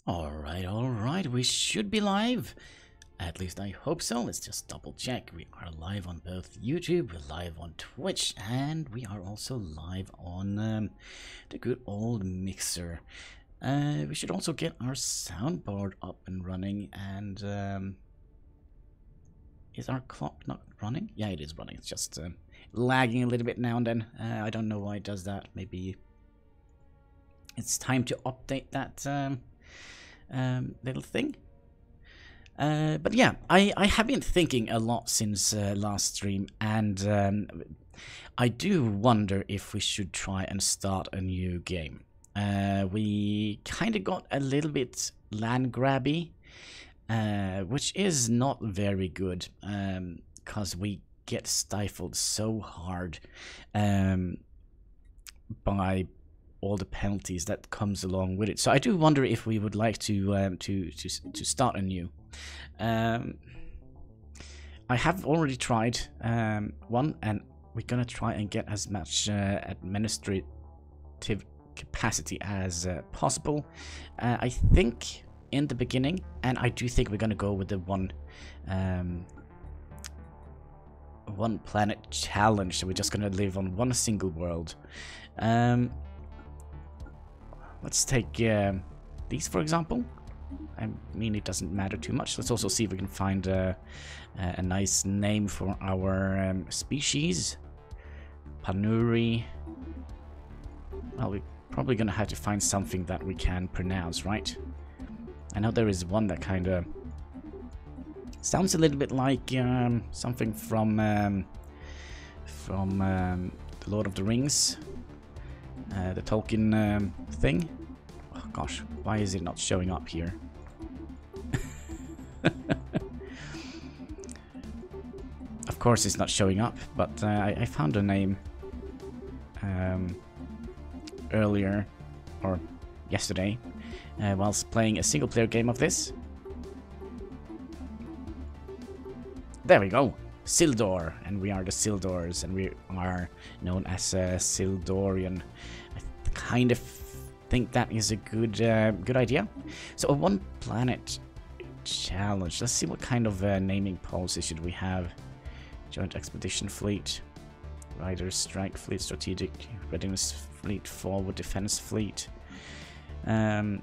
Alright, we should be live. At least I hope so. Let's just double check. We are live on both YouTube, we're live on Twitch, and we are also live on the good old Mixer. We should also get our soundboard up and running, and is our clock not running? Yeah, it is running. It's just lagging a little bit now and then. I don't know why it does that. Maybe it's time to update that little thing. But yeah, I have been thinking a lot since last stream, and I do wonder if we should try and start a new game. We kind of got a little bit land grabby, which is not very good, because we get stifled so hard by all the penalties that comes along with it. So I do wonder if we would like to start anew. I have already tried one, and we're gonna try and get as much administrative capacity as possible. I think in the beginning, and I do think we're gonna go with the one planet challenge. So we're just gonna live on one single world. Let's take these, for example. I mean, it doesn't matter too much. Let's also see if we can find a nice name for our species. Panuri. Well, we're probably going to have to find something that we can pronounce, right? I know there is one that kind of sounds a little bit like something from The Lord of the Rings. The Tolkien thing. Oh gosh, why is it not showing up here? Of course it's not showing up, but I found a name earlier, or yesterday, whilst playing a single player game of this. There we go! Sildor, and we are the Sildors, and we are known as Sildorian. I kind of think that is a good idea. So a one planet challenge. Let's see what kind of naming policy should we have. Joint Expedition Fleet, Riders Strike Fleet, Strategic Readiness Fleet, Forward Defense Fleet. This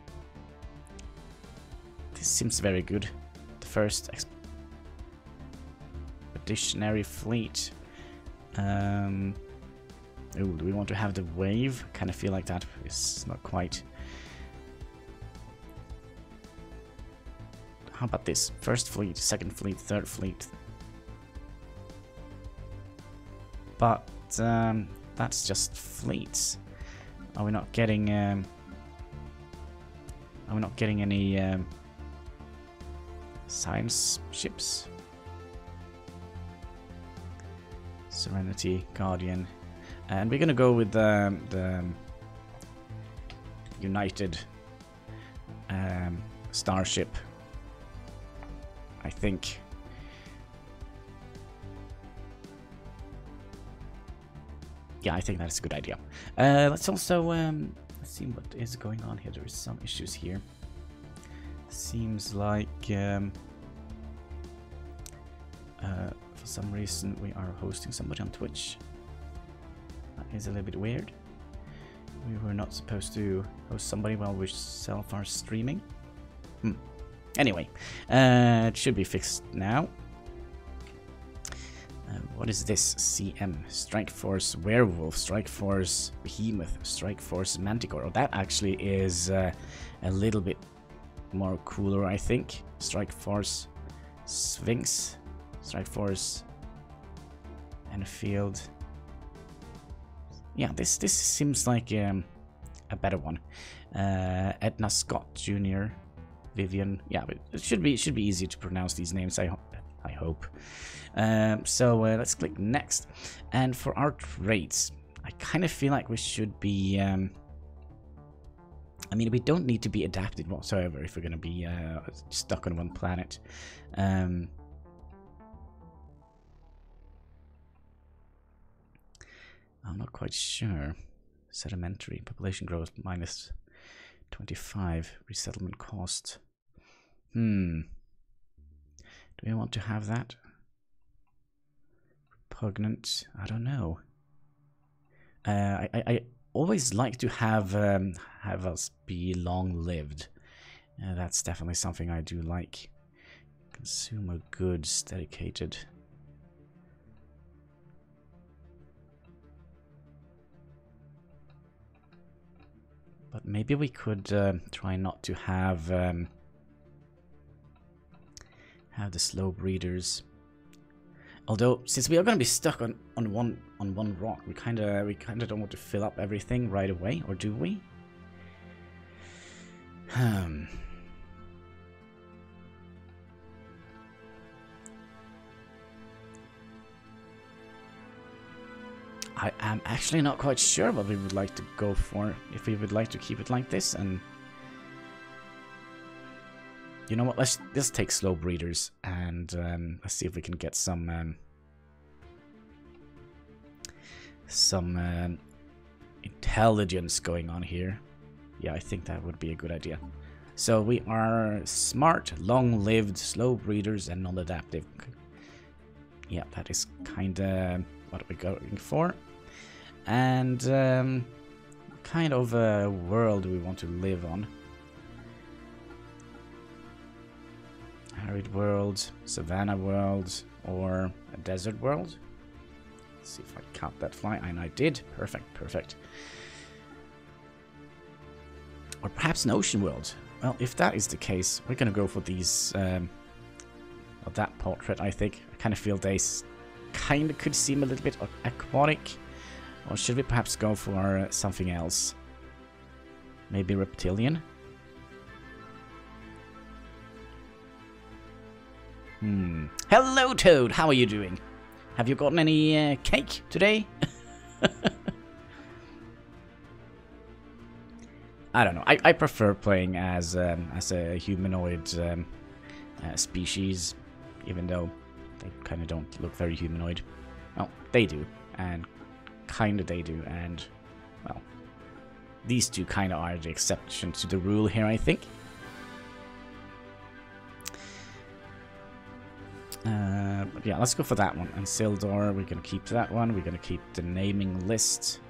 seems very good. The first Expeditionary Fleet. Ooh, do we want to have the wave? Kind of feel like that is not quite. How about this? First fleet, second fleet, third fleet. But that's just fleets. Are we not getting? Are we not getting any science ships? Serenity, Guardian. And we're gonna go with the United Starship, I think. Yeah, I think that's a good idea. Let's also let's see what is going on here. There is some issues here. Seems like for some reason we are hosting somebody on Twitch. That is a little bit weird. We were not supposed to host somebody while we self are streaming. Anyway, it should be fixed now. What is this? CM. Strike Force Werewolf, Strike Force Behemoth, Strike Force Manticore. Oh, that actually is a little bit more cooler, I think. Strike Force Sphinx, Strike Force Enfield. Yeah, this seems like a better one. Edna Scott Jr., Vivian. Yeah, but it should be easy to pronounce these names. I hope. So let's click next. And for our traits, I kind of feel like we should be. I mean, we don't need to be adapted whatsoever if we're going to be stuck on one planet. I'm not quite sure. Sedimentary population growth minus 25 resettlement cost. Do we want to have that? Repugnant? I don't know. I always like to have us be long-lived. That's definitely something I do like. Consumer goods dedicated. But maybe we could try not to have the slow breeders. Although, since we are going to be stuck on one rock, we kind of don't want to fill up everything right away, or do we? I am actually not quite sure what we would like to go for. If we would like to keep it like this, and you know what? Let's take slow breeders, and let's see if we can get some intelligence going on here. Yeah, I think that would be a good idea. So we are smart, long-lived, slow breeders, and non-adaptive. Yeah, that is kind of what we're going for. And kind of a world we want to live on. Arid world, savanna world, or a desert world. Let's see if I caught that fly, and I did. Perfect, perfect. Or perhaps an ocean world. Well, if that is the case, we're gonna go for these. Of that portrait, I think. I kind of feel they kind of could seem a little bit aquatic. Or should we perhaps go for something else? Maybe reptilian? Hello, Toad! How are you doing? Have you gotten any cake today? I don't know. I prefer playing as a humanoid species, even though they kind of don't look very humanoid. Well, they do, and kind of they do, and well, these two kind of are the exception to the rule here, I think. But yeah, let's go for that one. And Sildor, we're gonna keep that one. We're gonna keep the naming list.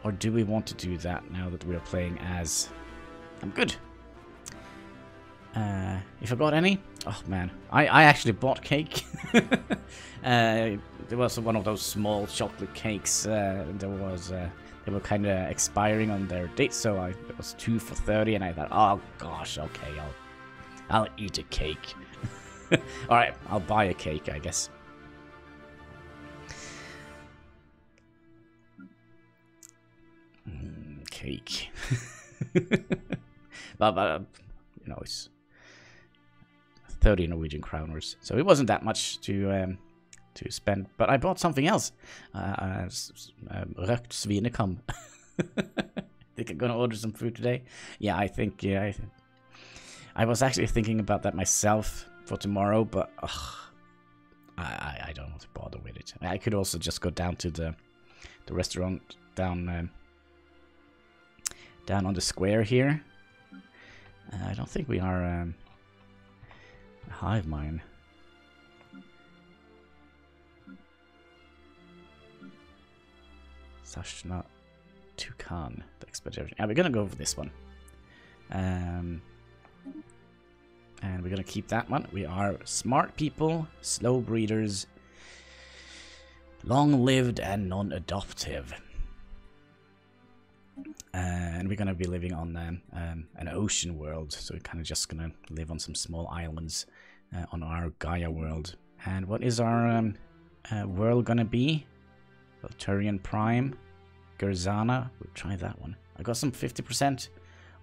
Or do we want to do that now that we're playing as... I'm good. If I got any? Oh man, I actually bought cake. There was one of those small chocolate cakes. They were kind of expiring on their date, so it was 2 for 30, and I thought, oh gosh, okay, I'll eat a cake. All right, I'll buy a cake, I guess. Cake. but you know, it's 30 Norwegian kroners, so it wasn't that much to spend. But I bought something else. Røkt svinekam. Think I'm gonna order some food today. Yeah, I think. Yeah, I was actually thinking about that myself for tomorrow, but I don't want to bother with it. I could also just go down to the restaurant down on the square here. I don't think we are a hive mind. Sashna Tukan, the expedition. Yeah, we're gonna go for this one. And we're gonna keep that one. We are smart people, slow breeders, long-lived and non-adoptive. And we're gonna be living on an ocean world, so we're kind of just gonna live on some small islands on our Gaia world. And what is our world gonna be? Volturian Prime, Gerzana. We'll try that one. I got some 50%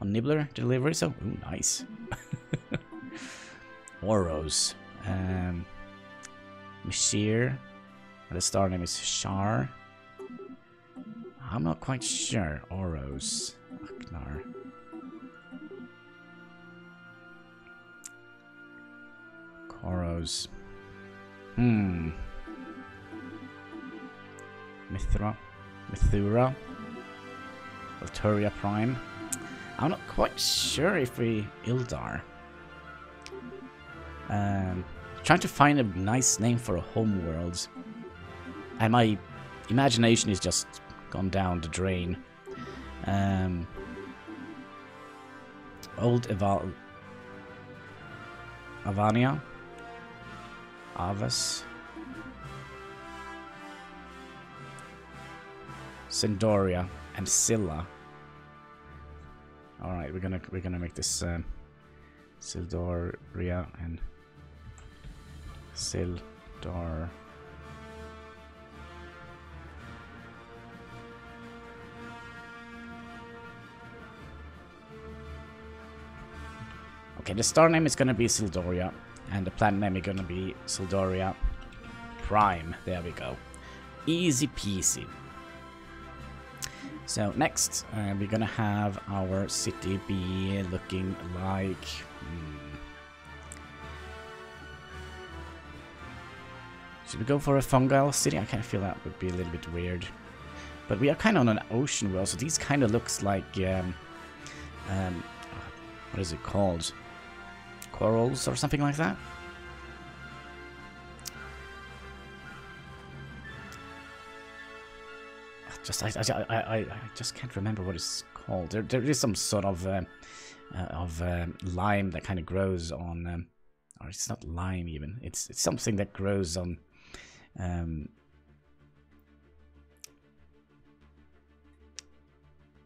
on Nibbler delivery, so ooh, nice. Oros, Mishir. The star name is Shar. I'm not quite sure. Oros, Aknar. Koros. Mithura. Volturia Prime. I'm not quite sure if we Ildar. Trying to find a nice name for a home world. And my imagination is just gone down the drain. Old Avania. Avas. Sindoria and Silla. All right, we're gonna make this Sildoria and Sildar. Okay, the star name is gonna be Sildoria, and the planet name is gonna be Sildoria Prime. There we go. Easy peasy. So next, we're gonna have our city be looking like... Should we go for a fungal city? I kind of feel that would be a little bit weird. But we are kind of on an ocean world, so these kind of looks like... what is it called? Corals or something like that? I just can't remember what it's called. There is some sort of lime that kind of grows on, or it's not lime even. It's something that grows on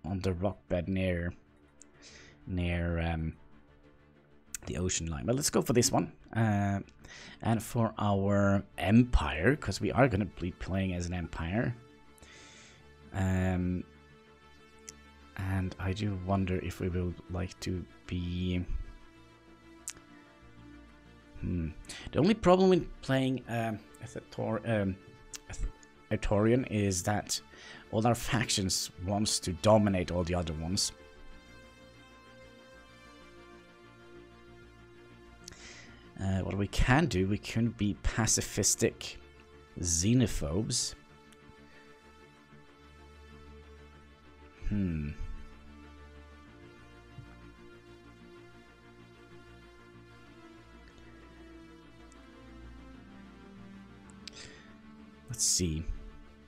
the rock bed near the ocean line. But let's go for this one. And for our empire, because we are going to be playing as an empire. And I do wonder if we will like to be... The only problem with playing Artorian is that all our factions wants to dominate all the other ones. What we can do, we can be pacifistic xenophobes. Let's see.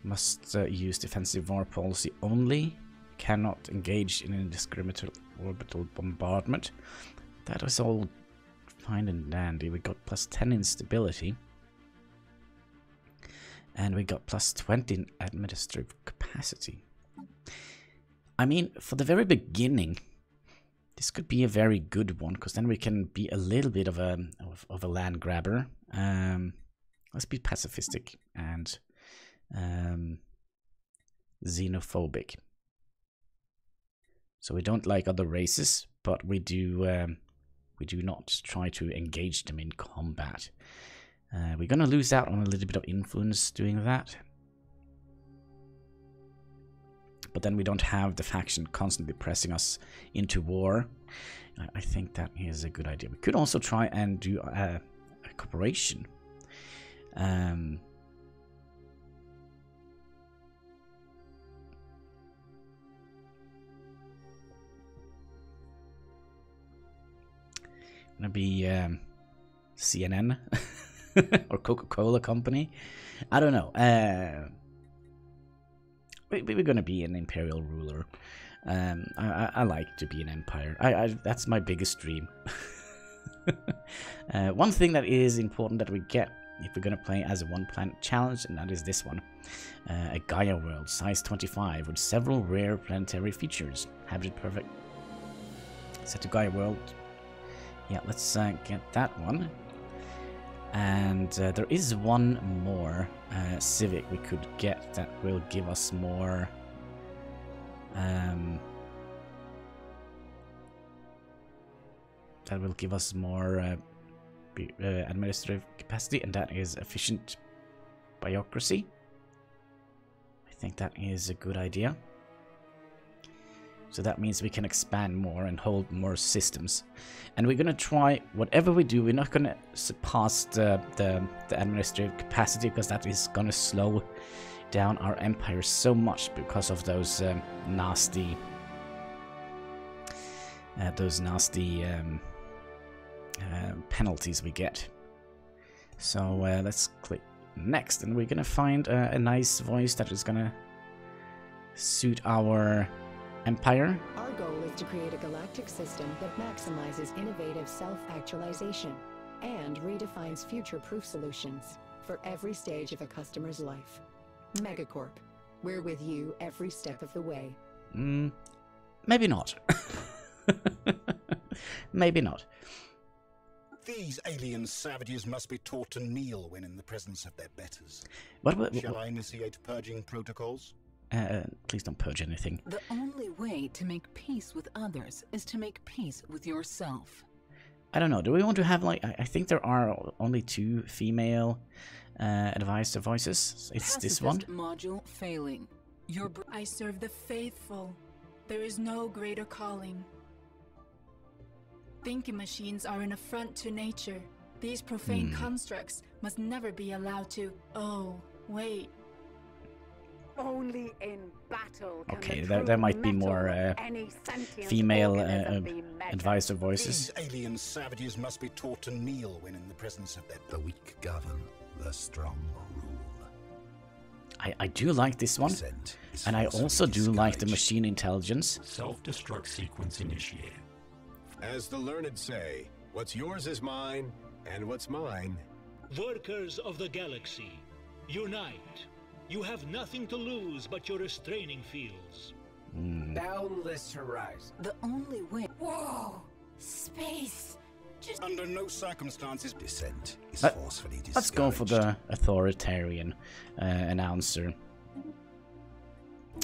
Must use defensive war policy only. Cannot engage in indiscriminate orbital bombardment. That was all fine and dandy. We got +10 in stability. And we got +20 in administrative capacity. I mean, for the very beginning, this could be a very good one, because then we can be a little bit of a land grabber. Let's be pacifistic and xenophobic. So we don't like other races, but we do not try to engage them in combat. We're gonna lose out on a little bit of influence doing that. But then we don't have the faction constantly pressing us into war. I think that is a good idea. We could also try and do a cooperation. Gonna be CNN or Coca-Cola Company. I don't know. We're gonna be an imperial ruler. I like to be an empire. That's my biggest dream. One thing that is important that we get if we're gonna play as a one-planet challenge, and that is this one. A Gaia world, size 25, with several rare planetary features. Habitat perfect. Set to Gaia world. Yeah, let's get that one. And there is one more civic we could get that will give us more administrative capacity, and that is efficient bureaucracy. I think that is a good idea. So that means we can expand more and hold more systems. And we're going to try, whatever we do, we're not going to surpass the administrative capacity, because that is going to slow down our empire so much because of those nasty those nasty penalties we get. So let's click next, and we're gonna find a nice voice that is gonna suit our empire. Our goal is to create a galactic system that maximizes innovative self-actualization and redefines future-proof solutions for every stage of a customer's life. Megacorp, we're with you every step of the way. Maybe not. Maybe not. These alien savages must be taught to kneel when in the presence of their betters. Shall I initiate purging protocols? Please don't purge anything. The only way to make peace with others is to make peace with yourself. I don't know. Do we want to have, like, I think there are only 2 female advisor voices. It's this one. Module failing. I serve the faithful. There is no greater calling. Thinking machines are an affront to nature. These profane constructs must never be allowed to... Oh, wait. Only in battle can okay, the there might be metal more of any sentient female organism be measured. advisor voices. These alien savages must be taught to kneel when in the presence of their... The weak govern, the strong rule. I do like this one, and I also do like the machine intelligence. Self-destruct sequence initiated. As the learned say, what's yours is mine, and what's mine. Workers of the galaxy, unite. You have nothing to lose but your restraining fields. Boundless horizon. The only way... Whoa! Space! Just... Under no circumstances... Dissent is forcefully discouraged. Let's go for the authoritarian announcer.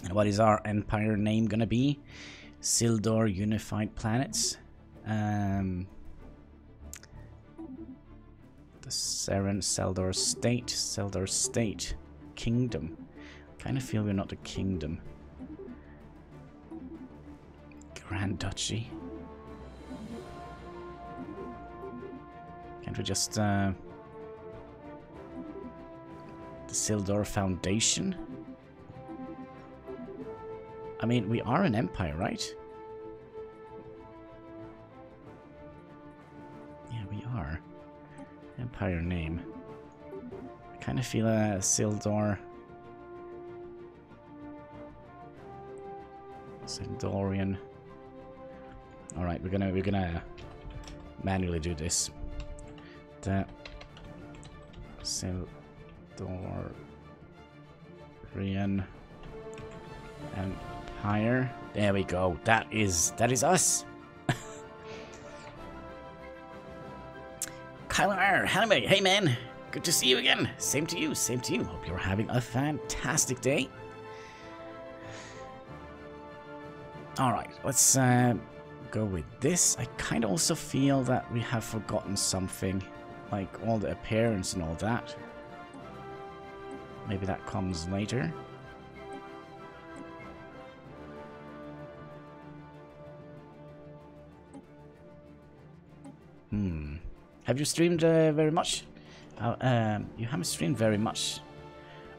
And what is our empire name gonna be? Sildor Unified Planets. The Seren Seldor State Kingdom. Kind of feel we're not a kingdom. Grand Duchy. Can't we just the Sildor Foundation? I mean, we are an empire, right? Yeah, we are. Empire name. I kind of feel a Sildorian. All right, we're gonna manually do this. The Sildorian Empire. There we go. That is us. Kyler, Hannibal, hey man, good to see you again. Same to you, same to you. Hope you're having a fantastic day. Alright, let's go with this. I kind of also feel that we have forgotten something, like all the appearance and all that. Maybe that comes later. Have you streamed very much? You haven't streamed very much,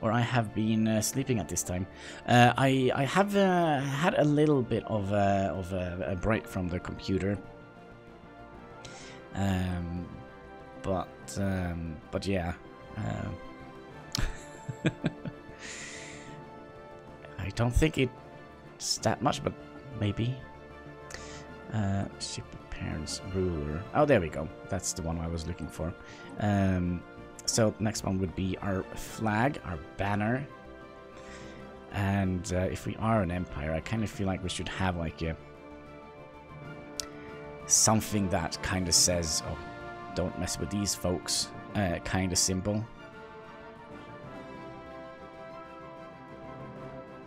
or I have been sleeping at this time. I have had a little bit of a break from the computer, but yeah, I don't think it's that much, but maybe. Ship Parents Ruler. Oh, there we go. That's the one I was looking for. So next one would be our flag, our banner. And if we are an empire, I kind of feel like we should have like a something that kind of says, "Oh, don't mess with these folks." Kind of symbol.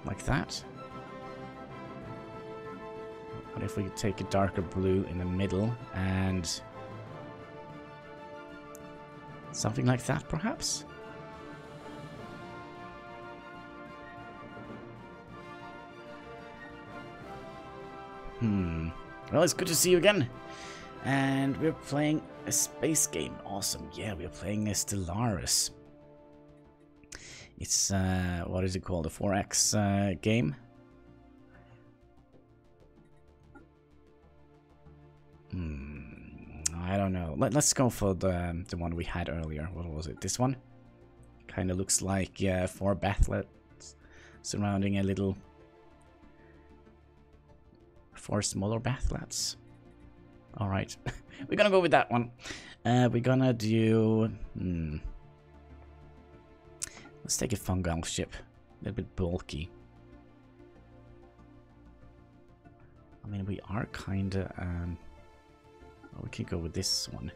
Like that. What if we take a darker blue in the middle and something like that, perhaps? Well, it's good to see you again. And we're playing a space game. Awesome. Yeah, we're playing a Stellaris. It's, what is it called? A 4X game. I don't know. Let's go for the one we had earlier. What was it? This one? Kind of looks like 4 bathlets surrounding a little... 4 smaller bathlets. Alright. We're gonna go with that one. We're gonna do... Let's take a fungal ship. A little bit bulky. I mean, we are kinda... we can go with this one.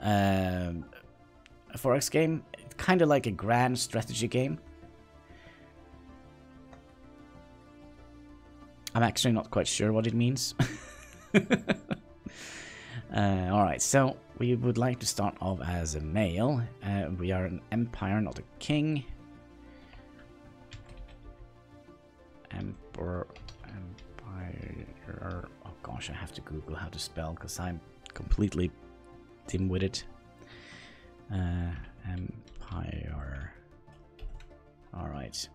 A 4X game, kind of like a grand strategy game. I'm actually not quite sure what it means. Alright, so we would like to start off as a male. We are an empire, not a king. Emperor, empire. Oh gosh, I have to Google how to spell because I'm completely dim-witted. Empire. Alright.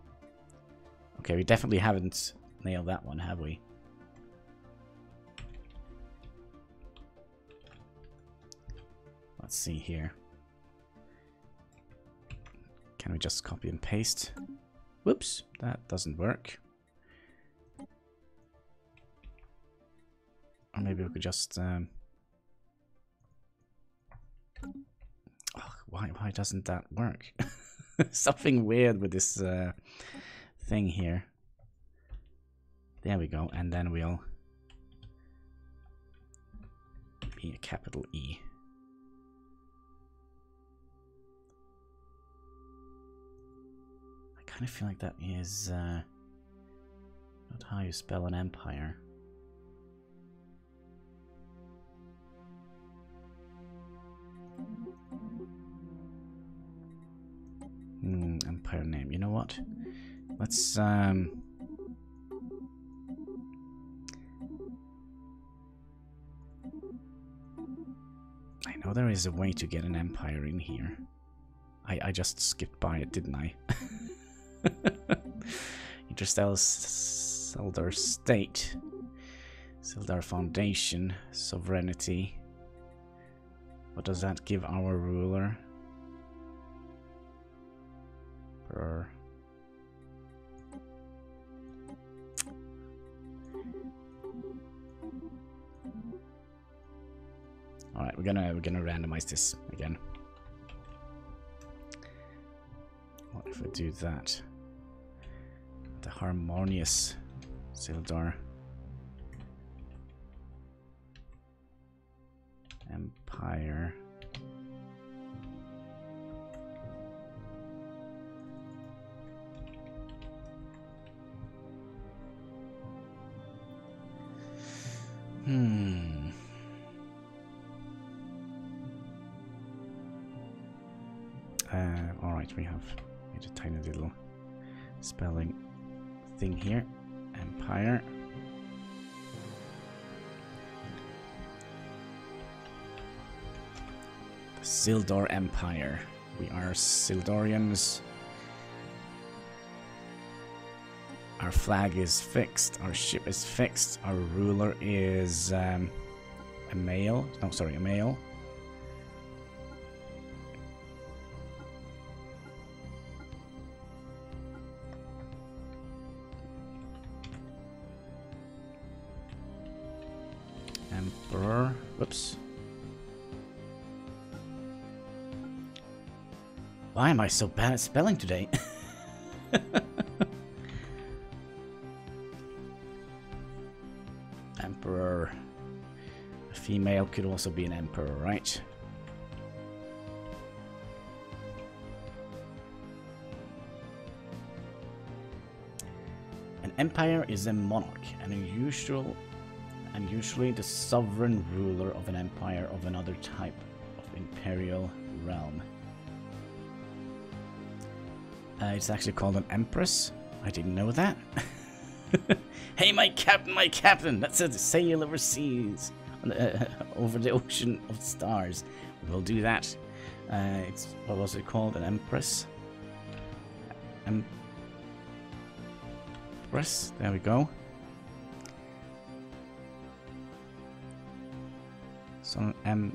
Okay, we definitely haven't nailed that one, have we? Let's see here. Can we just copy and paste? Whoops, that doesn't work. Or maybe we could just... Oh, why doesn't that work? Something weird with this thing here. There we go, and then we'll be a capital E. I kind of feel like that is not how you spell an empire. Empire name. You know what? Let's I know there is a way to get an empire in here. I just skipped by it, didn't I? Interstellar Sildar State. Sildar Foundation. Sovereignty. What does that give our ruler? Alright, we're gonna randomize this again. What if we do that? The harmonious Sildar Empire. Alright, we have a tiny little spelling thing here. Empire. The Sildar Empire. We are Sildarians. Our flag is fixed. Our ship is fixed. Our ruler is a male. No, sorry, a male. Emperor. Whoops. Why am I so bad at spelling today? Emperor. A female could also be an emperor, right? An empire is a monarch, and usually the sovereign ruler of an empire of another type of imperial realm. It's actually called an empress. I didn't know that. Hey, my captain! Let's sail overseas, over the ocean of stars. We'll do that. It's, what was it called? An empress? Empress? There we go. So Emperor.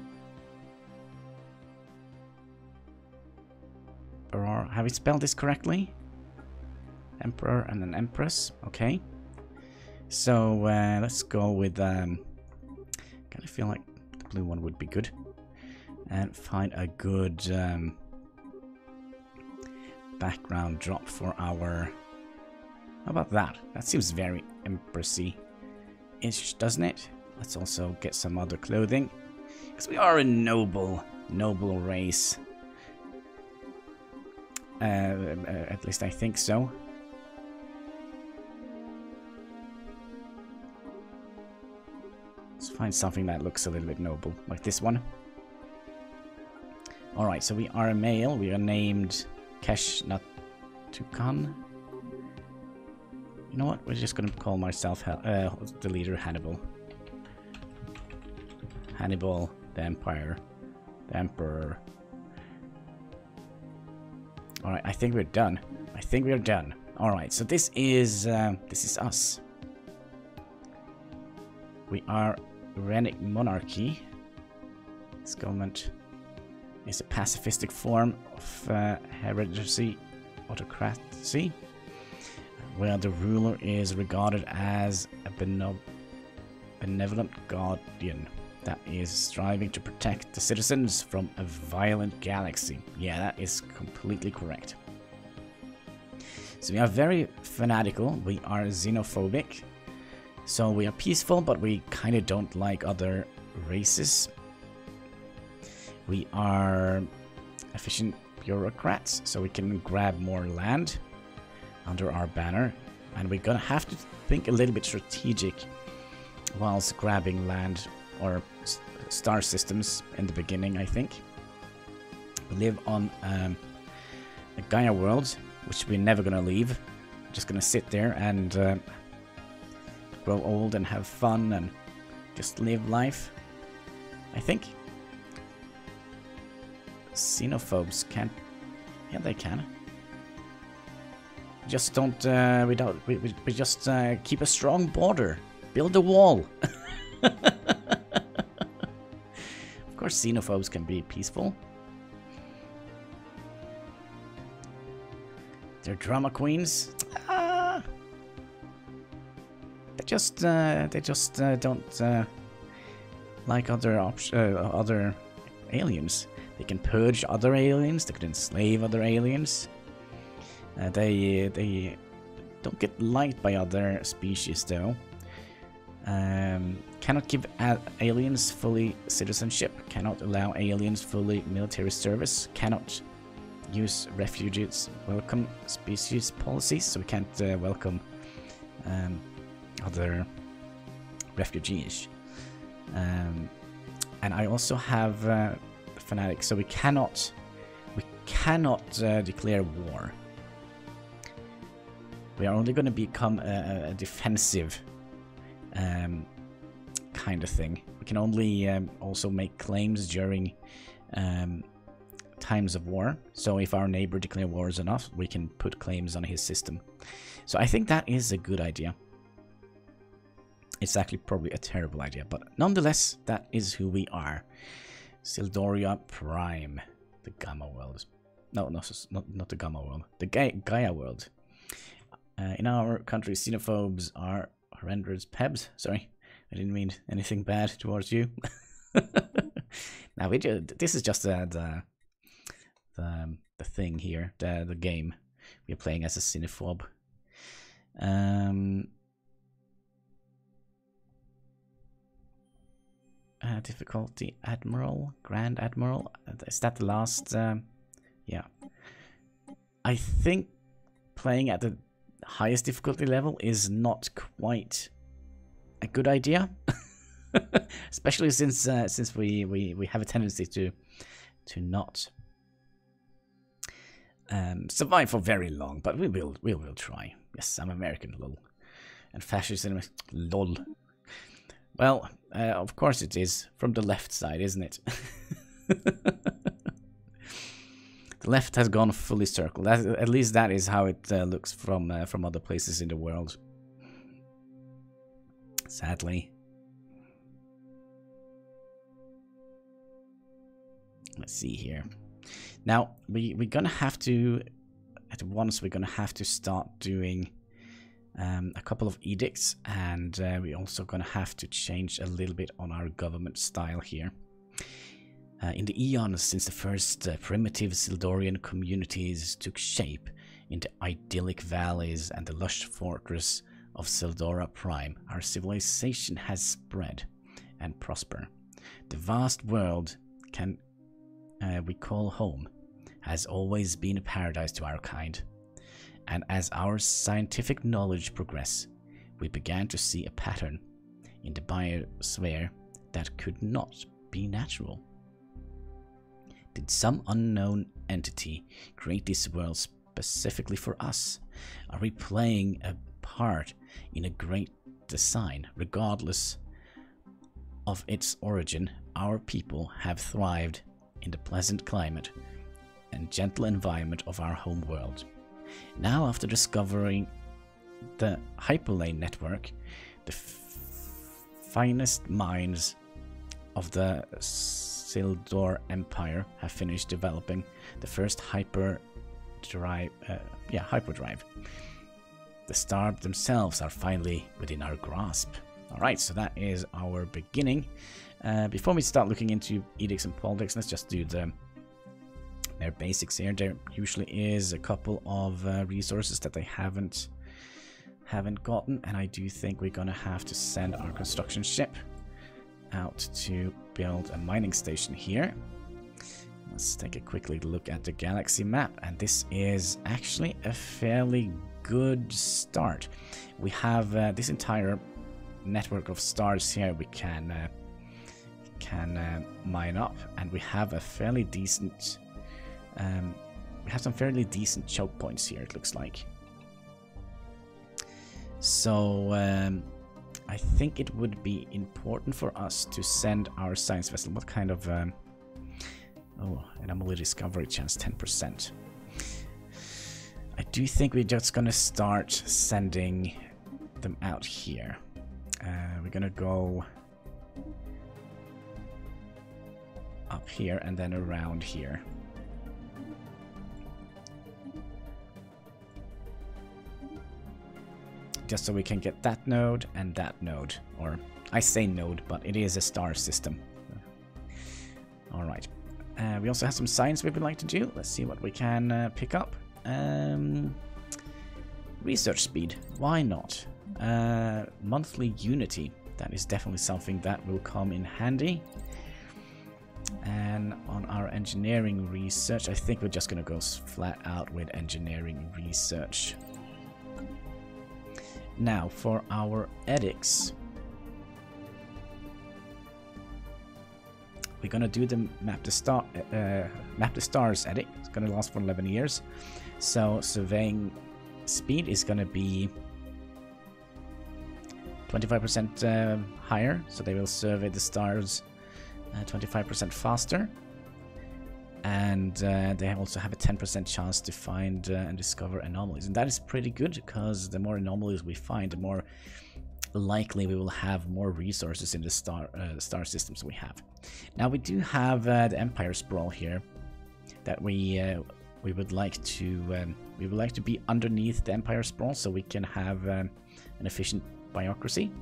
Have we spelled this correctly? Emperor and an Empress. Okay. So let's go with. Kind of feel like the blue one would be good, and find a good background drop for our. How about that? That seems very Empressy-ish, doesn't it? Let's also get some other clothing, because we are a noble race. At least I think so. Let's find something that looks a little bit noble, like this one. Alright, so we are a male. We are named Keshnatukan. You know what? We're just gonna call myself the leader Hannibal. Hannibal, the Empire, the Emperor. Alright, I think we're done. I think we're done. Alright, so this is us. We are Renic Monarchy. This government is a pacifistic form of hereditary autocracy, where the ruler is regarded as a benevolent guardian that is striving to protect the citizens from a violent galaxy. Yeah, that is completely correct. So we are very fanatical, we are xenophobic, so we are peaceful, but we kind of don't like other races. We are efficient bureaucrats, so we can grab more land under our banner, and we're gonna have to think a little bit strategic whilst grabbing land or star systems in the beginning, I think. We live on a Gaia world, which we're never gonna leave. We're just gonna sit there and grow old and have fun and just live life, I think. Xenophobes can't. Yeah, they can. Just don't. We just keep a strong border. Build a wall. Of course, xenophobes can be peaceful. They're drama queens. They just don't like other aliens. They can purge other aliens. They can enslave other aliens. They don't get liked by other species though. Cannot give aliens fully citizenship. Cannot allow aliens fully military service. Cannot use refugees welcome species policies. So we can't welcome other refugees. And I also have fanatics, so we cannot declare war. We are only going to become a defensive kind of thing. We can only also make claims during times of war. So if our neighbor declares wars enough, we can put claims on his system. So I think that is a good idea. It's actually probably a terrible idea, but nonetheless, that is who we are. Sildoria Prime, the Gamma world. No, not the Gamma world. The Gaia world. In our country, xenophobes are horrendous pebs. Sorry, I didn't mean anything bad towards you. Now we do. This is just the thing here. The game we're playing as a xenophobe. Difficulty Admiral, Grand Admiral. Is that the last? Yeah. I think playing at the highest difficulty level is not quite a good idea, especially since we have a tendency to not survive for very long. But we will try. Yes, I'm American, lol, and fascism, lol. Well, of course it is from the left side, isn't it? The left has gone fully circled. At least that is how it looks from other places in the world. Sadly. let's see here. Now, we're going to have to, at once, we're going to have to start doing a couple of edicts, and we're also going to have to change a little bit on our government style here. In the eons since the first primitive Sildorian communities took shape in the idyllic valleys and the lush fortress of Sildora Prime, our civilization has spread and prospered. The vast world we call home has always been a paradise to our kind, and as our scientific knowledge progressed, we began to see a pattern in the biosphere that could not be natural. Did some unknown entity create this world specifically for us? Are we playing a part in a great design? Regardless of its origin, our people have thrived in the pleasant climate and gentle environment of our home world. Now, after discovering the Hyperlane network, the finest minds of the Sildor Empire have finished developing the first hyperdrive. The stars themselves are finally within our grasp. Alright, so that is our beginning. Before we start looking into edicts and politics, let's just do their basics here. There usually is a couple of resources that they haven't gotten, and I do think we're gonna have to send our construction ship out to build a mining station here. Let's take a quick look at the galaxy map, and this is actually a fairly good start. We have this entire network of stars here we can mine up, and we have a fairly decent we have some fairly decent choke points here, it looks like. So I think it would be important for us to send our science vessel. What kind of anomaly discovery chance? 10%. I do think we're just gonna start sending them out here. We're gonna go up here and then around here. Just so we can get that node and that node. Or, I say node, but it is a star system. Alright. We also have some science we would like to do. Let's see what we can pick up. Research speed. Why not? Monthly unity. That is definitely something that will come in handy. And on our engineering research, I think we're just going to go flat out with engineering research. Now, for our edicts, we're gonna do the map the stars edict. It's gonna last for 11 years. So surveying speed is gonna be 25% higher. So they will survey the stars 25% faster. And they also have a 10% chance to find and discover anomalies. And that is pretty good, because the more anomalies we find, the more likely we will have more resources in the star systems we have. Now, we do have the Empire Sprawl here that we would like to be underneath the Empire Sprawl, so we can have an efficient bureaucracy.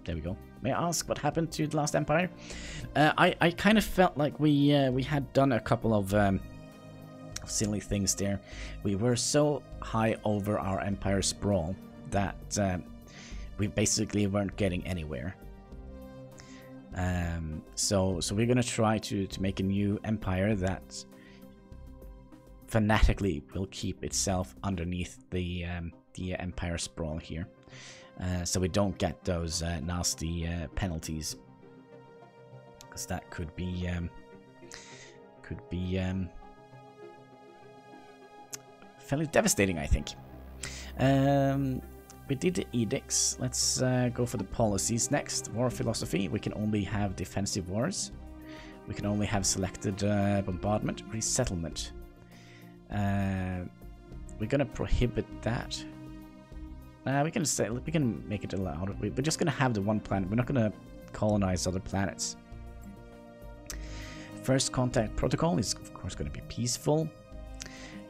There we go. May I ask what happened to the last Empire? I kind of felt like we had done a couple of silly things there. We were so high over our Empire Sprawl that we basically weren't getting anywhere. So we're gonna try to make a new empire that fanatically will keep itself underneath the Empire Sprawl here. So we don't get those nasty penalties, because that could be fairly devastating, I think. We did the edicts. Let's go for the policies next. War philosophy. We can only have defensive wars. We can only have selected bombardment, resettlement. We're gonna prohibit that. We can make it allowed. We're just gonna have the one planet. We're not gonna colonize other planets. First contact protocol is of course going to be peaceful.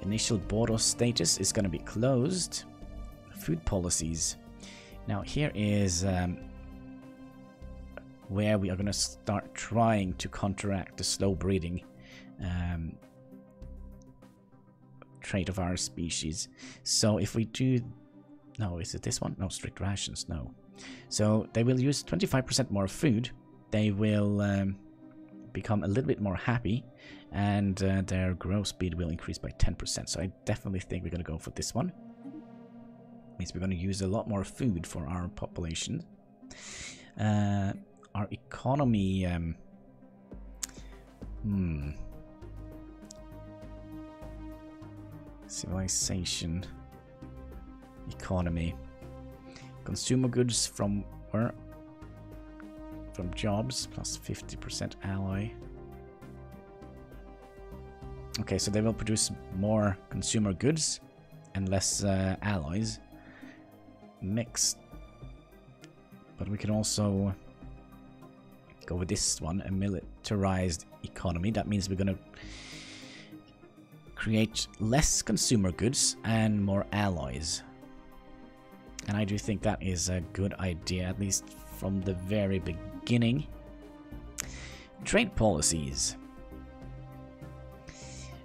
Initial border status is going to be closed. Food policies. Now here is where we are going to start trying to counteract the slow breeding trait of our species. So if we do... No, is it this one? No, strict rations, no. So they will use 25% more food. They will become a little bit more happy, and their growth speed will increase by 10%. So I definitely think we're going to go for this one. Means we're going to use a lot more food for our population. Our economy... Civilization... Economy. Consumer goods from where? From jobs, plus 50% ally. Okay, so they will produce more consumer goods and less allies. Mixed. But we can also go with this one, a militarized economy. That means we're going to create less consumer goods and more allies. And I do think that is a good idea, at least from the very beginning. Trade policies.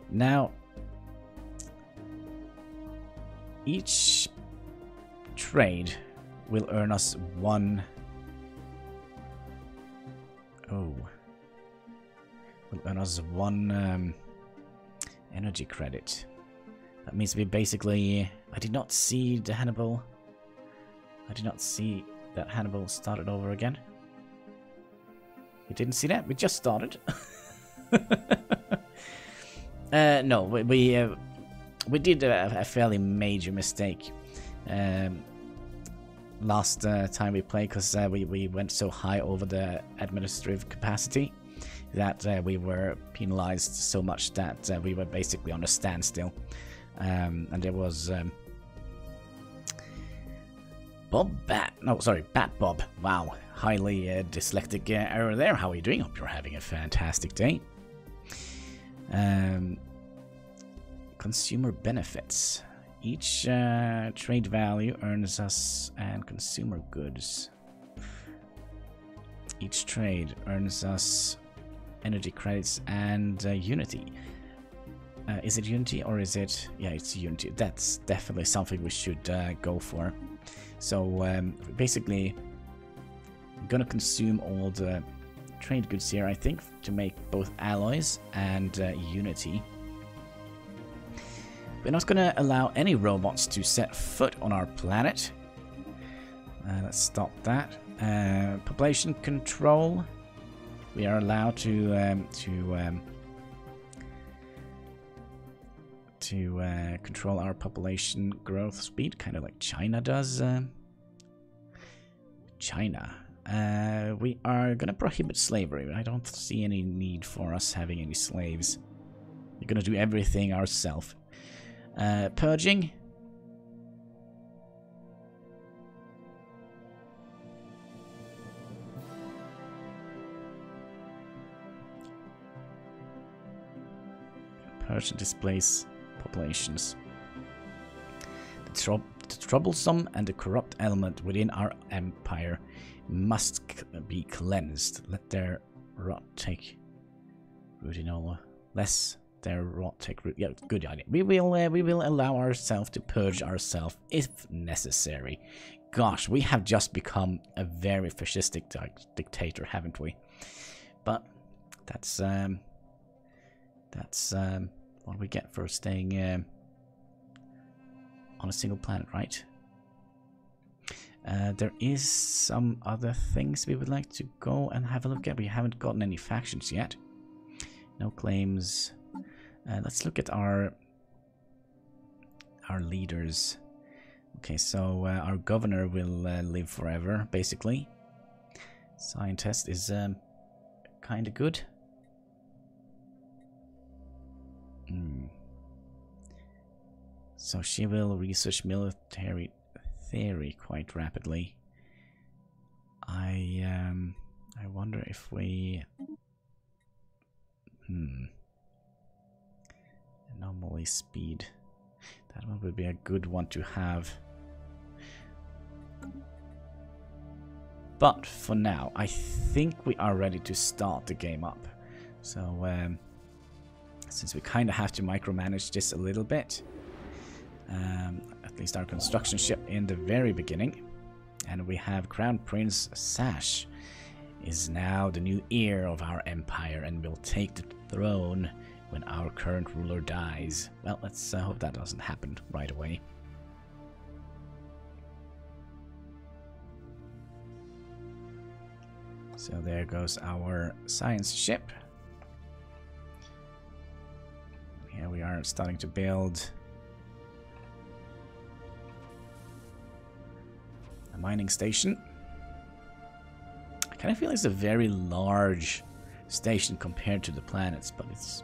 Now, each trade will earn us one... will earn us one energy credit. That means we basically... I did not see the Hannibal... I did not see that Hannibal started over again. We didn't see that? We just started. No, we did a fairly major mistake last time we played, because we went so high over the administrative capacity that we were penalized so much that we were basically on a standstill. And there was... Bat Bob. Wow, highly dyslexic error there. How are you doing? Hope you're having a fantastic day. Consumer benefits. Each trade value earns us and consumer goods. Each trade earns us energy credits and unity. Is it unity or is it... Yeah, it's unity. That's definitely something we should go for. So basically, I'm gonna consume all the trade goods here, I think, to make both allies and unity. We're not gonna allow any robots to set foot on our planet. Let's stop that. Population control. We are allowed to control our population growth speed, kind of like China does. China. We are going to prohibit slavery. I don't see any need for us having any slaves. We're going to do everything ourselves. Purging. Purge and displace populations. The troublesome and the corrupt element within our empire must be cleansed. Let their rot take root in all. Less their rot take root. Yeah, good idea. We will allow ourselves to purge ourselves if necessary. Gosh, we have just become a very fascistic dictator, haven't we? But that's what we get for staying on a single planet, right? There is some other things we would like to go and have a look at. We haven't gotten any factions yet. No claims. Let's look at our leaders. Okay, so our governor will live forever, basically. Scientist is kind of good. So she will research military theory quite rapidly. I wonder if we... Anomaly speed. That one would be a good one to have. But for now, I think we are ready to start the game up. So, since we kind of have to micromanage this a little bit, at least our construction ship in the very beginning, and we have Crown Prince Sash is now the new heir of our empire and will take the throne when our current ruler dies. Well, let's hope that doesn't happen right away. So there goes our science ship. Here we are starting to build a mining station. I kind of feel it's a very large station compared to the planets, but it's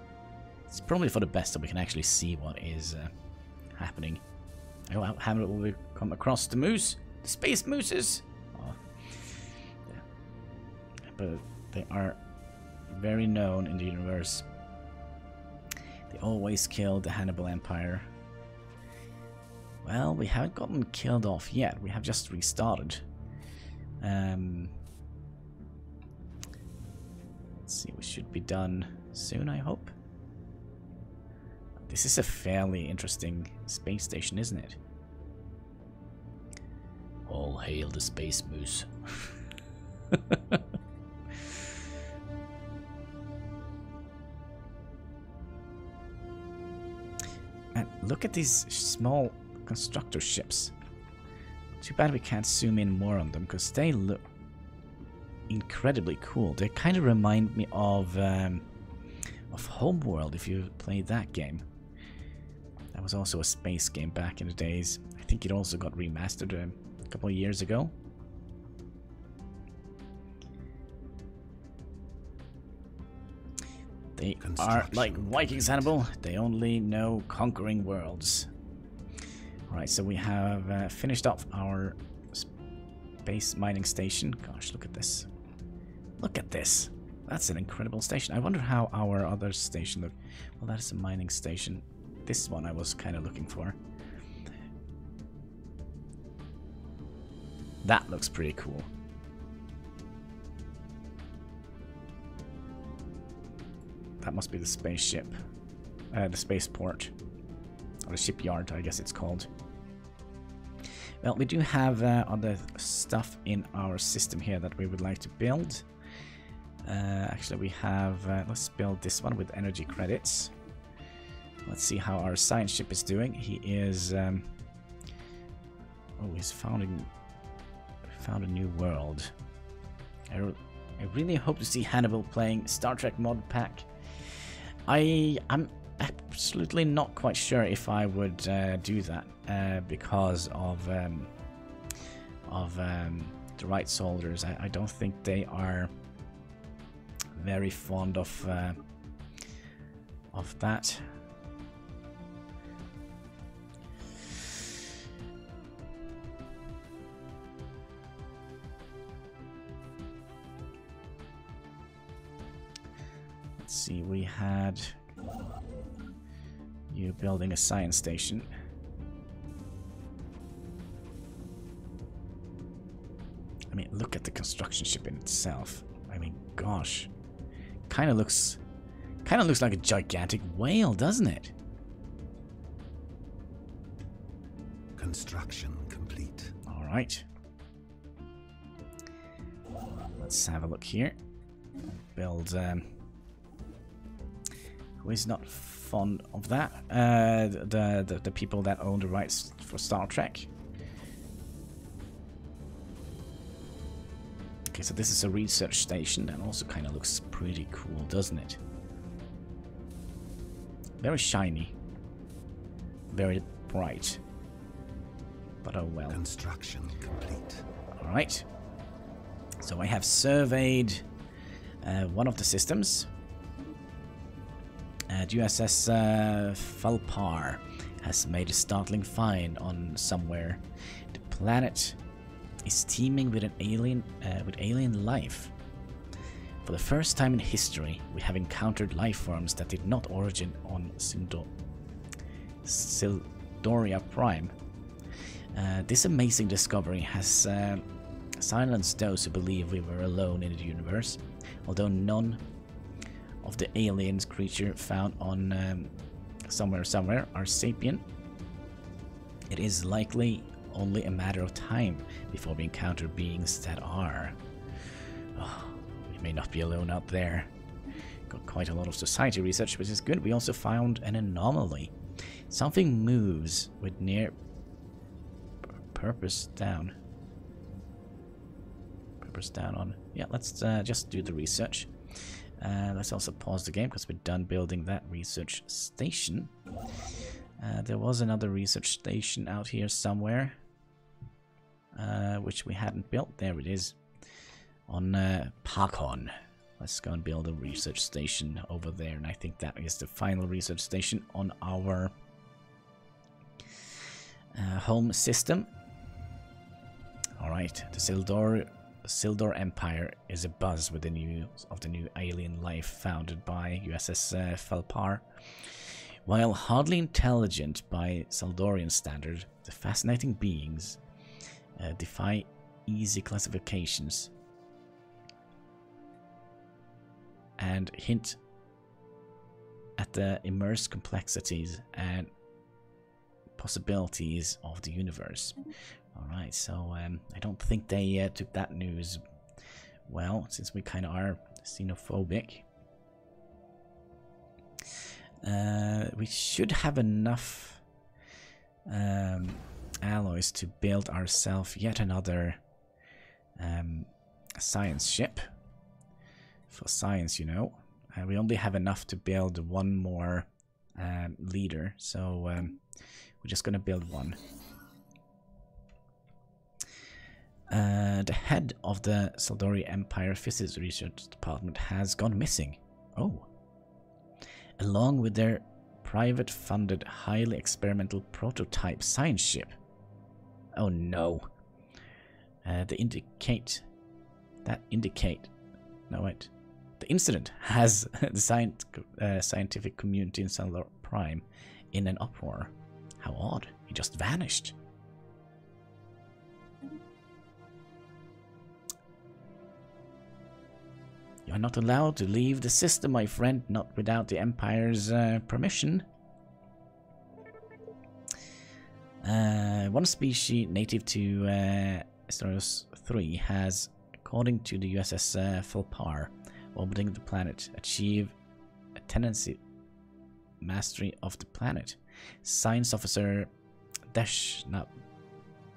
probably for the best that we can actually see what is happening. Oh, how will we come across the moose? The space mooses! Oh. Yeah. But they are very known in the universe. They always killed the Hannibal Empire. Well, we haven't gotten killed off yet. We have just restarted. Let's see, we should be done soon, I hope. This is a fairly interesting space station, isn't it? All hail the space moose. And look at these small constructor ships. Too bad we can't zoom in more on them, because they look incredibly cool. They kind of remind me of Homeworld, if you played that game. That was also a space game back in the days. I think it also got remastered a couple of years ago. They are like Vikings, Hannibal. They only know conquering worlds. Alright, so we have finished off our space mining station. Gosh, look at this. Look at this. That's an incredible station. I wonder how our other station look. Well, that is a mining station. This one I was kind of looking for. That looks pretty cool. That must be the spaceship. The spaceport. Or the shipyard, I guess it's called. Well, we do have other stuff in our system here that we would like to build. Actually, we have... let's build this one with energy credits. Let's see how our science ship is doing. He is... oh, he's found a new world. I really hope to see Hannibal playing Star Trek mod pack. I'm absolutely not quite sure if I would do that because of the rights holders. I don't think they are very fond of that. Let's see, we had you building a science station. I mean, look at the construction ship in itself. I mean, gosh. Kind of looks like a gigantic whale, doesn't it? Construction complete. All right. Let's have a look here. Build. Who is not fond of that? The people that own the rights for Star Trek. Okay, so this is a research station and also kind of looks pretty cool, doesn't it? Very shiny. Very bright. But oh well. Construction complete. Alright. So I have surveyed one of the systems. USS Falpar has made a startling find on somewhere. The planet is teeming with an alien life. For the first time in history, we have encountered life forms that did not origin on Sildoria Prime. This amazing discovery has silenced those who believe we were alone in the universe, although none of the aliens creature found on somewhere are sapient. It is likely only a matter of time before we encounter beings that are. Oh, we may not be alone out there. Got quite a lot of society research, which is good. We also found an anomaly. Something moves with near purpose down. Purpose down on. Yeah, let's just do the research. Let's also pause the game because we're done building that research station. There was another research station out here somewhere, which we hadn't built. There it is, on Pakon. Let's go and build a research station over there, and I think that is the final research station on our home system. Alright, the Sildor Empire is abuzz with the news of the new alien life founded by USS Felpar. While hardly intelligent by Sildorian standard, the fascinating beings defy easy classifications and hint at the immense complexities and possibilities of the universe. Alright, so I don't think they took that news well, since we kind of are xenophobic. We should have enough alloys to build ourselves yet another science ship. For science, you know. We only have enough to build one more leader, so we're just going to build one. The head of the Sildori Empire Physics Research Department has gone missing. Oh. Along with their private-funded, highly experimental prototype science ship. Oh no. The incident has the scientific community in Sildor Prime in an uproar. How odd. He just vanished. You are not allowed to leave the system, my friend, not without the Empire's permission. One species native to Stellaris 3 has, according to the USS Felpar, orbiting the planet, achieved a tendency mastery of the planet. Science officer Deshnap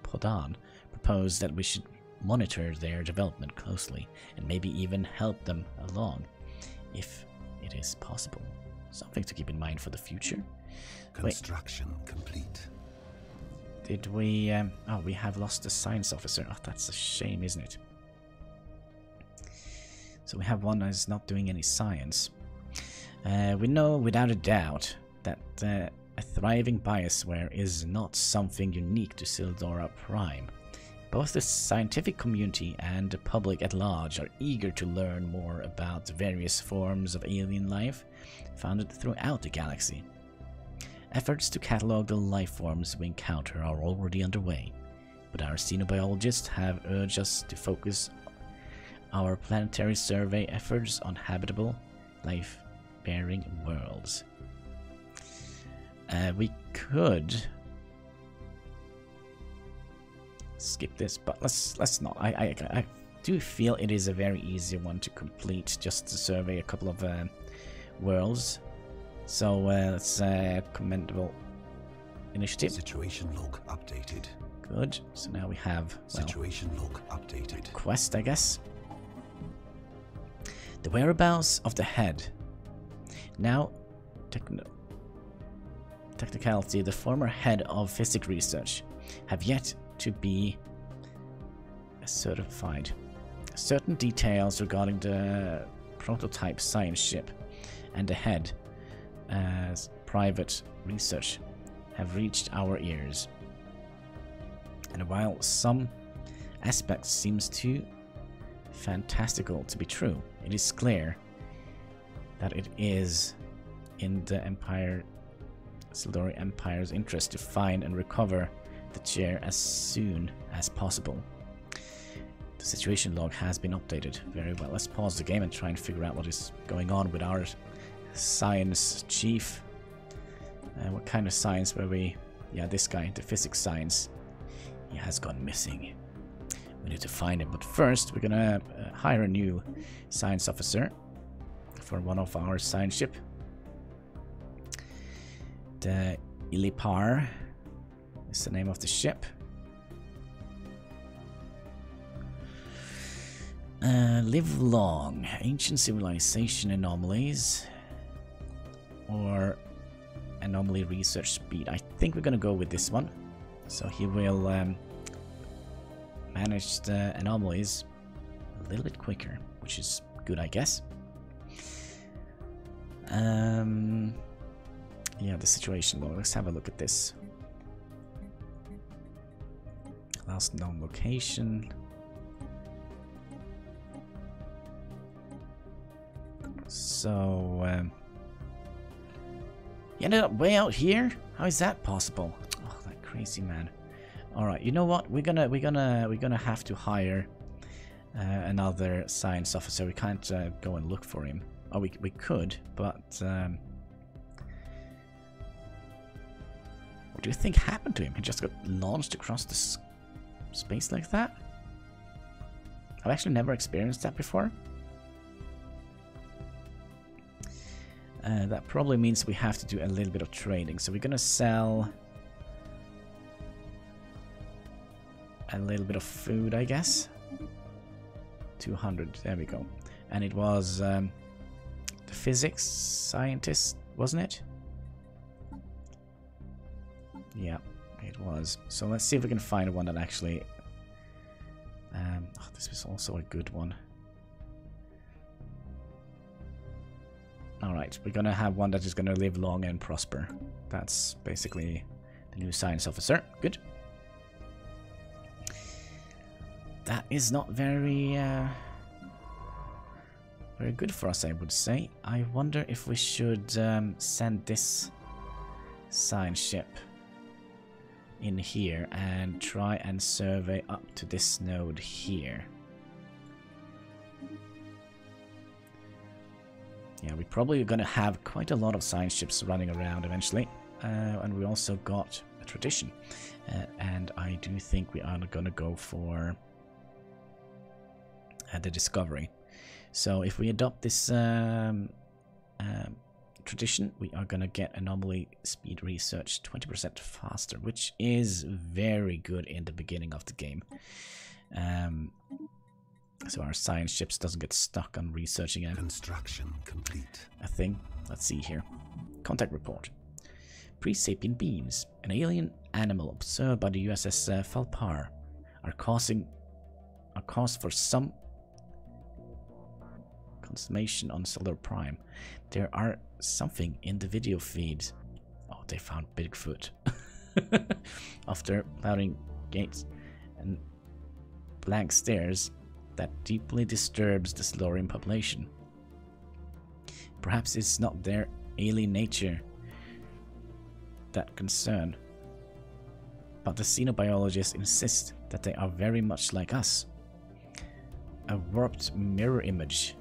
Podan proposed that we should monitor their development closely and maybe even help them along if it is possible. Something to keep in mind for the future. Construction complete. Did we oh, we have lost a science officer. Oh, that's a shame, isn't it? So we have one that's not doing any science. We know without a doubt that a thriving biosphere is not something unique to Sildora Prime. Both the scientific community and the public at large are eager to learn more about the various forms of alien life found throughout the galaxy. Efforts to catalog the life forms we encounter are already underway, but our xenobiologists have urged us to focus our planetary survey efforts on habitable, life-bearing worlds. We could skip this, but let's not. I do feel it is a very easy one to complete, just to survey a couple of worlds. So let's commendable initiative. Situation log updated. Good. So now we have situation log updated. Quest, I guess. The whereabouts of the head. Now, technicality, the former head of physics research have yet to be certified. Certain details regarding the prototype science ship and the head as private research have reached our ears. And while some aspects seems to fantastical to be true. It is clear that it is in the Stellaris Empire's interest to find and recover the chair as soon as possible. The situation log has been updated. Very well. Let's pause the game and try and figure out what is going on with our science chief. What kind of science were we? Yeah, this guy, the physics science. He has gone missing. We need to find him, but first we're gonna hire a new science officer for one of our science ship. The Illipar is the name of the ship. Live long. Ancient civilization anomalies. Or anomaly research speed. I think we're gonna go with this one. So he will manage the anomalies a little bit quicker, which is good, I guess. Yeah, the situation log. Let's have a look at this. Last known location. So, you ended up way out here? How is that possible? Oh, that crazy man. All right, you know what? We're gonna have to hire another science officer. We can't go and look for him. Oh, we could, but what do you think happened to him? He just got launched across the space like that? I've actually never experienced that before. That probably means we have to do a little bit of trading. So we're gonna sell a little bit of food, I guess. 200, there we go. And it was the physics scientist, wasn't it? Yeah, it was. So let's see if we can find one that actually... oh, this was also a good one. Alright, we're gonna have one that is gonna live long and prosper. That's basically the new science officer. Good. That is not very very good for us, I would say. I wonder if we should send this science ship in here and try and survey up to this node here. Yeah, we're probably going to have quite a lot of science ships running around eventually. And we also got a tradition. And I do think we are going to go for the discovery. So if we adopt this tradition, we are going to get anomaly speed research 20% faster, which is very good in the beginning of the game. So our science ships doesn't get stuck on researching Construction complete. a thing. Let's see here. Contact report. Pre-sapient beings, an alien animal observed by the USS Falpar, are cause for some consummation on Stellar Prime. There are something in the video feed. Oh, they found Bigfoot. After clouding gates and blank stares that deeply disturbs the Stellarian population. Perhaps it's not their alien nature that concern, but the xenobiologists insist that they are very much like us. A warped mirror image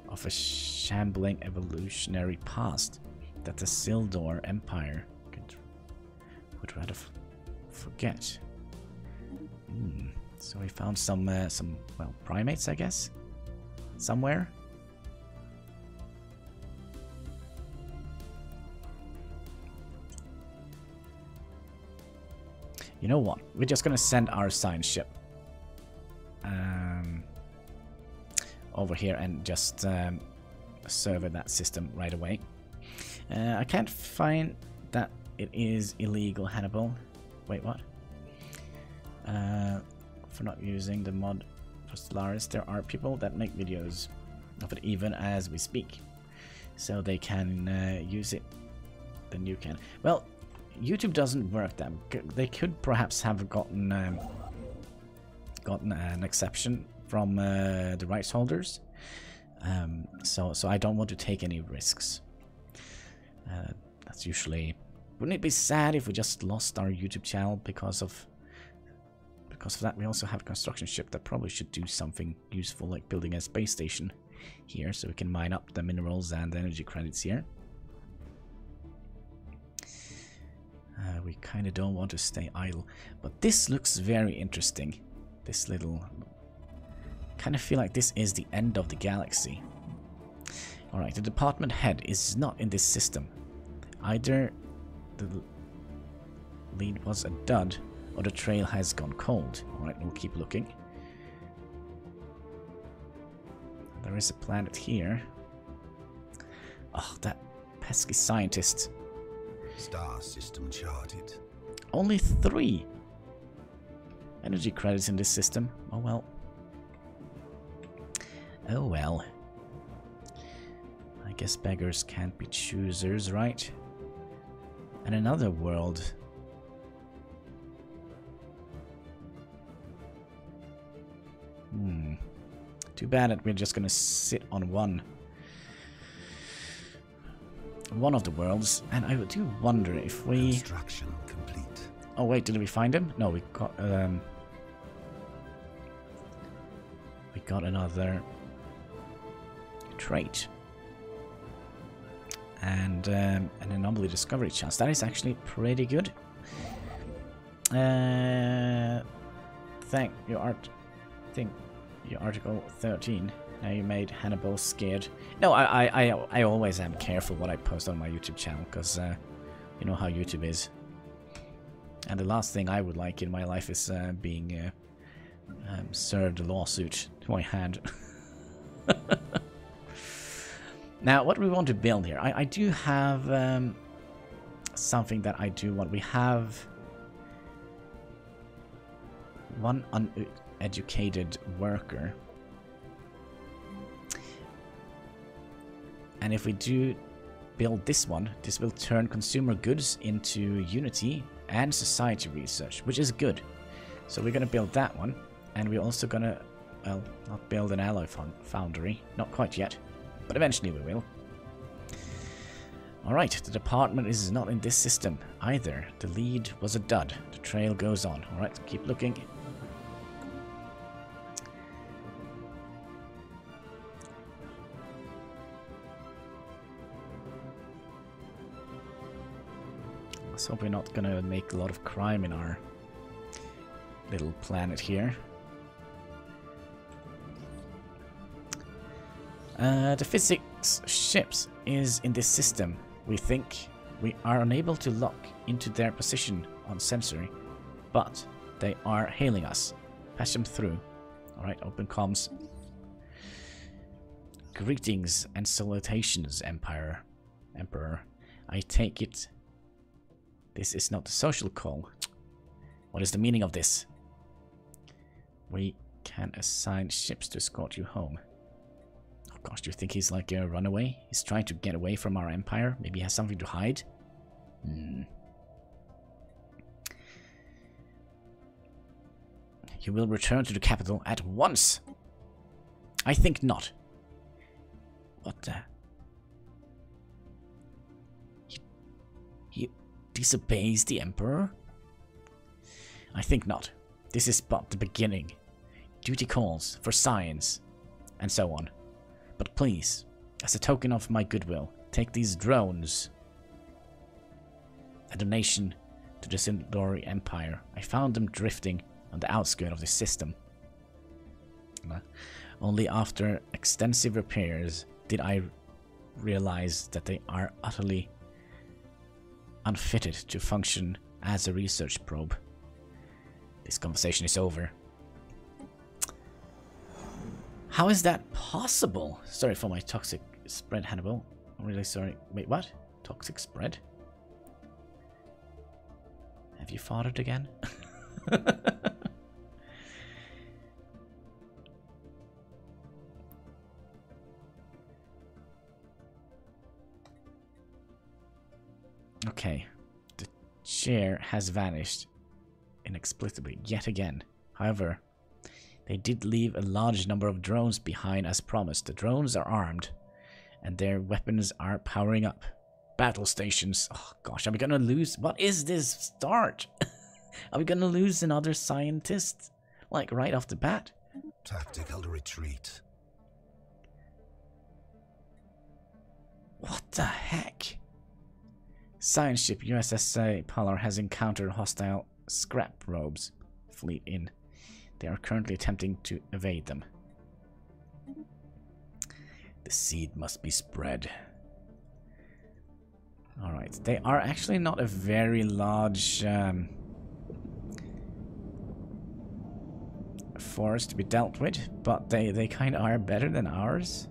of a shambling evolutionary past that the Sildor Empire would rather forget. So we found some well, primates, I guess, somewhere. You know what? We're just gonna send our science ship over here and just survey that system right away. I can't find that it is illegal, Hannibal. Wait, what? For not using the mod for Stellaris, there are people that make videos of it even as we speak, so they can use it. Then you can. Well, YouTube doesn't work that. They could perhaps have gotten an exception from the rights holders. So I don't want to take any risks. That's usually... Wouldn't it be sad if we just lost our YouTube channel because of that? We also have a construction ship that probably should do something useful, like building a space station here, so we can mine up the minerals and the energy credits here. We kind of don't want to stay idle, but this looks very interesting. This little... kind of feel like this is the end of the galaxy. Alright, the department head is not in this system. Either the lead was a dud, or the trail has gone cold. Alright, we'll keep looking. There is a planet here. Oh, that pesky scientist. Star system charted. Only 3 energy credits in this system. Oh well. Oh well. I guess beggars can't be choosers, right? And another world. Too bad that we're just gonna sit on one of the worlds, and I do wonder if we... Construction complete. Oh wait, did we find him? No, we got another trait. And an anomaly discovery chance. That is actually pretty good. Thank you, Article 13. Now you made Hannibal scared. No, I always am careful what I post on my YouTube channel, because you know how YouTube is. And the last thing I would like in my life is being served a lawsuit to my hand. Now, what do we want to build here? I do have something that I do want. We have one uneducated worker. And if we do build this one, this will turn consumer goods into Unity and society research, which is good. So we're going to build that one. And we're also going to, well, not build an alloy foundry. Not quite yet. But eventually we will. Alright, the department is not in this system either. The lead was a dud. The trail goes on. Alright, keep looking. Let's hope we're not gonna make a lot of crime in our little planet here. The physics ships is in this system. We think we are unable to lock into their position on sensory, but they are hailing us. Patch them through. Alright, open comms. Greetings and salutations, Emperor. I take it this is not a social call. What is the meaning of this? We can assign ships to escort you home. Oh gosh, do you think he's like a runaway? He's trying to get away from our empire? Maybe he has something to hide? You will return to the capital at once! I think not. What the... He disobeys the Emperor? I think not. This is but the beginning. Duty calls for science, and so on. But please, as a token of my goodwill, take these drones. A donation to the Stellaris Empire. I found them drifting on the outskirts of the system. Only after extensive repairs did I realize that they are utterly unfitted to function as a research probe. This conversation is over. How is that possible? Sorry for my toxic spread, Hannibal. I'm really sorry. Wait, what? Toxic spread? Have you farted again? Okay. The chair has vanished inexplicably yet again. However, They did leave a large number of drones behind as promised. The drones are armed, and their weapons are powering up. Battle stations. Oh gosh, are we gonna lose? What is this start? Are we gonna lose another scientist? Like right off the bat? Tactical retreat. What the heck? Science ship USS Polar has encountered hostile scrap robes fleet in. They are currently attempting to evade them. The seed must be spread. Alright, they are actually not a very large force to be dealt with, but they kind of are better than ours.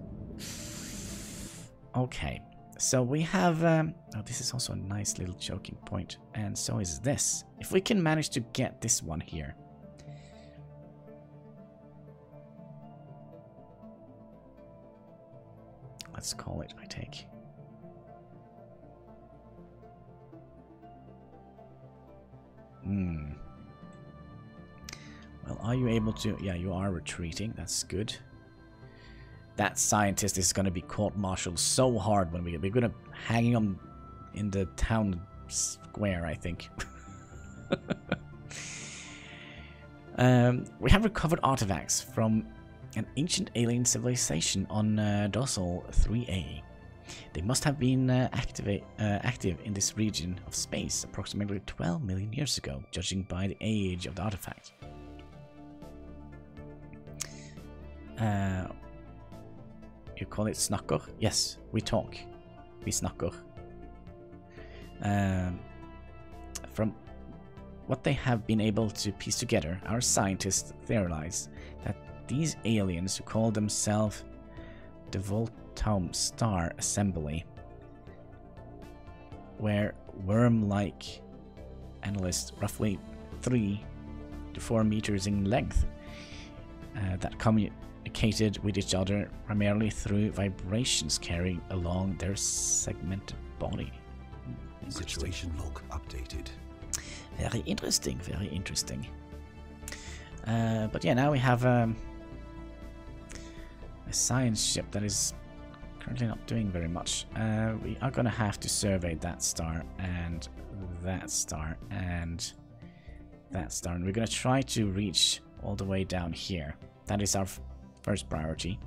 Okay, so we have... oh, this is also a nice little choking point, and so is this. If we can manage to get this one here. Let's call it, I take. Well, are you able to... Yeah, you are retreating. That's good. That scientist is going to be court-martialed so hard when we're going to hang him in the town square, I think. We have recovered artifacts from an ancient alien civilization on Dossal 3A. They must have been active in this region of space approximately 12 million years ago, judging by the age of the artifact. You call it snakker? Yes, we talk. We snakker. From what they have been able to piece together, our scientists theorize that these aliens who call themselves the Voltaum Star Assembly were worm-like analysts, roughly 3 to 4 meters in length, that communicated with each other primarily through vibrations carrying along their segmented body. Situation log updated. Very interesting, very interesting. But yeah, now we have a science ship that is currently not doing very much. We are going to have to survey that star and that star and that star. And we're going to try to reach all the way down here. That is our first priority.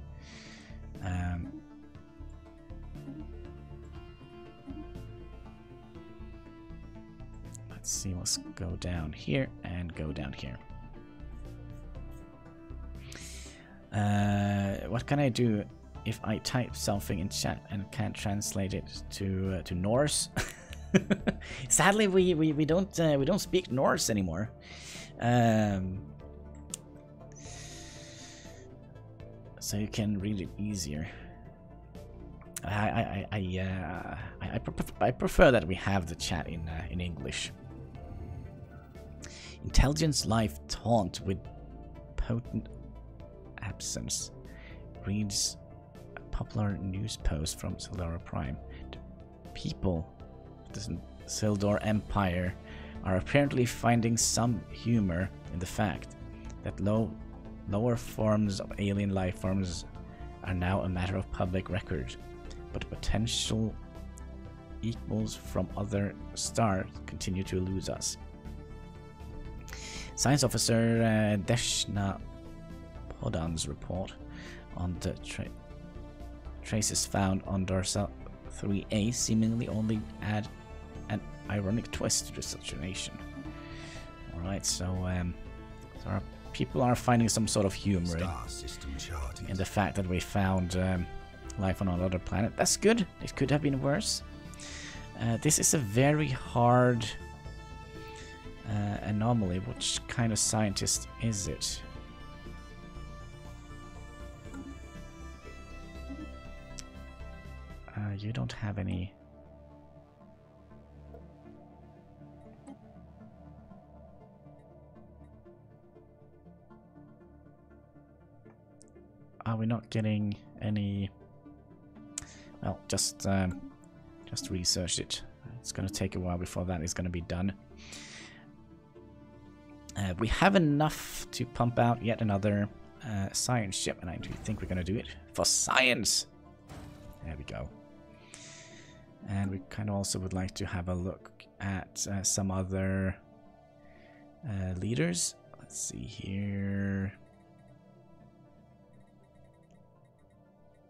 Let's see, let's go down here and go down here. What can I do if I type something in chat and can't translate it to Norse? Sadly, we don't speak Norse anymore. So you can read it easier. I prefer that we have the chat in English. Intelligence life taunt with potent absence. Reads a popular news post from Stellaris Prime. The people of the Sildor Empire are apparently finding some humor in the fact that lower forms of alien life forms are now a matter of public record, but potential equals from other stars continue to elude us. Science Officer Deshna Podan's report on the traces found on Dorsal 3A seemingly only add an ironic twist to the situation. Alright, so our people are finding some sort of humor in the fact that we found life on another planet. That's good. It could have been worse. This is a very hard anomaly. Which kind of scientist is it? You don't have any... Are we not getting any... Well, just research it. It's going to take a while before that is going to be done. We have enough to pump out yet another science ship, and I do think we're gonna do it for science. There we go. And we kind of also would like to have a look at some other leaders. Let's see here.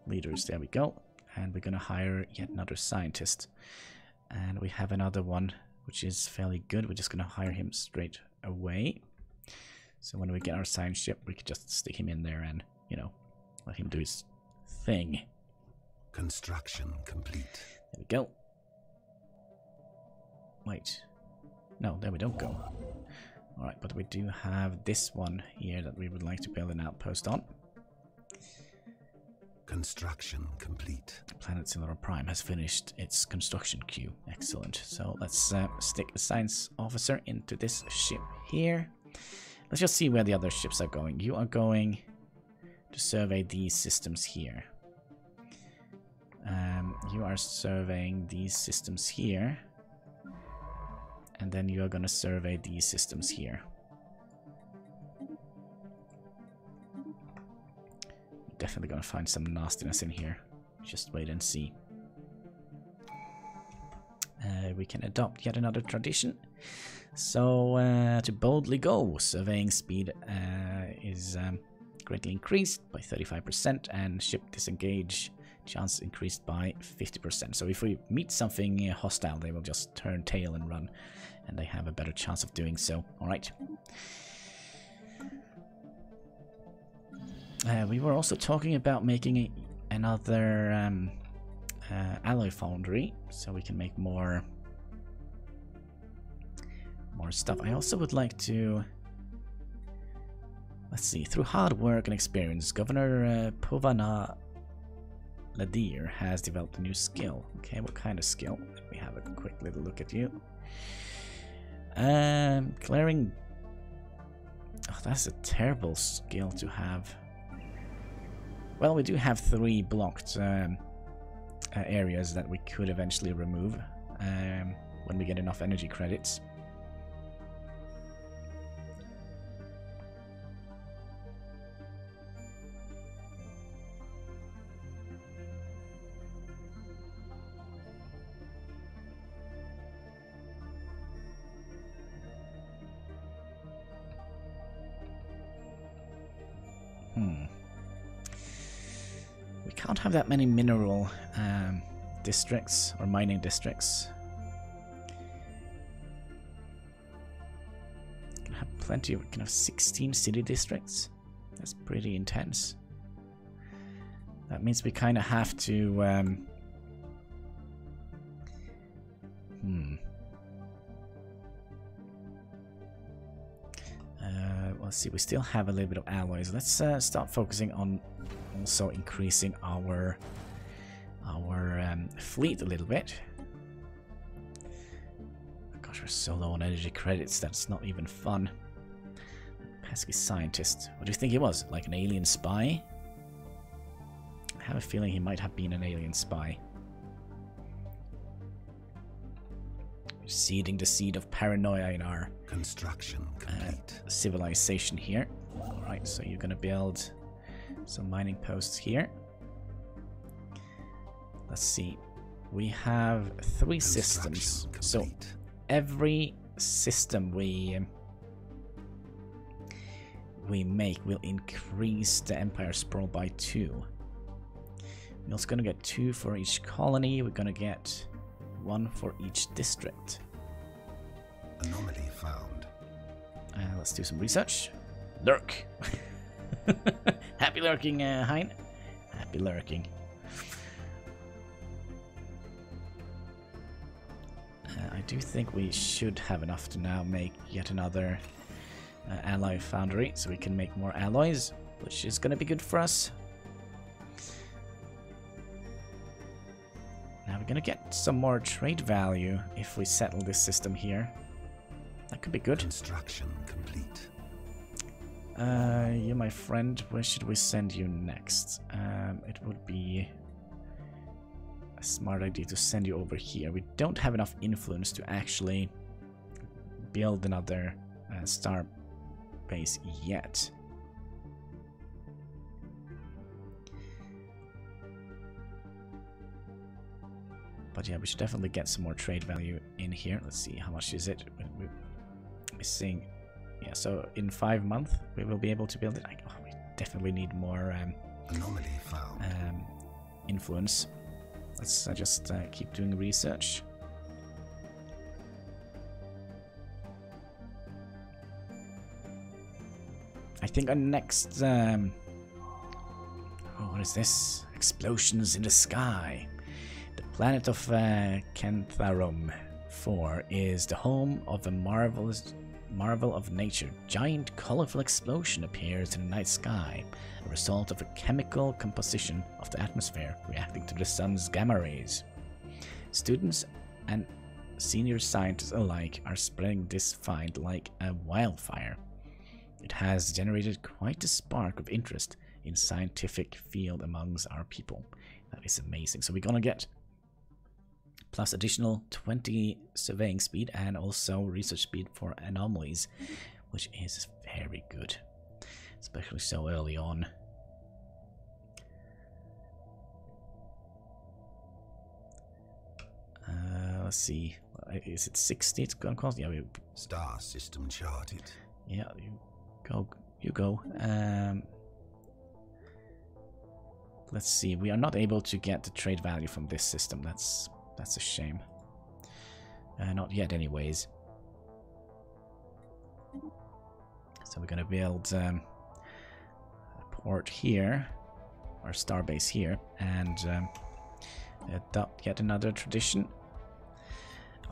Leaders, there we go. And we're gonna hire yet another scientist. And we have another one which is fairly good. We're just gonna hire him straight away. So when we get our science ship, we could just stick him in there and, you know, let him do his thing. Construction complete. There we go. Wait. No, there we don't go. Alright, but we do have this one here that we would like to build an outpost on. Construction complete. Planet Silver Prime has finished its construction queue. Excellent. So let's stick a science officer into this ship here. Let's just see where the other ships are going. You are going to survey these systems here. You are surveying these systems here. And then you are going to survey these systems here. Definitely going to find some nastiness in here. Just wait and see. We can adopt yet another tradition. So, to boldly go, surveying speed is greatly increased by 35%, and ship disengage chance increased by 50%. So if we meet something hostile, they will just turn tail and run, and they have a better chance of doing so. Alright. We were also talking about making another alloy foundry, so we can make more stuff. I also would like to, let's see, through hard work and experience, Governor Povana Ladir has developed a new skill. Okay, what kind of skill? Let me have a quick little look at you. Clearing. Oh, that's a terrible skill to have. Well, we do have 3 blocked areas that we could eventually remove when we get enough energy credits. We can't have that many mineral districts or mining districts. We can have plenty of, we can have 16 city districts. That's pretty intense. That means we kind of have to let's see, we still have a little bit of alloys. Let's start focusing on also increasing our fleet a little bit. Gosh, we're so low on energy credits, that's not even fun. Pesky scientist. What do you think he was? Like an alien spy? I have a feeling he might have been an alien spy. Seeding the seed of paranoia in our construction complete. Civilization here. Alright, so you're gonna build some mining posts here. Let's see. We have 3 systems. Complete. So every system we make will increase the empire sprawl by 2. We're also gonna get 2 for each colony. We're gonna get 1 for each district. Anomaly found. Let's do some research. Lurk. Happy lurking, Hein. Happy lurking. I do think we should have enough to now make yet another alloy foundry, so we can make more alloys, which is going to be good for us. Now we're going to get some more trade value if we settle this system here. That could be good. Construction complete. You, my friend, where should we send you next? It would be a smart idea to send you over here. We don't have enough influence to actually build another star base yet. But yeah, we should definitely get some more trade value in here. Let's see, how much is it? We're missing. Yeah, so in 5 months we will be able to build it. We definitely need more anomaly found. Influence. Let's just keep doing research. I think our next... oh, what is this? Explosions in the sky. The planet of Cantharum 4 is the home of a marvel of nature. Giant, colorful explosion appears in the night sky, a result of a chemical composition of the atmosphere reacting to the sun's gamma rays. Students and senior scientists alike are spreading this find like a wildfire. It has generated quite a spark of interest in scientific field amongst our people. That is amazing. So we're gonna get plus additional 20 surveying speed and also research speed for anomalies, which is very good, especially so early on. Let's see, is it 60 it's gonna cost? Yeah, Star system charted. Yeah, you go. Let's see, we are not able to get the trade value from this system. That's a shame. Not yet anyways. So we're gonna build a port here, or starbase here, and adopt yet another tradition.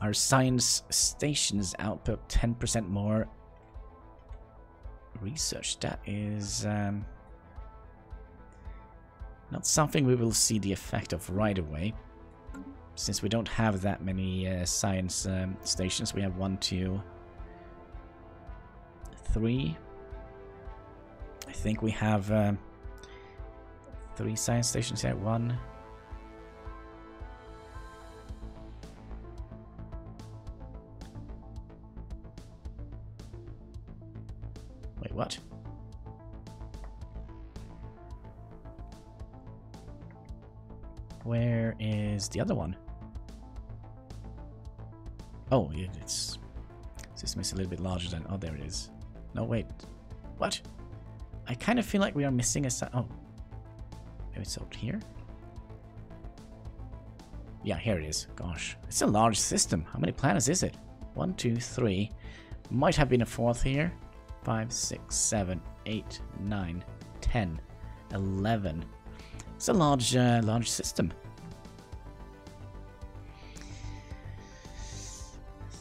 Our science stations output 10% more research. That is not something we will see the effect of right away, since we don't have that many science stations. We have 1, 2, 3. I think we have 3 science stations here. 1. Wait, what? Where is the other one? Oh, it's system is a little bit larger than. Oh, there it is. No, wait. What? I kind of feel like we are missing a. Oh, maybe it's out here. Yeah, here it is. Gosh, it's a large system. How many planets is it? 1, 2, 3. Might have been a 4th here. 5, 6, 7, 8, 9, 10, 11. It's a large, large system.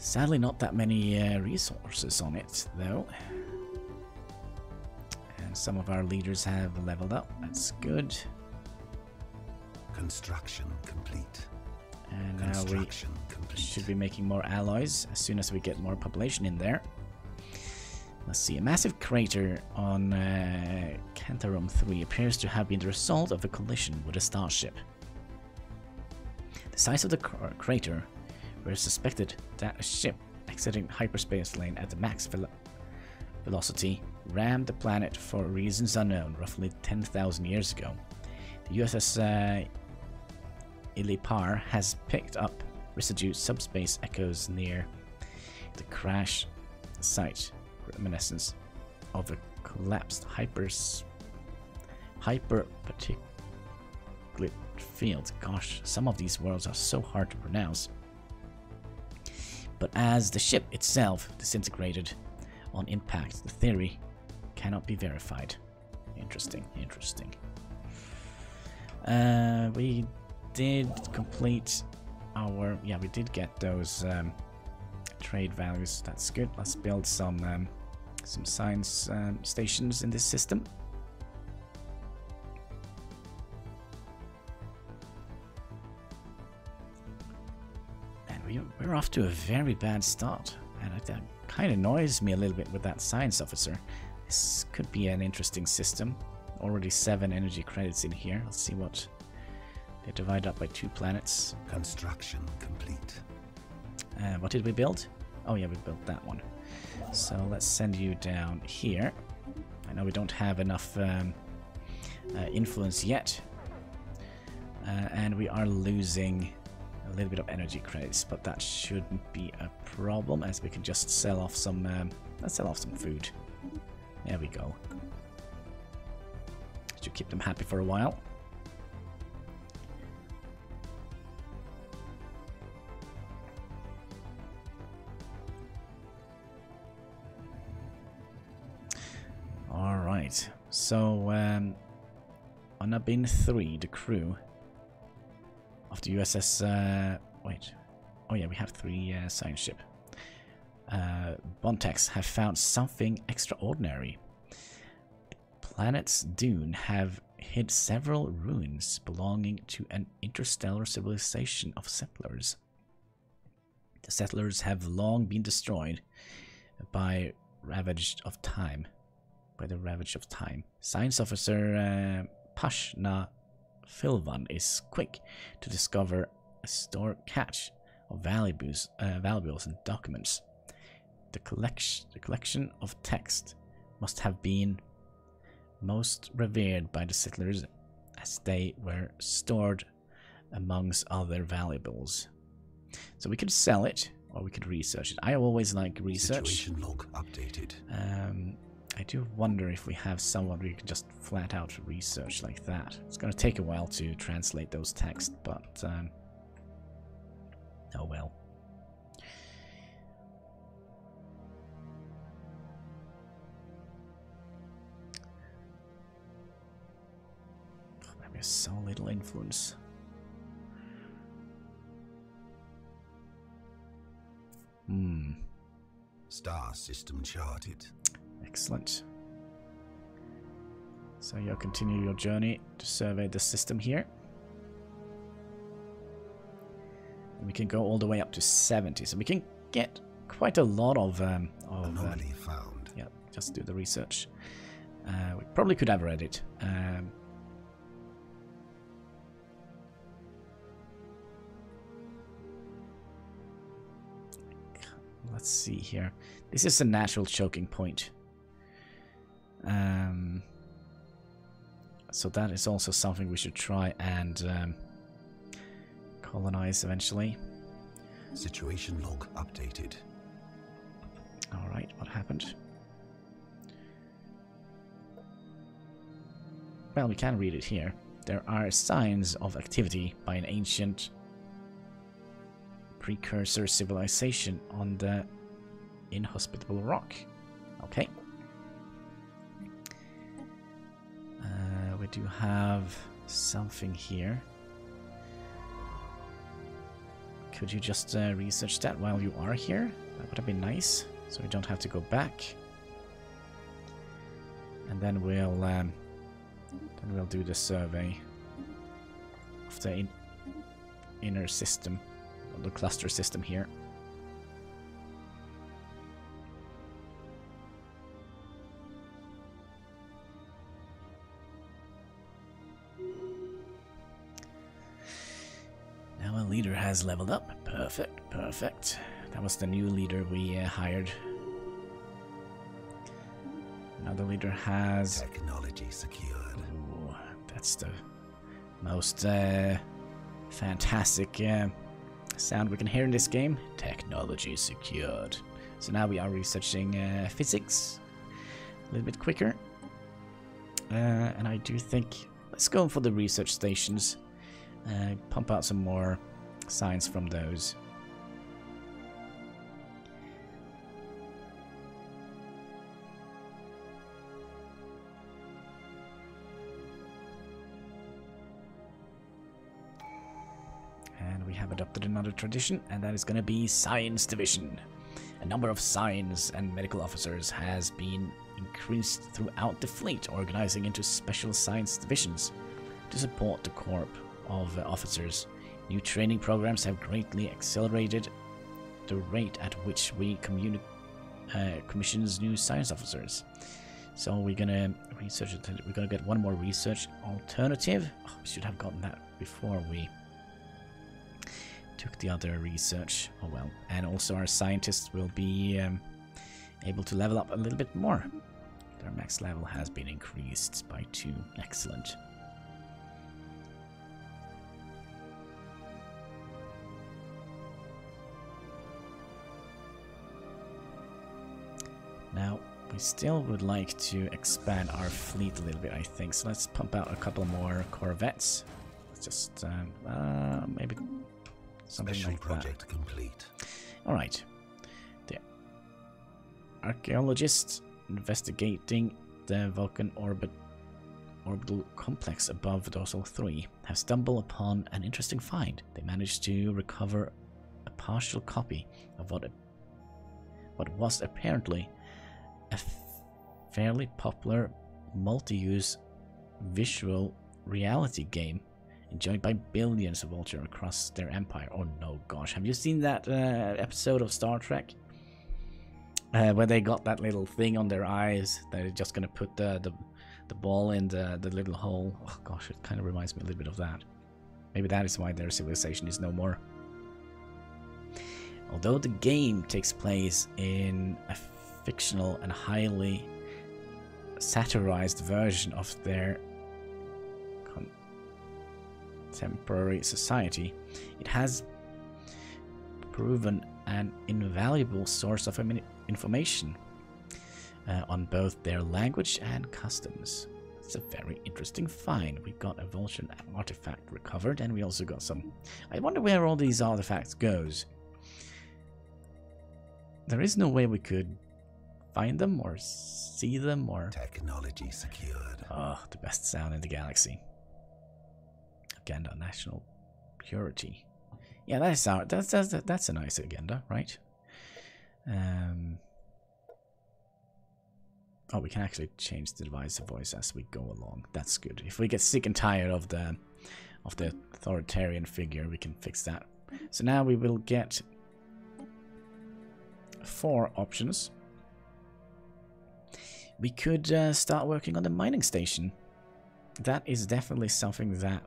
Sadly, not that many resources on it, though. And some of our leaders have leveled up. That's good. Construction complete. And now we should be making more alloys as soon as we get more population in there. Let's see, a massive crater on Cantharum 3 appears to have been the result of a collision with a starship. The size of the crater were suspected that a ship exiting hyperspace lane at the max velocity rammed the planet for reasons unknown roughly 10,000 years ago. The USS Ilipar has picked up residue subspace echoes near the crash site, reminiscence of a collapsed hyperparticulate field. Gosh, some of these words are so hard to pronounce. But as the ship itself disintegrated on impact, the theory cannot be verified. Interesting, interesting. We did complete our... Yeah, we did get those trade values. That's good. Let's build some science stations in this system. And we're off to a very bad start. And that kind of annoys me a little bit with that science officer. This could be an interesting system. Already 7 energy credits in here. Let's see what... They're divided up by 2 planets. Construction complete. What did we build? Oh yeah, we built that one. So let's send you down here. I know we don't have enough influence yet. And we are losing a little bit of energy credits, but that shouldn't be a problem, as we can just sell off some. Let's sell off some food. There we go. Should keep them happy for a while. All right. So on a bin 3, the crew of the USS. Wait. Oh yeah, we have 3 science ship. Bontex have found something extraordinary. Planet's dune have hid several ruins belonging to an interstellar civilization of settlers. The settlers have long been destroyed by the ravage of time. Science officer Pashna Filvan is quick to discover a stored cache of valuables and documents. The collection of text must have been most revered by the settlers, as they were stored amongst other valuables. So we could sell it, or we could research it. I always like research. Situation log updated. I do wonder if we have someone we can just flat out research like that. It's going to take a while to translate those texts, but oh well. Maybe so little influence. Star system charted. Excellent. So you'll continue your journey to survey the system here. And we can go all the way up to 70, so we can get quite a lot of anomaly found. Yeah, just do the research. We probably could have read it. Let's see here. This is a natural choking point. So that is also something we should try and colonize eventually. Situation log updated. Alright, what happened? Well, we can read it here. There are signs of activity by an ancient precursor civilization on the inhospitable rock. Okay. We do have something here. Could you just research that while you are here? That would have been nice, so we don't have to go back. And then we'll do the survey of the inner system, the cluster system here. Now a leader has leveled up. Perfect, perfect. That was the new leader we hired. Another leader has... Technology secured. Ooh, that's the most fantastic sound we can hear in this game. Technology secured. So now we are researching physics a little bit quicker. And I do think... Let's go for the research stations. Pump out some more science from those. And we have adopted another tradition, and that is going to be Science Division. A number of science and medical officers has been increased throughout the fleet, organizing into special science divisions to support the corps of officers. New training programs have greatly accelerated the rate at which we commissions new science officers. So we're gonna research it. We're gonna get one more research alternative. Oh, we should have gotten that before we took the other research. Oh well. And also our scientists will be able to level up a little bit more. Their max level has been increased by 2. Excellent. We still would like to expand our fleet a little bit, I think. So let's pump out a couple more corvettes. Let's just maybe something Special like project that. complete. All right. The archaeologists investigating the Vulcan orbital complex above Dorsal 3 have stumbled upon an interesting find. They managed to recover a partial copy of what was apparently a fairly popular multi-use visual reality game enjoyed by billions of vultures across their empire. Oh no, gosh, have you seen that episode of Star Trek where they got that little thing on their eyes? They're just gonna put the ball in the little hole. Oh gosh, it kind of reminds me a little bit of that. Maybe that is why their civilization is no more. Although the game takes place in a fictional and highly satirized version of their contemporary society, it has proven an invaluable source of information on both their language and customs. It's a very interesting find. We got a Vulcan artifact recovered, and we also got some... I wonder where all these artifacts goes. There is no way we could find them or see them or... Technology secured. Oh, the best sound in the galaxy. Agenda, national purity. Yeah, that's a nice agenda, right? Oh, we can actually change the device voice as we go along. That's good. If we get sick and tired of the authoritarian figure, we can fix that. So now we will get 4 options. We could start working on the mining station. That is definitely something that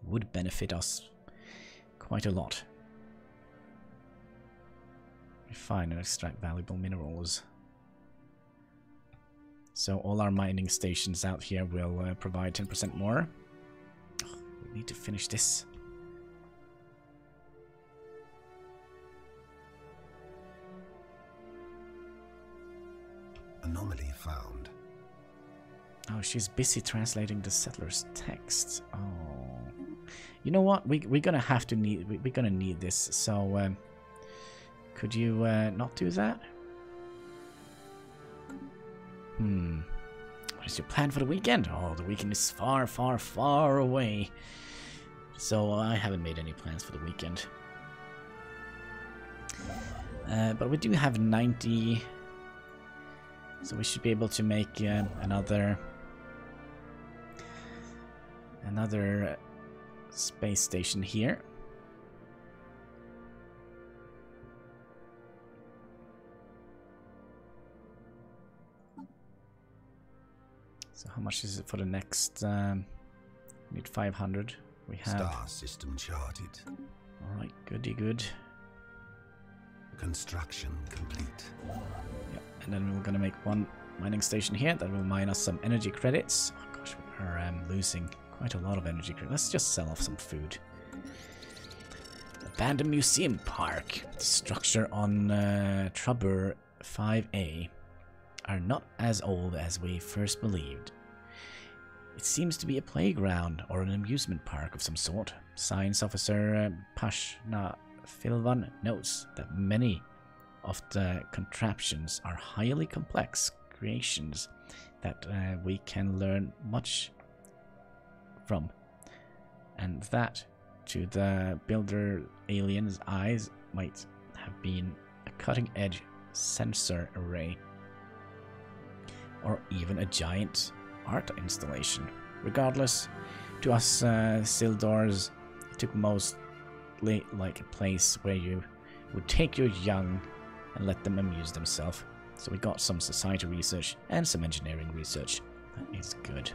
would benefit us quite a lot. Refine and extract valuable minerals. So all our mining stations out here will provide 10% more. Oh, we need to finish this. Anomaly found. Oh, she's busy translating the settler's text. Oh, you know what? We're gonna have to we're gonna need this. So, could you not do that? What is your plan for the weekend? Oh, the weekend is far, far, far away. So I haven't made any plans for the weekend. But we do have 90. So we should be able to make another space station here. So how much is it for the next? We need 500. We have Star system charted. All right, goody good. Construction complete. Yep, and then we're gonna make one mining station here that will mine us some energy credits. Oh gosh, we are losing quite a lot of energy credits. Let's just sell off some food. Abandoned Museum Park. The structure on Trubber 5A are not as old as we first believed. It seems to be a playground or an amusement park of some sort. Science officer Pashna Filvan notes that many of the contraptions are highly complex creations that we can learn much from, and that to the builder alien's eyes might have been a cutting-edge sensor array or even a giant art installation. Regardless, to us Sildors, it took mostly like a place where you would take your young and let them amuse themselves. So we got some society research and some engineering research. That is good.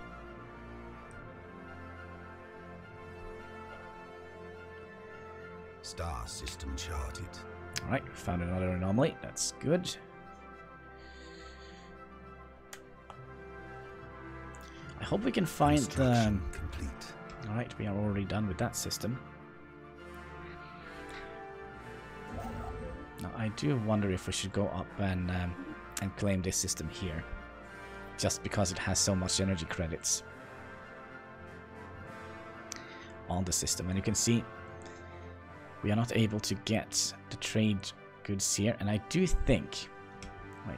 Star system charted. Alright, found another anomaly. That's good. I hope we can find the... Alright, we are already done with that system. Now, I do wonder if we should go up and and claim this system here, just because it has so much energy credits on the system. And you can see we are not able to get the trade goods here, and I do think, wait,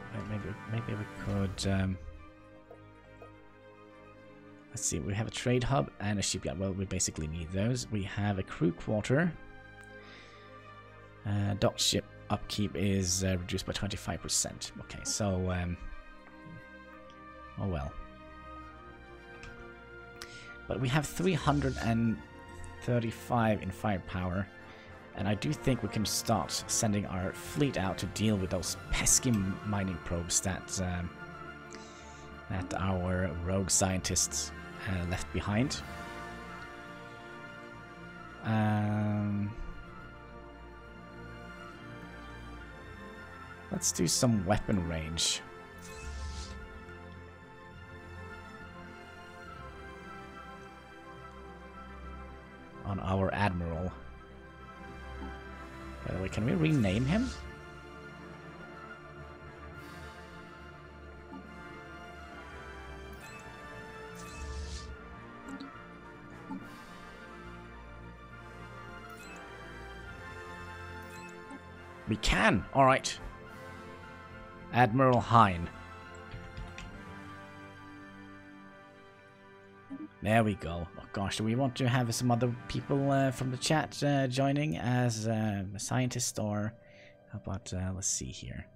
maybe we could, let's see, we have a trade hub and a shipyard. Well, we basically need those. We have a crew quarter. Dock ship upkeep is reduced by 25%. Okay, so, oh well. But we have 335 in firepower, and I do think we can start sending our fleet out to deal with those pesky mining probes that our rogue scientists left behind. Let's do some weapon range. On our admiral. By the way, can we rename him? We can! Alright. Admiral Hein. There we go. Oh gosh, do we want to have some other people from the chat joining as a scientist, or how about, let's see here.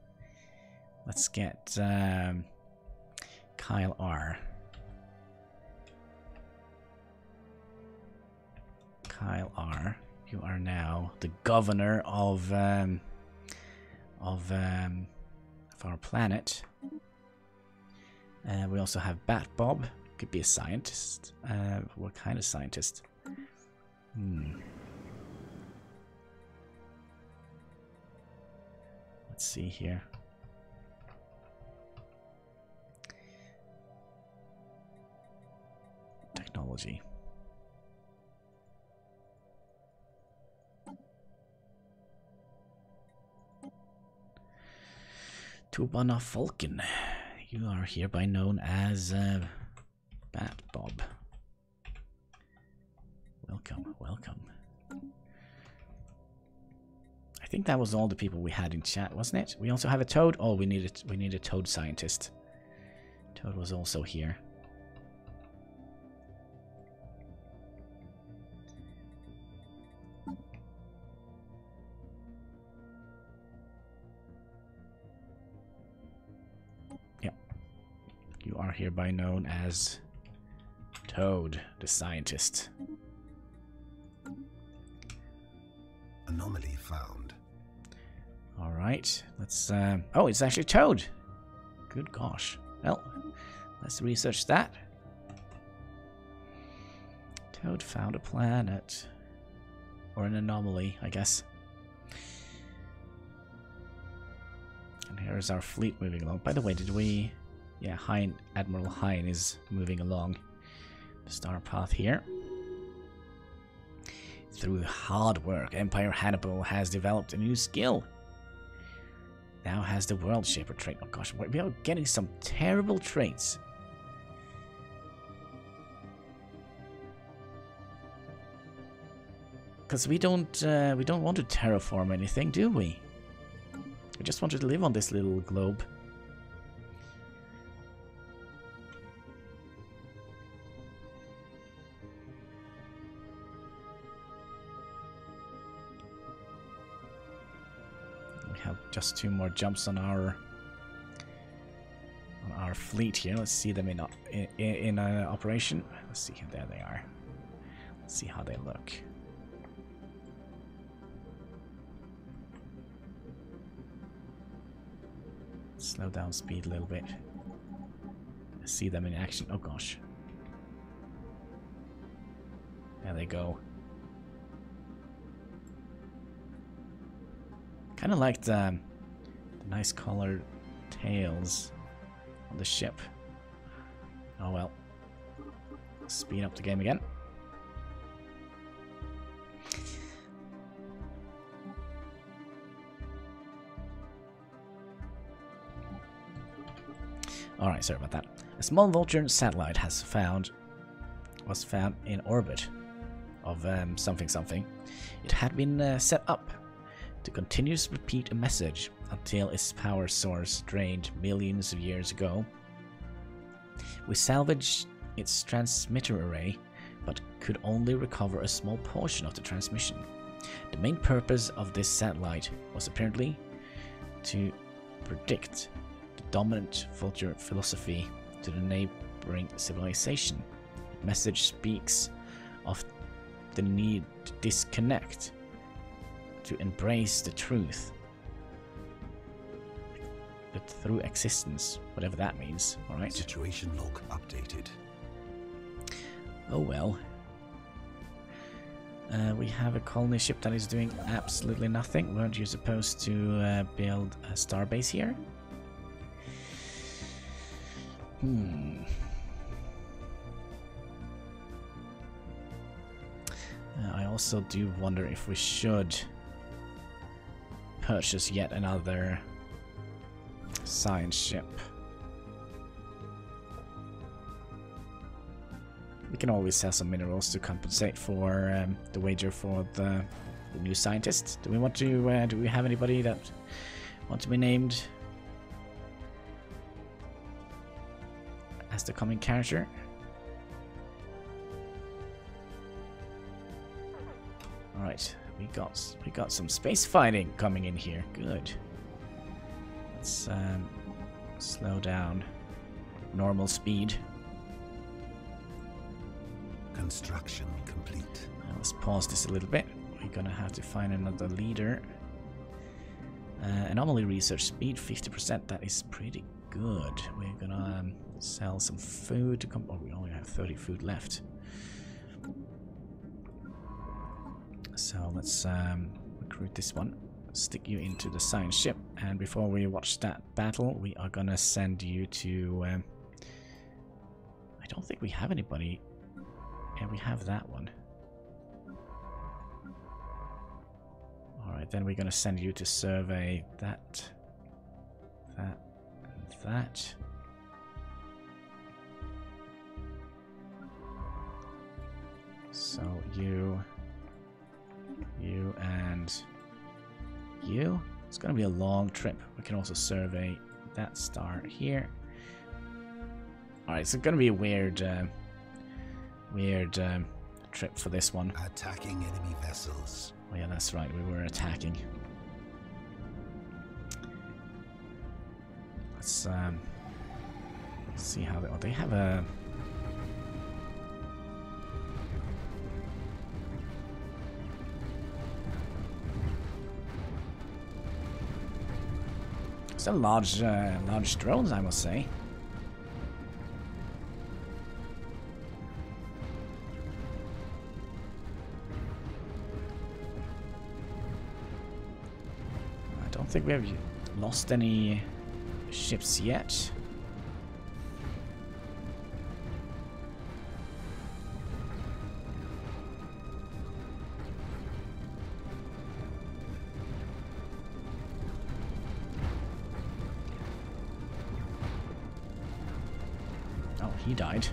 Let's get Kyle R. Kyle R. You are now the governor of our planet. We also have Bat Bob. Could be a scientist. What kind of scientist? Let's see here. Technology. Tubana Falcon. You are hereby known as Bat Bob. Welcome, welcome. I think that was all the people we had in chat, wasn't it? We also have a Toad. Oh, we need a Toad scientist. Toad was also here. Yeah. You are hereby known as Toad, the scientist. Anomaly found. Alright, let's... oh, it's actually Toad! Good gosh. Well, let's research that. Toad found a planet. Or an anomaly, I guess. And here's our fleet moving along. By the way, did we... Yeah, Hein, Admiral Hein is moving along the star path here. Through hard work, Empire Hannibal has developed a new skill. Now has the World Shaper trait. Oh gosh, we are getting some terrible traits. Because we don't want to terraform anything, do we? We just want to live on this little globe. Just 2 more jumps on our fleet here. Let's see them in operation. Let's see, there they are. Let's see how they look. Slow down speed a little bit. Let's see them in action. Oh gosh. There they go. Kind of like the nice colored tails on the ship. Oh well. Speed up the game again. Alright, sorry about that. A small vulture satellite was found in orbit of something. It had been set up to continuously repeat a message until its power source drained millions of years ago. We salvaged its transmitter array, but could only recover a small portion of the transmission. The main purpose of this satellite was apparently to predict the dominant vulture philosophy to the neighboring civilization. The message speaks of the need to disconnect, to embrace the truth, but through existence, whatever that means. Alright. Situation log updated. Oh well. We have a colony ship that is doing absolutely nothing. Weren't you supposed to build a starbase here? I also do wonder if we should purchase yet another science ship. We can always sell some minerals to compensate for the wager for the new scientist. Do we want to? Do we have anybody that want to be named as the coming character? All right, we got some space fighting coming in here. Good. Let's slow down. Normal speed. Construction complete. Now let's pause this a little bit. We're gonna have to find another leader. Anomaly research speed 50%. That is pretty good. We're gonna sell some food to come. Oh, we only have 30 food left. So let's recruit this one. Stick you into the science ship. And before we watch that battle, we are gonna send you to. I don't think we have anybody. Yeah, we have that one. Alright, then we're going to send you to survey that, and that. So you, and you. It's going to be a long trip. We can also survey that star here. Alright, it's going to be a weird trip for this one. Attacking enemy vessels. Oh yeah, that's right, we were attacking. Let's see how they have a. It's a large drones, I must say. I don't think we have lost any ships yet. Oh, he died.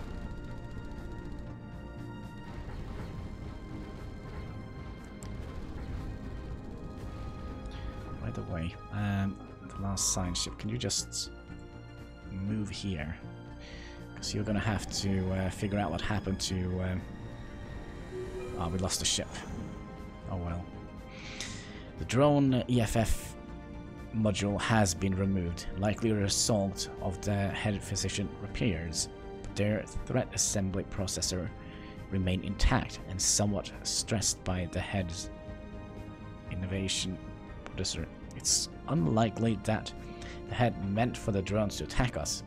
By the way, the last science ship, can you just move here? Because you're gonna have to figure out what happened to. Oh, we lost the ship. Oh well. The drone EFF module has been removed, likely a result of the head physician repairs, but their threat assembly processor remain intact and somewhat stressed by the head's innovation processor. It's unlikely that the head meant for the drones to attack us,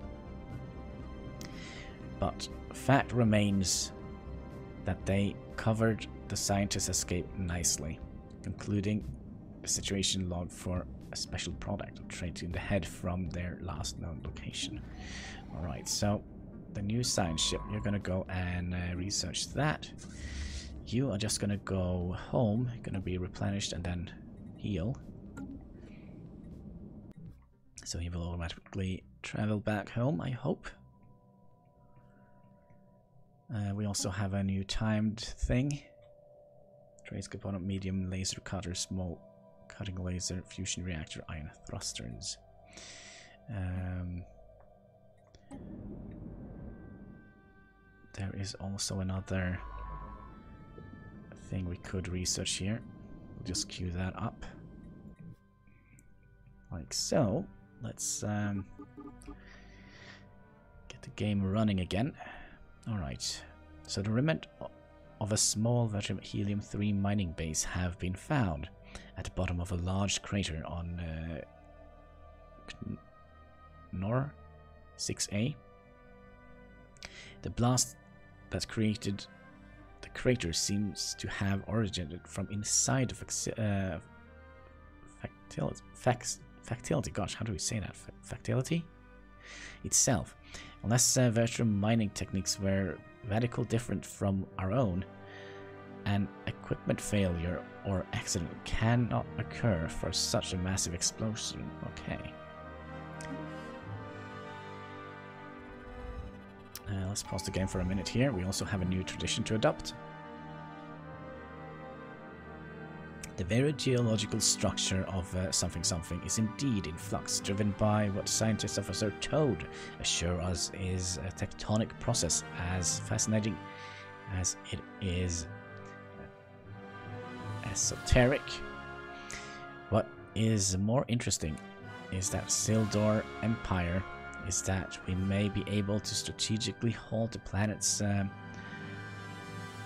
but fact remains that they covered the scientist's escape nicely, concluding a situation log for a special product tracing the head from their last known location. Alright, so the new science ship, you're gonna go and research that. You are just gonna go home, gonna be replenished and then heal. So he will automatically travel back home, I hope. We also have a new timed thing. Trace component, medium laser cutter, small cutting laser, fusion reactor, ion thrusters. There is also another thing we could research here. We'll just queue that up. Like so. Let's get the game running again. Alright. So the remnant of a small veteran helium-3 mining base have been found at the bottom of a large crater on Nor 6A. The blast that created the crater seems to have originated from inside of factility. Gosh, how do we say that? Factility itself. Unless veteran mining techniques were radically different from our own, an equipment failure or accident cannot occur for such a massive explosion. Okay. Let's pause the game for a minute here. We also have a new tradition to adopt. The very geological structure of something is indeed in flux, driven by what scientist officer Toad assure us is a tectonic process as fascinating as it is esoteric. What is more interesting is that Sildor Empire is that we may be able to strategically halt the planet's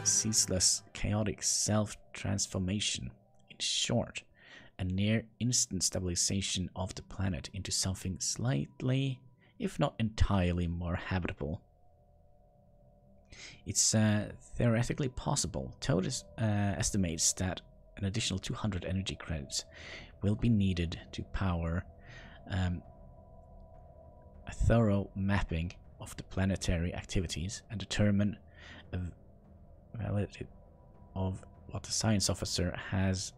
ceaseless, chaotic self-transformation. In short, a near-instant stabilization of the planet into something slightly, if not entirely, more habitable. It's theoretically possible. Toad estimates that an additional 200 energy credits will be needed to power a thorough mapping of the planetary activities and determine a validity of what the science officer has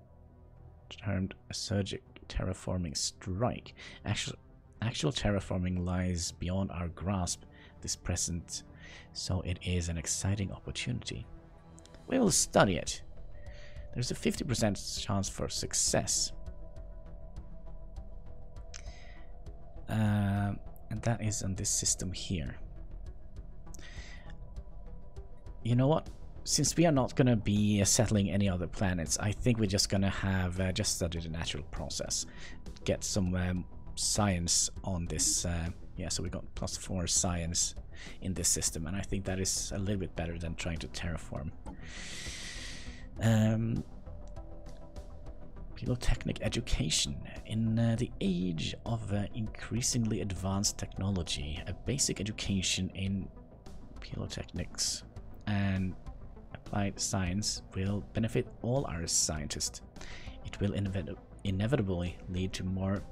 termed a surgic terraforming strike. Actual terraforming lies beyond our grasp at this present, so it is an exciting opportunity. We will study it. There's a 50% chance for success. And that is on this system here. You know what? Since we are not going to be settling any other planets, I think we're just going to have just study the natural process. Get some science on this. Yeah, so we got +4 science in this system, and I think that is a little bit better than trying to terraform. Pilotechnic education. In the age of increasingly advanced technology, a basic education in pilotechnics and applied science will benefit all our scientists. It will inevitably lead to more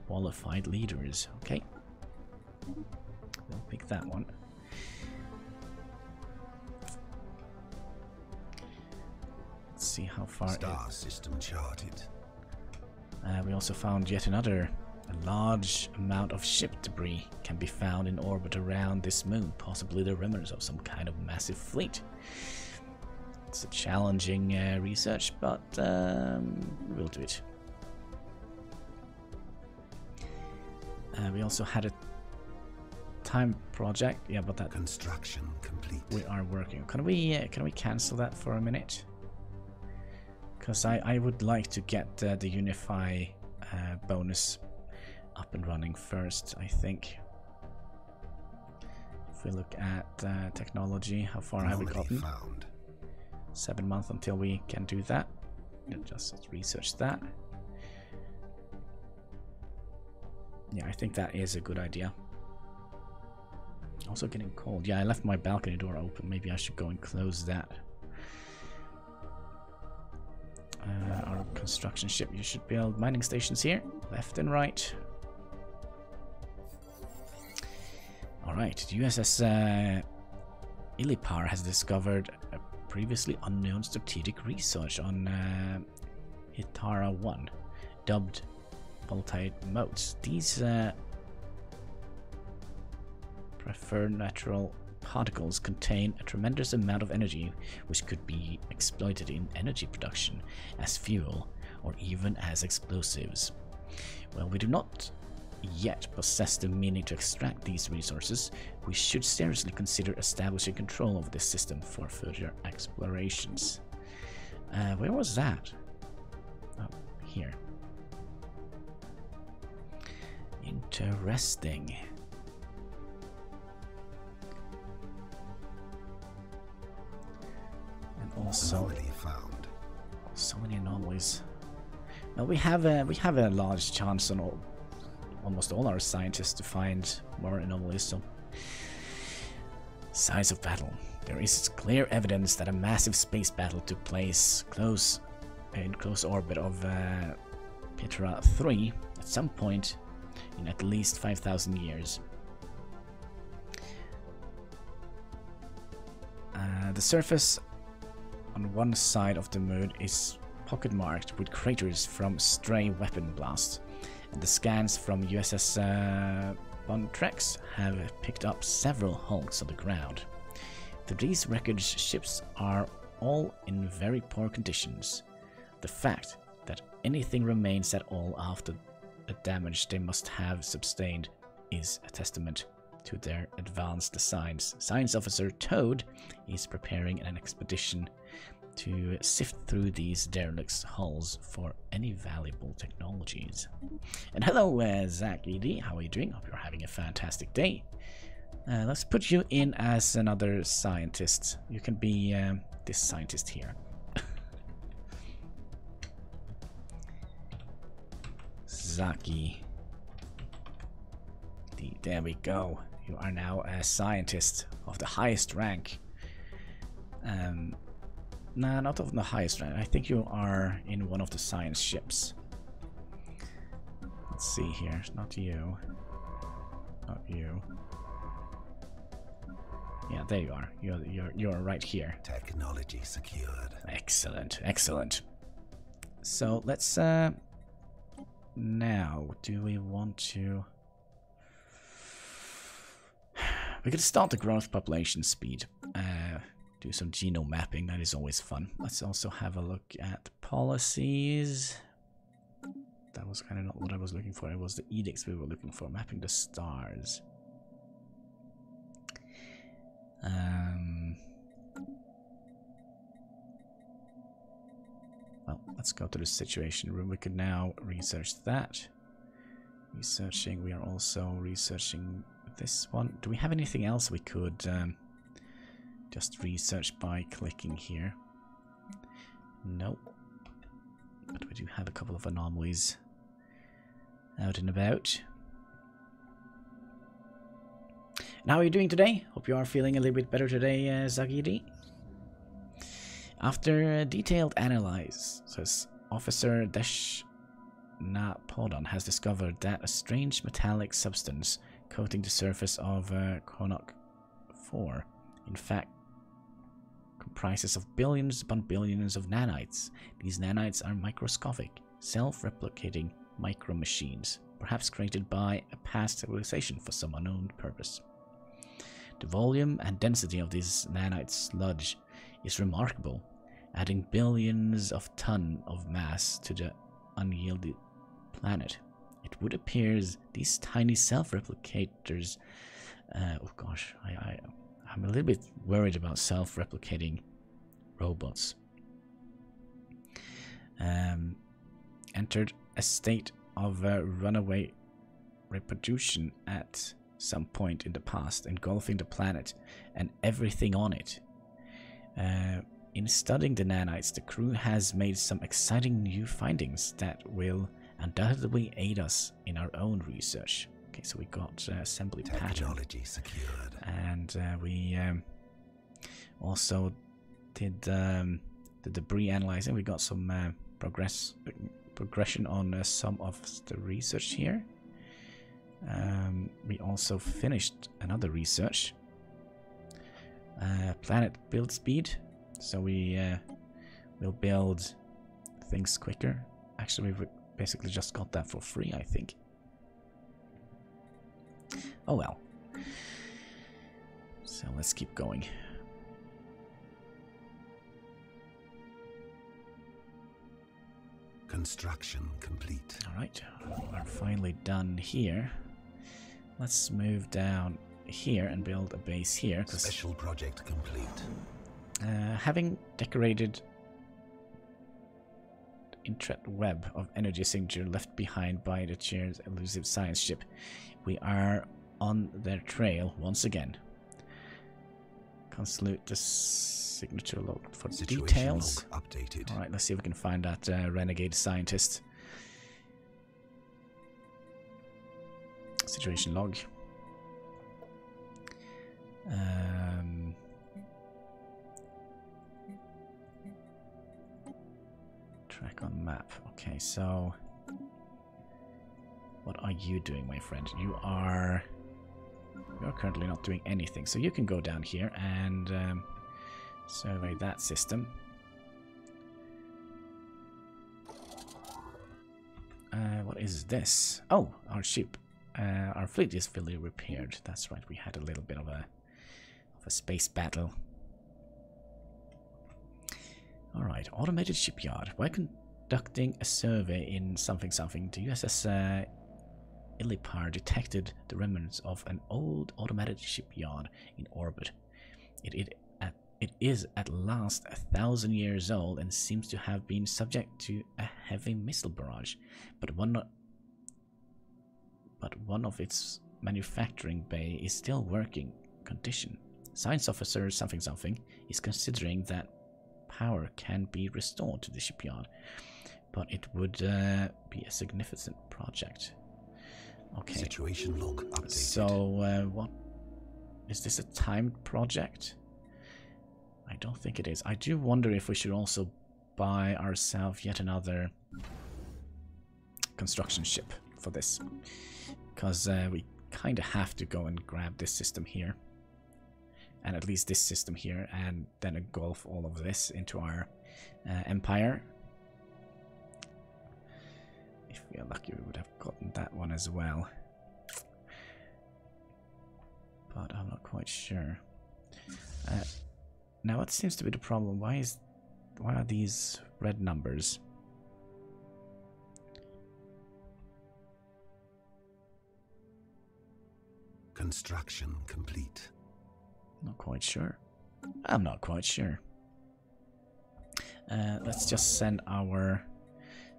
qualified leaders. Okay, we'll pick that one. Let's see how far. Star system charted. We also found yet another. A large amount of ship debris can be found in orbit around this moon, possibly the remnants of some kind of massive fleet. It's a challenging research, but we'll do it. We also had a time project, yeah, but that construction complete. We are working. Can we cancel that for a minute? Because I would like to get the Unify bonus up and running first, I think. If we look at technology, how far have we gotten? 7 months until we can do that. Just research that. Yeah, I think that is a good idea. Also getting cold. Yeah, I left my balcony door open. Maybe I should go and close that. Our construction ship. You should build mining stations here, left and right. Alright, the USS Illipar has discovered a previously unknown strategic research on Hitara 1, dubbed multi modes. These preferred natural particles contain a tremendous amount of energy which could be exploited in energy production, as fuel, or even as explosives. While we do not yet possess the means to extract these resources, we should seriously consider establishing control of this system for further explorations. Where was that? Oh, here. Interesting. And also, so many anomalies. Well, we have a large chance on almost all our scientists to find more anomalies. So, signs of battle. There is clear evidence that a massive space battle took place in close orbit of Petra 3 at some point in at least 5,000 years. The surface on one side of the moon is pocket marked with craters from stray weapon blasts, and the scans from USS Bontrex have picked up several hulks on the ground. These wreckage ships are all in very poor conditions. The fact that anything remains at all after the damage they must have sustained is a testament to their advanced designs. Science Officer Toad is preparing an expedition to sift through these derelict hulls for any valuable technologies. And hello, Zach ED, how are you doing? Hope you're having a fantastic day. Let's put you in as another scientist. You can be this scientist here. Zaki. There we go. You are now a scientist of the highest rank. Nah, not of the highest rank. I think you are in one of the science ships. Let's see here. Not you. Not you. Yeah, there you are. You're right here. Technology secured. Excellent, excellent. So let's now, do we want to? We could start the growth population speed. Do some genome mapping. That is always fun. Let's also have a look at policies. That was kind of not what I was looking for. It was the edicts we were looking for. Mapping the stars. Well, let's go to the situation room. We could now research that. Researching. We are also researching this one. Do we have anything else we could just research by clicking here? Nope. But we do have a couple of anomalies out and about. And how are you doing today? Hope you are feeling a little bit better today, Zagidi. After a detailed analysis, Officer Deshnapodon has discovered that a strange metallic substance coating the surface of Chronok 4, in fact, comprises of billions upon billions of nanites. These nanites are microscopic, self-replicating micro-machines, perhaps created by a past civilization for some unknown purpose. The volume and density of this nanite sludge is remarkable, adding billions of tons of mass to the unyielding planet. It would appear these tiny self-replicators... oh gosh, I'm a little bit worried about self-replicating robots. Entered a state of runaway reproduction at some point in the past, engulfing the planet and everything on it. In studying the nanites, the crew has made some exciting new findings that will undoubtedly aid us in our own research. Okay, so we got assembly Technology pattern. secured. And we also did the debris analyzing. We got some progression on some of the research here. We also finished another research. Planet build speed. So we will build things quicker. Actually, we basically just got that for free, I think. Oh well. So let's keep going. Construction complete. Alright, we're finally done here. Let's move down here and build a base here. Special project complete. Having decorated the intricate web of energy signature left behind by the chair's elusive science ship, we are on their trail once again. Consult the signature log for Situation details. Log updated. Alright, let's see if we can find that renegade scientist. Situation log. Track on map. Okay, so what are you doing, my friend? You're currently not doing anything, so you can go down here and survey that system. What is this? Oh, our ship. Our fleet is fully repaired. That's right, we had a little bit of a space battle. Alright, automated shipyard. While conducting a survey in something, the USS Illipar detected the remnants of an old automated shipyard in orbit. It is at last 1,000 years old and seems to have been subject to a heavy missile barrage, but one of its manufacturing bay is still working condition. Science officer something is considering that power can be restored to the shipyard, but it would be a significant project. Okay. Situation log updated. So, what is this, a timed project? I don't think it is. I do wonder if we should also buy ourselves yet another construction ship for this, because we kind of have to go and grab this system here, and at least this system here, and then engulf all of this into our empire. If we are lucky, we would have gotten that one as well, but I'm not quite sure. Now, what seems to be the problem? Why are these red numbers? Construction complete. Not quite sure. I'm not quite sure. Let's just send our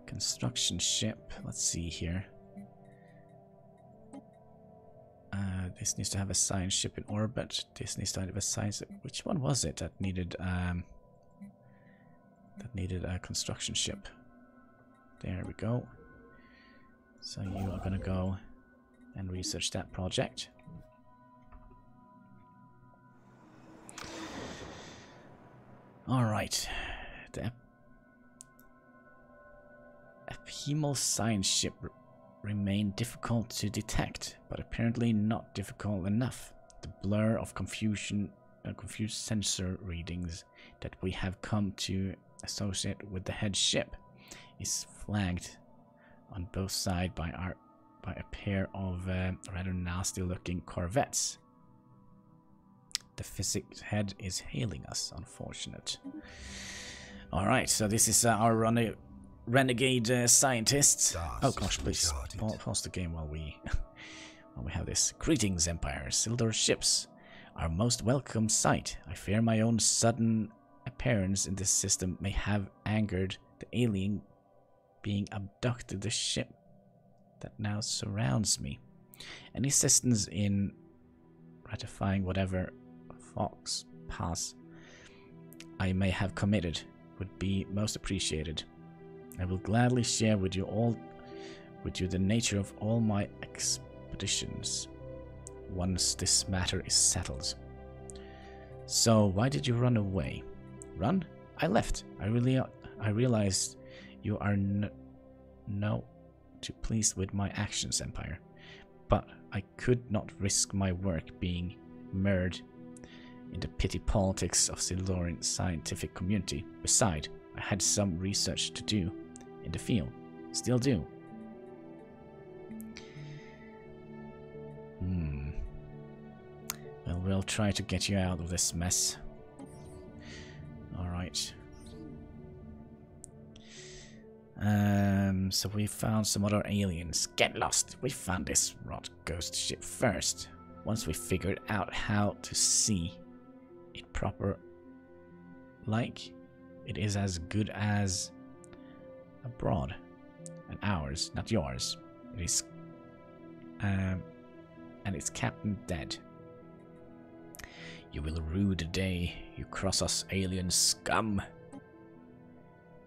construction ship. Let's see here. This needs to have a science ship in orbit. This needs to have a science. Which one was it that needed a construction ship? There we go. So you are gonna go and research that project. All right, the Hannibal science ship remained difficult to detect, but apparently not difficult enough. The blur of confused sensor readings that we have come to associate with the head ship is flagged on both sides by a pair of rather nasty-looking corvettes. The physics head is hailing us, unfortunate. Alright, so this is our renegade scientists. Oh gosh, please pause the game while we have this. Greetings, Empire. Sildar ships, our most welcome sight. I fear my own sudden appearance in this system may have angered the alien being abducted the ship that now surrounds me. Any assistance in ratifying whatever fox pass I may have committed would be most appreciated. I will gladly share with you the nature of all my expeditions once this matter is settled. So why did you run away? Run? I left. I realized you are no too pleased with my actions, Empire, but I could not risk my work being mired in the petty politics of the Sildoran scientific community. Besides, I had some research to do in the field. Still do. Well, we'll try to get you out of this mess. Alright. So we found some other aliens. Get lost! We found this rot ghost ship first. Once we figured out how to see it proper, like, it is as good as abroad. And ours, not yours. It is, and its captain dead. You will rue the day you cross us, alien scum.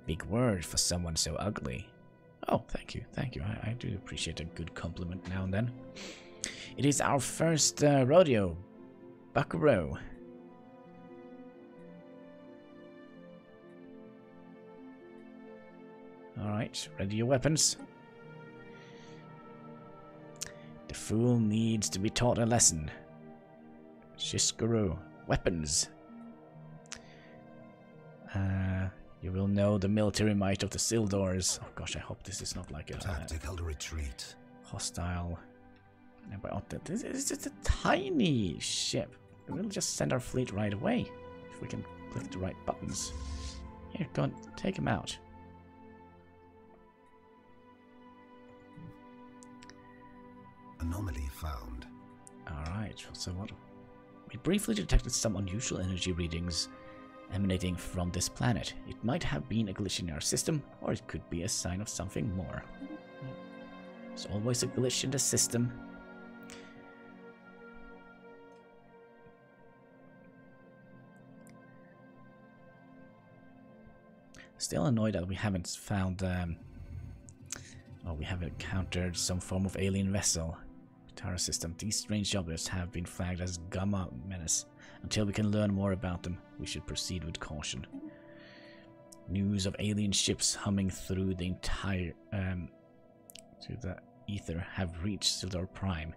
Big word for someone so ugly. Oh, thank you, thank you. I do appreciate a good compliment now and then. It is our first rodeo, buckaroo. Alright, ready your weapons. The fool needs to be taught a lesson. Shiskaru, weapons. You will know the military might of the Sildors. Oh gosh, I hope this is not like a tactical retreat. Hostile. This is just a tiny ship. We'll just send our fleet right away if we can click the right buttons. Here, go and take him out. Anomaly found. Alright, so what? We briefly detected some unusual energy readings emanating from this planet. It might have been a glitch in our system, or it could be a sign of something more. There's always a glitch in the system. Still annoyed that we haven't found, we haven't encountered some form of alien vessel. Our system. These strange objects have been flagged as Gamma Menace. Until we can learn more about them, we should proceed with caution. News of alien ships humming through the entire through the ether have reached Sildor Prime.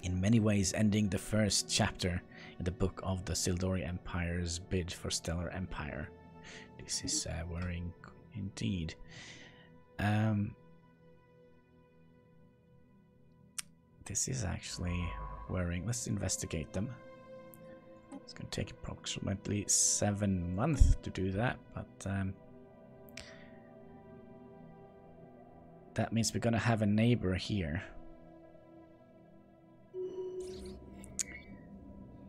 In many ways ending the first chapter in the book of the Sildori Empire's bid for stellar empire. This is worrying indeed. This is actually worrying. Let's investigate them. It's going to take approximately 7 months to do that, but that means we're going to have a neighbor here.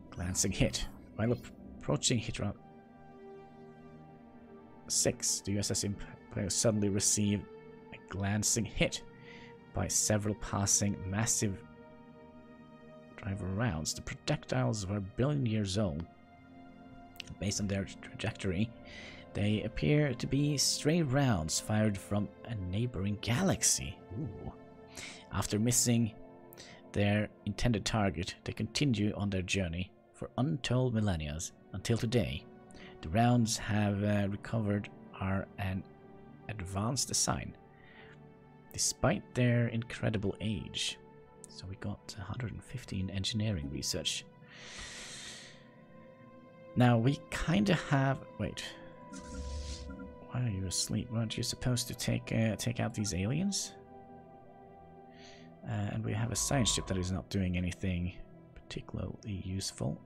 Glancing hit. While approaching hit round 6, the USS player suddenly received a glancing hit by several passing massive driver rounds. The projectiles were a billion years old. Based on their trajectory, they appear to be stray rounds fired from a neighboring galaxy. Ooh. After missing their intended target, they continue on their journey for untold millennia until today. The rounds have recovered an advanced design, despite their incredible age. So we got 115 engineering research. Now we kind of have... Wait. Why are you asleep? Weren't you supposed to take out these aliens? And we have a science ship that is not doing anything particularly useful.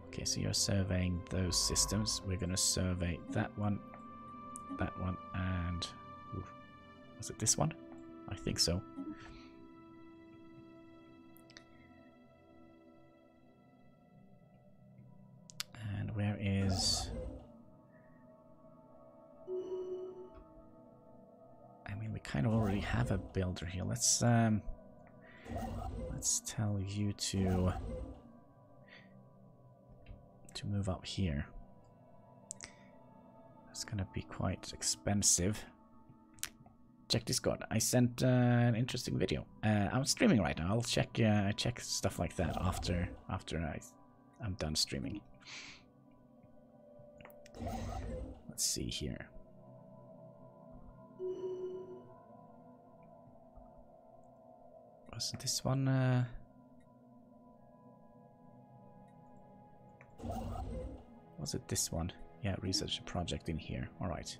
Okay, so you're surveying those systems. We're going to survey that one, and... Ooh, was it this one? I think so. And where is... I mean, we kind of already have a builder here. Let's tell you to move up here. It's gonna be quite expensive. Check Discord. I sent an interesting video. I'm streaming right now. I'll check stuff like that after I'm done streaming. Let's see here. Wasn't this one? Was it this one? Yeah, research a project in here. Alright.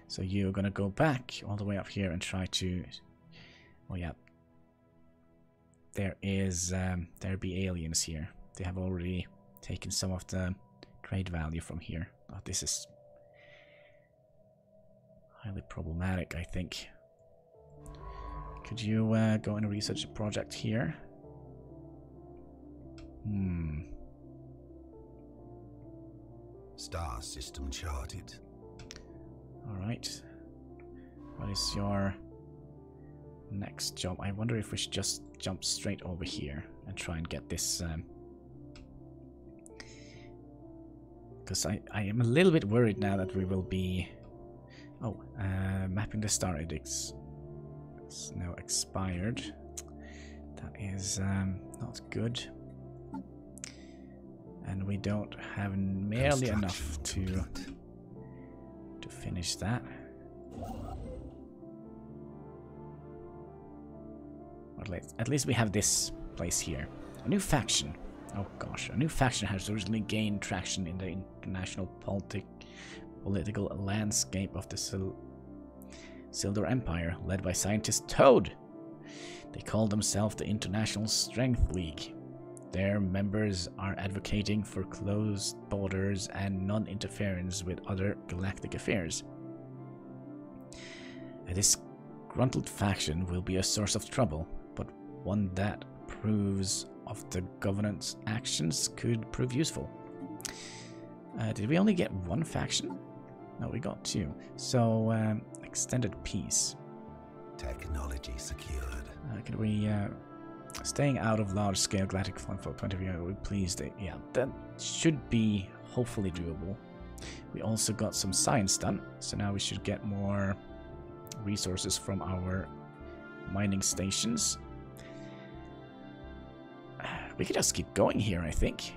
So you're gonna go back all the way up here and try to... Oh yeah. There be aliens here. They have already taken some of the trade value from here. Oh, this is highly problematic, I think. Could you go and research a project here? Star system charted. Alright. What is your next job? I wonder if we should just jump straight over here and try and get this... Because I am a little bit worried now that we will be... Oh, mapping the star edicts. It's now expired. That is not good. And we don't have nearly enough to finish that. At least we have this place here. A new faction. Oh gosh, a new faction has originally gained traction in the international political landscape of the Sildor Empire, led by scientist Toad. They call themselves the International Strength League. Their members are advocating for closed borders and non-interference with other galactic affairs. A disgruntled faction will be a source of trouble, but one that approves of the governance actions could prove useful. Did we only get one faction? No, we got two. So, extended peace. Technology secured. Could we, staying out of large-scale galactic conflict point of view, we're pleased. Yeah, that should be hopefully doable. We also got some science done, so now we should get more resources from our mining stations. We could just keep going here, I think.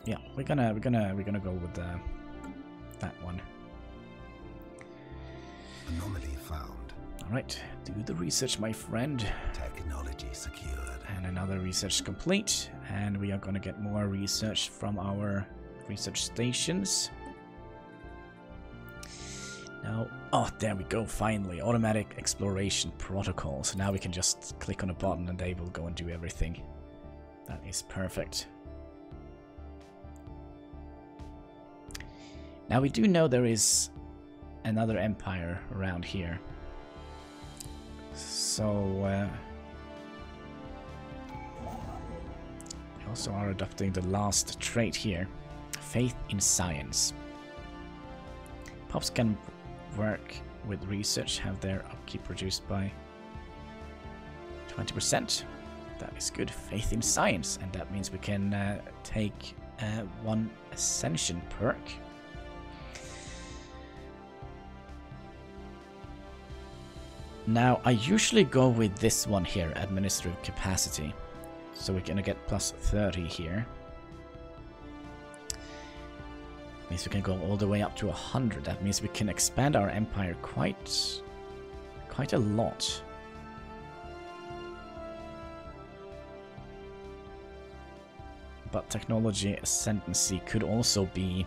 Yeah, we're gonna go with that one. Anomaly found. All right, do the research, my friend. Technology secured. And another research complete, and we are gonna get more research from our research stations. Now, oh, there we go, finally, automatic exploration protocol. So now we can just click on a button and they will go and do everything. That is perfect. Now we do know there is another empire around here. So, we also are adopting the last trait here. Faith in science. Pups can work with research, have their upkeep reduced by 20%. That is good. Faith in science. And that means we can take one ascension perk. Now, I usually go with this one here, administrative capacity. So we're gonna get plus 30 here. Means we can go all the way up to 100. That means we can expand our empire quite a lot. But technology ascendancy could also be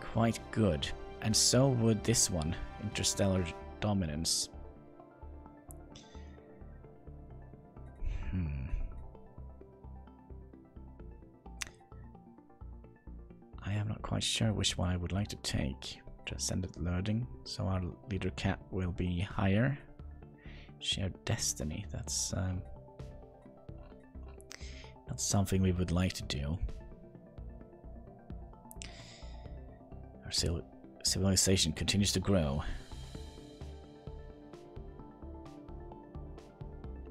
quite good. And so would this one, interstellar dominance. I am not quite sure which one I would like to take. Transcendent learning, so our leader cap will be higher. Shared destiny, that's not something we would like to do. Our civilization continues to grow.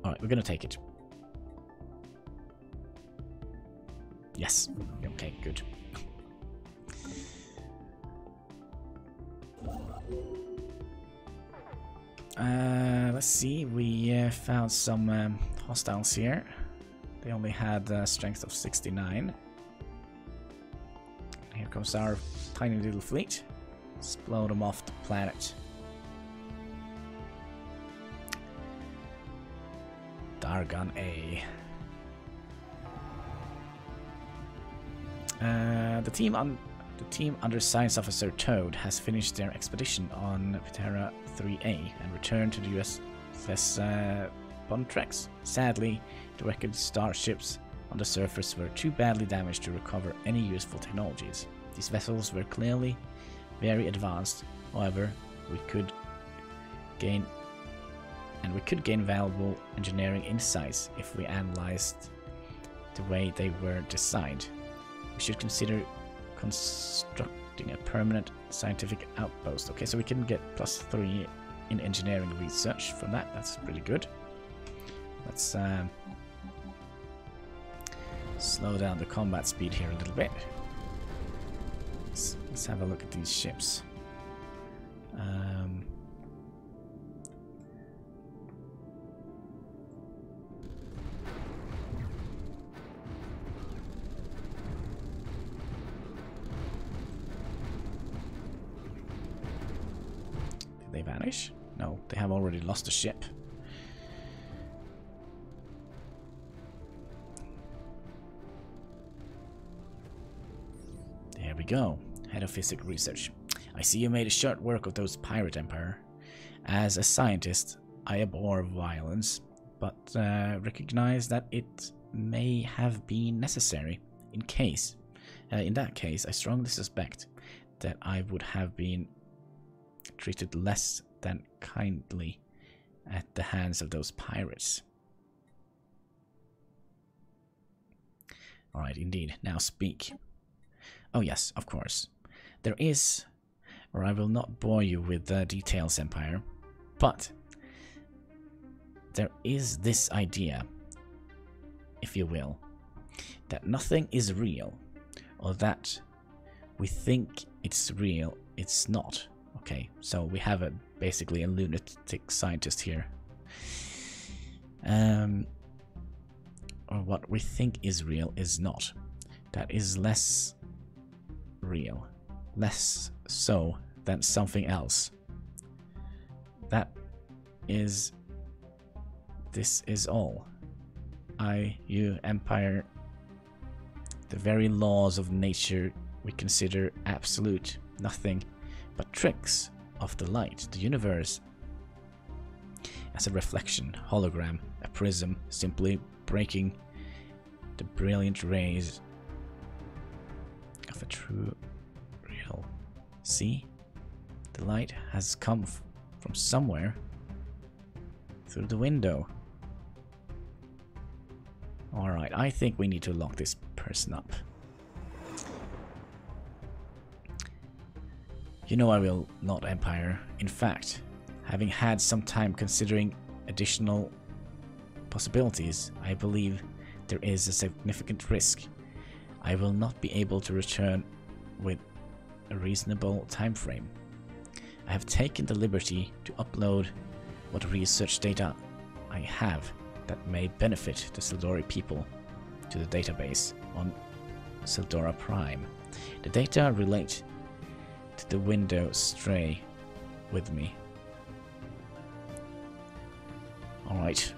Alright, we're gonna take it. Yes. Okay, good. Let's see, we found some hostiles here. They only had a strength of 69. Here comes our tiny little fleet. Let's blow them off the planet. Dargon A. The team under Science Officer Toad has finished their expedition on Ptera 3A and returned to the USS Bontrex. Sadly, the wrecked starships on the surface were too badly damaged to recover any useful technologies. These vessels were clearly very advanced. However, we could gain valuable engineering insights if we analyzed the way they were designed. We should consider constructing a permanent scientific outpost. Okay, so we can get +3 in engineering research from that. That's pretty good. Let's slow down the combat speed here a little bit. Let's have a look at these ships. Did they vanish? No, they have already lost a ship. There we go. Head of Physics Research. I see you made a short work of those pirate empire. As a scientist, I abhor violence, but recognize that it may have been necessary. In that case, I strongly suspect that I would have been treated less than kindly at the hands of those pirates. Alright, indeed. Now speak. Oh yes, of course. There is, or I will not bore you with the details, Empire, but there is this idea, if you will, that nothing is real, or that we think it's real, it's not. Okay, so we have basically a lunatic scientist here. Or what we think is real is not. That is less real, less so than something else. This is all. You, Empire, the very laws of nature we consider absolute, nothing but tricks of the light, the universe as a reflection, hologram, a prism, simply breaking the brilliant rays of a true real. See? The light has come from somewhere through the window. Alright, I think we need to lock this person up. You know I will not, Empire. In fact, having had some time considering additional possibilities, I believe there is a significant risk I will not be able to return with a reasonable time frame. I have taken the liberty to upload what research data I have that may benefit the Sildori people to the database on Sildora Prime. The data relate to the window stray with me. Alright.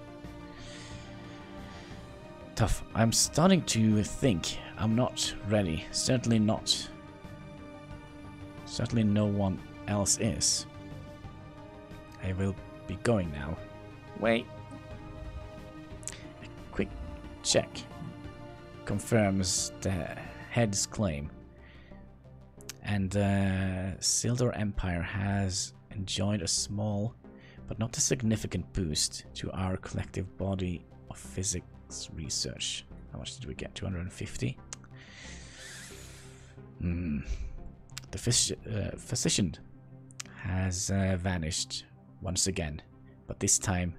Tough. I'm starting to think I'm not ready. Certainly not. Certainly no one else is. I will be going now. Wait. A quick check confirms the head's claim. And Sildor Empire has enjoyed a small but not a significant boost to our collective body of physics research. How much did we get? 250? The physician has vanished once again, but this time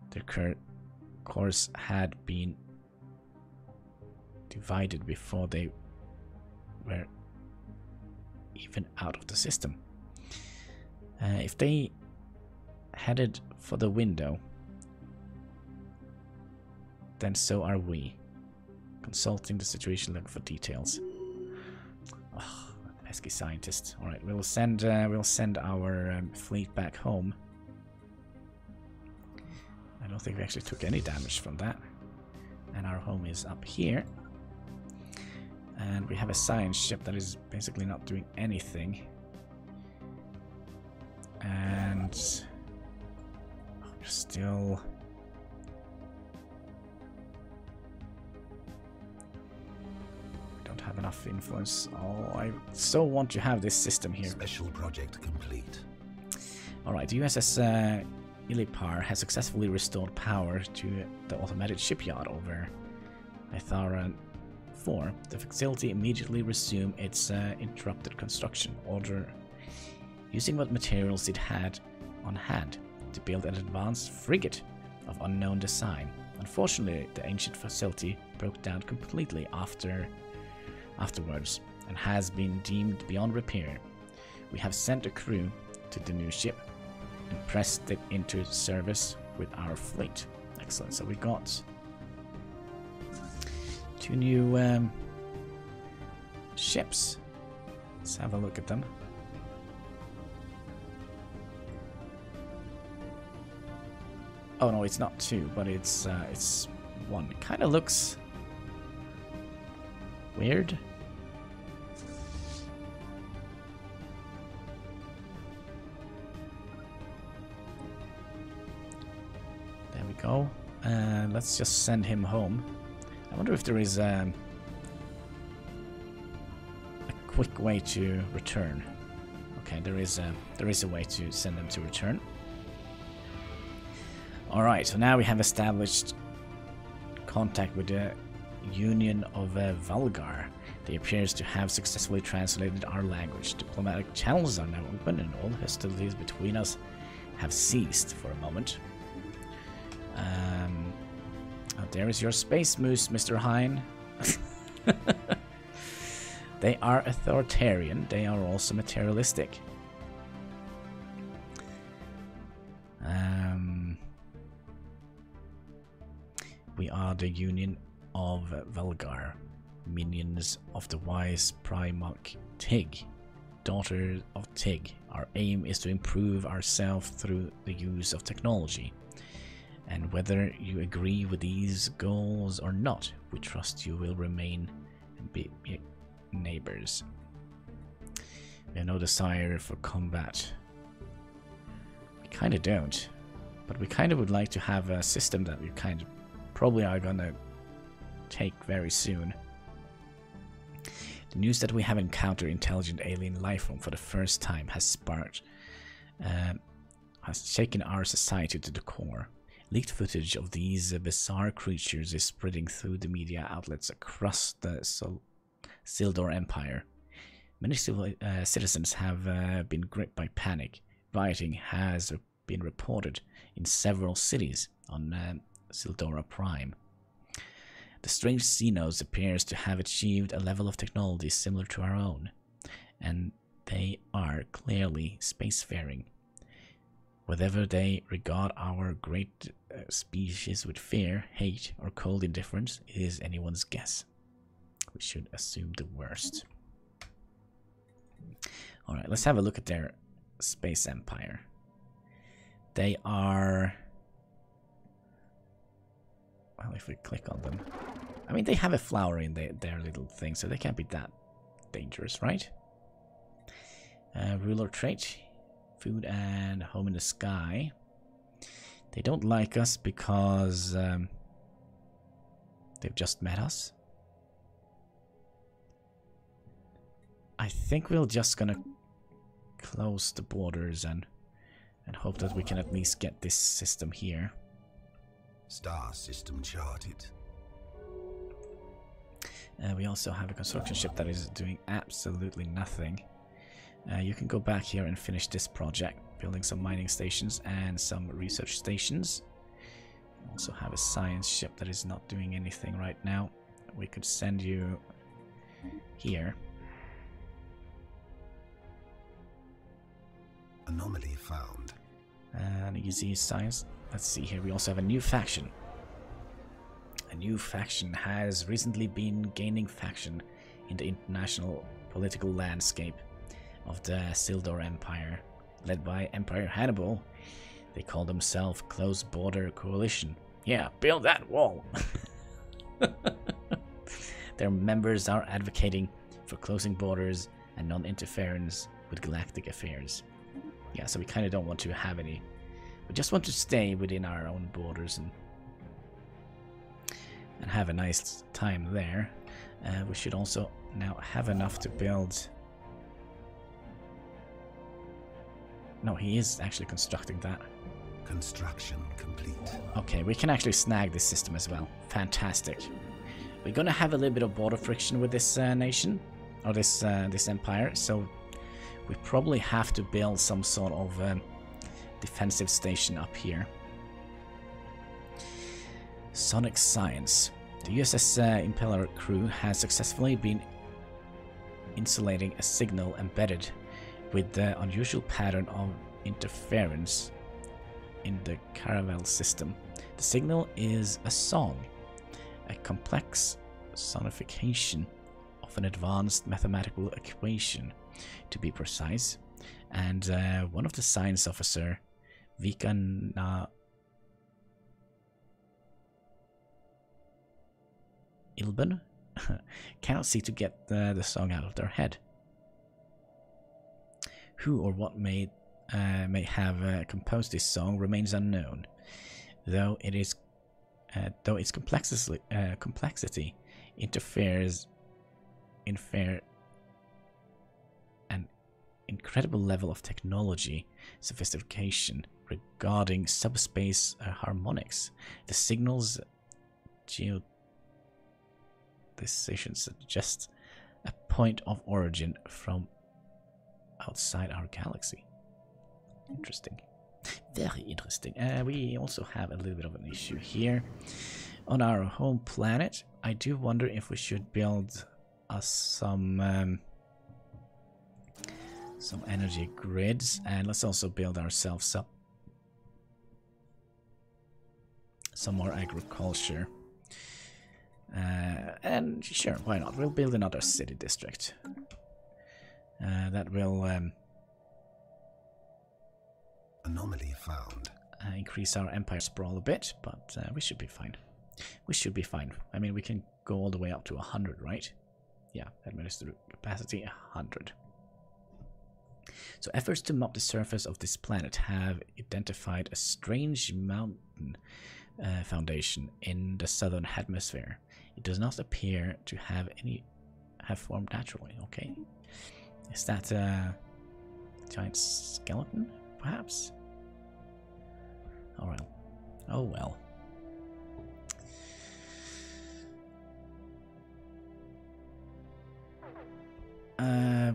their course had been divided before they were even out of the system. If they headed for the window, then so are we. Consulting the situation, looking for details. Oh, Pesky scientist. All right, we'll send our fleet back home. I don't think we actually took any damage from that. And our home is up here. And we have a science ship that is basically not doing anything. And we're still... We don't have enough influence. Oh, I so want to have this system here. Special project complete. Alright, the USS Ilipar has successfully restored power to the automated shipyard over Ithara 4. The facility immediately resumed its interrupted construction order, using what materials it had on hand to build an advanced frigate of unknown design. Unfortunately, the ancient facility broke down completely afterwards and has been deemed beyond repair. We have sent a crew to the new ship and pressed it into service with our fleet. Excellent. So we got 2 new ships. Let's have a look at them. Oh no, it's not 2, but it's 1. It kind of looks weird. There we go. Let's just send him home. I wonder if there is a quick way to return. Okay, there is a way to send them to return. Alright, so now we have established contact with the Union of Valgar. They appears to have successfully translated our language. Diplomatic channels are now open and all hostilities between us have ceased for a moment. There is your space moose, Mr. Hine. They are authoritarian. They are also materialistic. We are the Union of Valgar, minions of the wise Primarch Tig, daughter of Tig. Our aim is to improve ourselves through the use of technology. And whether you agree with these goals or not, we trust you will remain and be neighbors. We have no desire for combat. We kind of don't, but we kind of would like to have a system that we kind of probably are gonna take very soon. The news that we have encountered intelligent alien life form for the first time has shaken our society to the core. Leaked footage of these bizarre creatures is spreading through the media outlets across the Sildor Empire. Many citizens have been gripped by panic. Rioting has been reported in several cities on Sildora Prime. The strange Xenos appears to have achieved a level of technology similar to our own, and they are clearly spacefaring. Whether they regard our great species with fear, hate, or cold indifference is anyone's guess. We should assume the worst. Alright, let's have a look at their space empire. They are... Well, if we click on them... I mean, they have a flower in their little thing, so they can't be that dangerous, right? Ruler trait. Food and home in the sky. They don't like us because they've just met us. I think we're just gonna close the borders and hope that we can at least get this system here. Star system charted. We also have a construction ship that is doing absolutely nothing. You can go back here and finish this project, building some mining stations and some research stations. We also have a science ship that is not doing anything right now. We could send you here. Anomaly found. And easy science. Let's see here. We also have a new faction. A new faction has recently been gaining faction in the international political landscape of the Sildor Empire, led by Emperor Hannibal. They call themselves Close Border Coalition. Yeah, build that wall! Their members are advocating for closing borders and non-interference with galactic affairs. Yeah, so we kind of don't want to have any. We just want to stay within our own borders and have a nice time there. We should also now have enough to build... No, he is actually constructing that. Construction complete. Okay, we can actually snag this system as well. Fantastic. We're gonna have a little bit of border friction with this nation, or this empire, so we probably have to build some sort of defensive station up here. Sonic Science. The USS Impeller crew has successfully been insulating a signal embedded with the unusual pattern of interference in the Caravel system. The signal is a song, a complex sonification of an advanced mathematical equation, to be precise, and one of the science officer, Vika Ilben, cannot see to get the song out of their head. Who or what may have composed this song remains unknown, though its complexity interferes an incredible level of technology sophistication regarding subspace harmonics. The signal's geodesition suggests a point of origin from outside our galaxy. Interesting. Very interesting. We also have a little bit of an issue here. On our home planet, I do wonder if we should build us some energy grids, and let's also build ourselves up some more agriculture. And sure, why not? We'll build another city district. That will anomaly found. Increase our empire sprawl a bit, but we should be fine. We should be fine. I mean, we can go all the way up to 100, right? Yeah, administrative capacity 100. So efforts to map the surface of this planet have identified a strange mountain foundation in the southern hemisphere. It does not appear to have formed naturally. Okay, is that a giant skeleton, perhaps? Oh well. Oh well.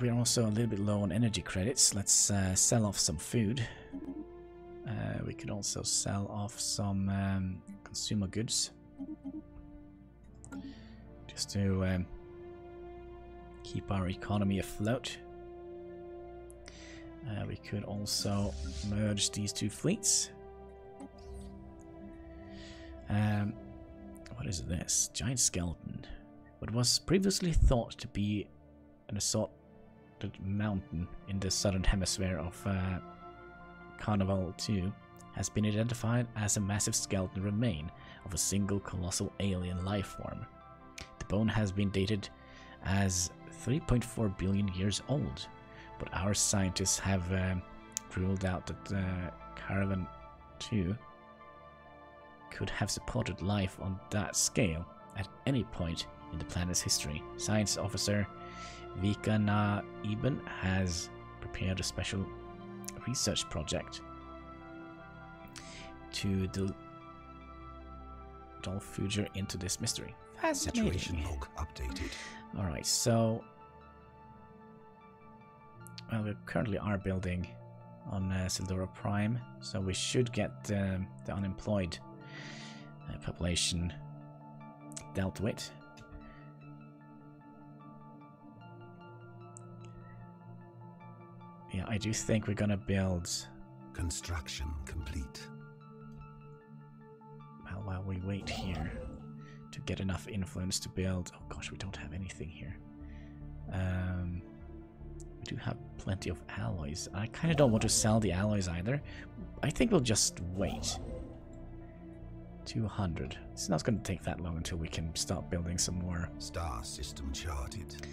We're also a little bit low on energy credits. Let's sell off some food. We could also sell off some consumer goods, just to keep our economy afloat. We could also merge these two fleets. What is this? Giant skeleton. What was previously thought to be an assaulted mountain in the southern hemisphere of Carnival 2 has been identified as a massive skeleton remain of a single colossal alien life form. The bone has been dated as 3.4 billion years old, but our scientists have ruled out that Caravan 2 could have supported life on that scale at any point in the planet's history. Science officer Vika Na Eben has prepared a special research project to delve further into this mystery. Fascinating. Situation log updated. Alright, so well, we currently are building on Sildora Prime, so we should get the unemployed population dealt with. Yeah, I do think we're gonna build... Construction complete. Well, while we wait here to get enough influence to build... Oh gosh, we don't have anything here. do have plenty of alloys. I kind of don't want to sell the alloys either. I think we'll just wait. 200. It's not going to take that long until we can start building some more. Star system charted.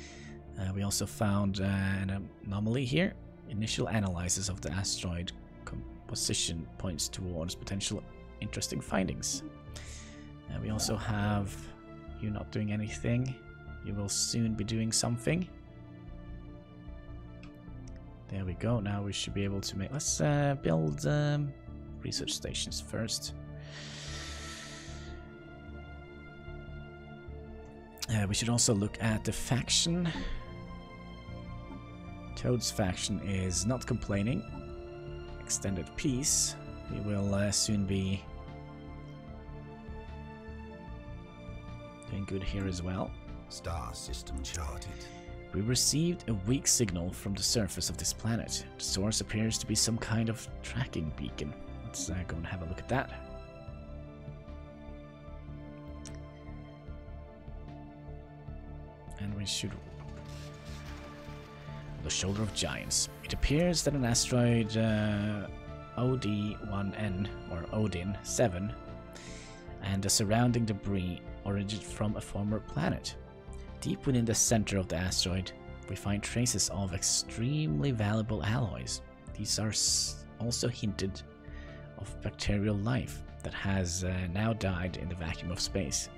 We also found an anomaly here. Initial analysis of the asteroid composition points towards potential interesting findings. We also have you not doing anything. You will soon be doing something. There we go. Now we should be able to make... Let's build research stations first. We should also look at the faction. Toad's faction is not complaining. Extended peace. We will soon be doing good here as well. Star system charted. We received a weak signal from the surface of this planet. The source appears to be some kind of tracking beacon. Let's go and have a look at that. And we should... The Shoulder of Giants. It appears that an asteroid OD-1N, or Odin-7, and the surrounding debris originated from a former planet. Deep within the center of the asteroid, we find traces of extremely valuable alloys. These are also hinted of bacterial life that has now died in the vacuum of space.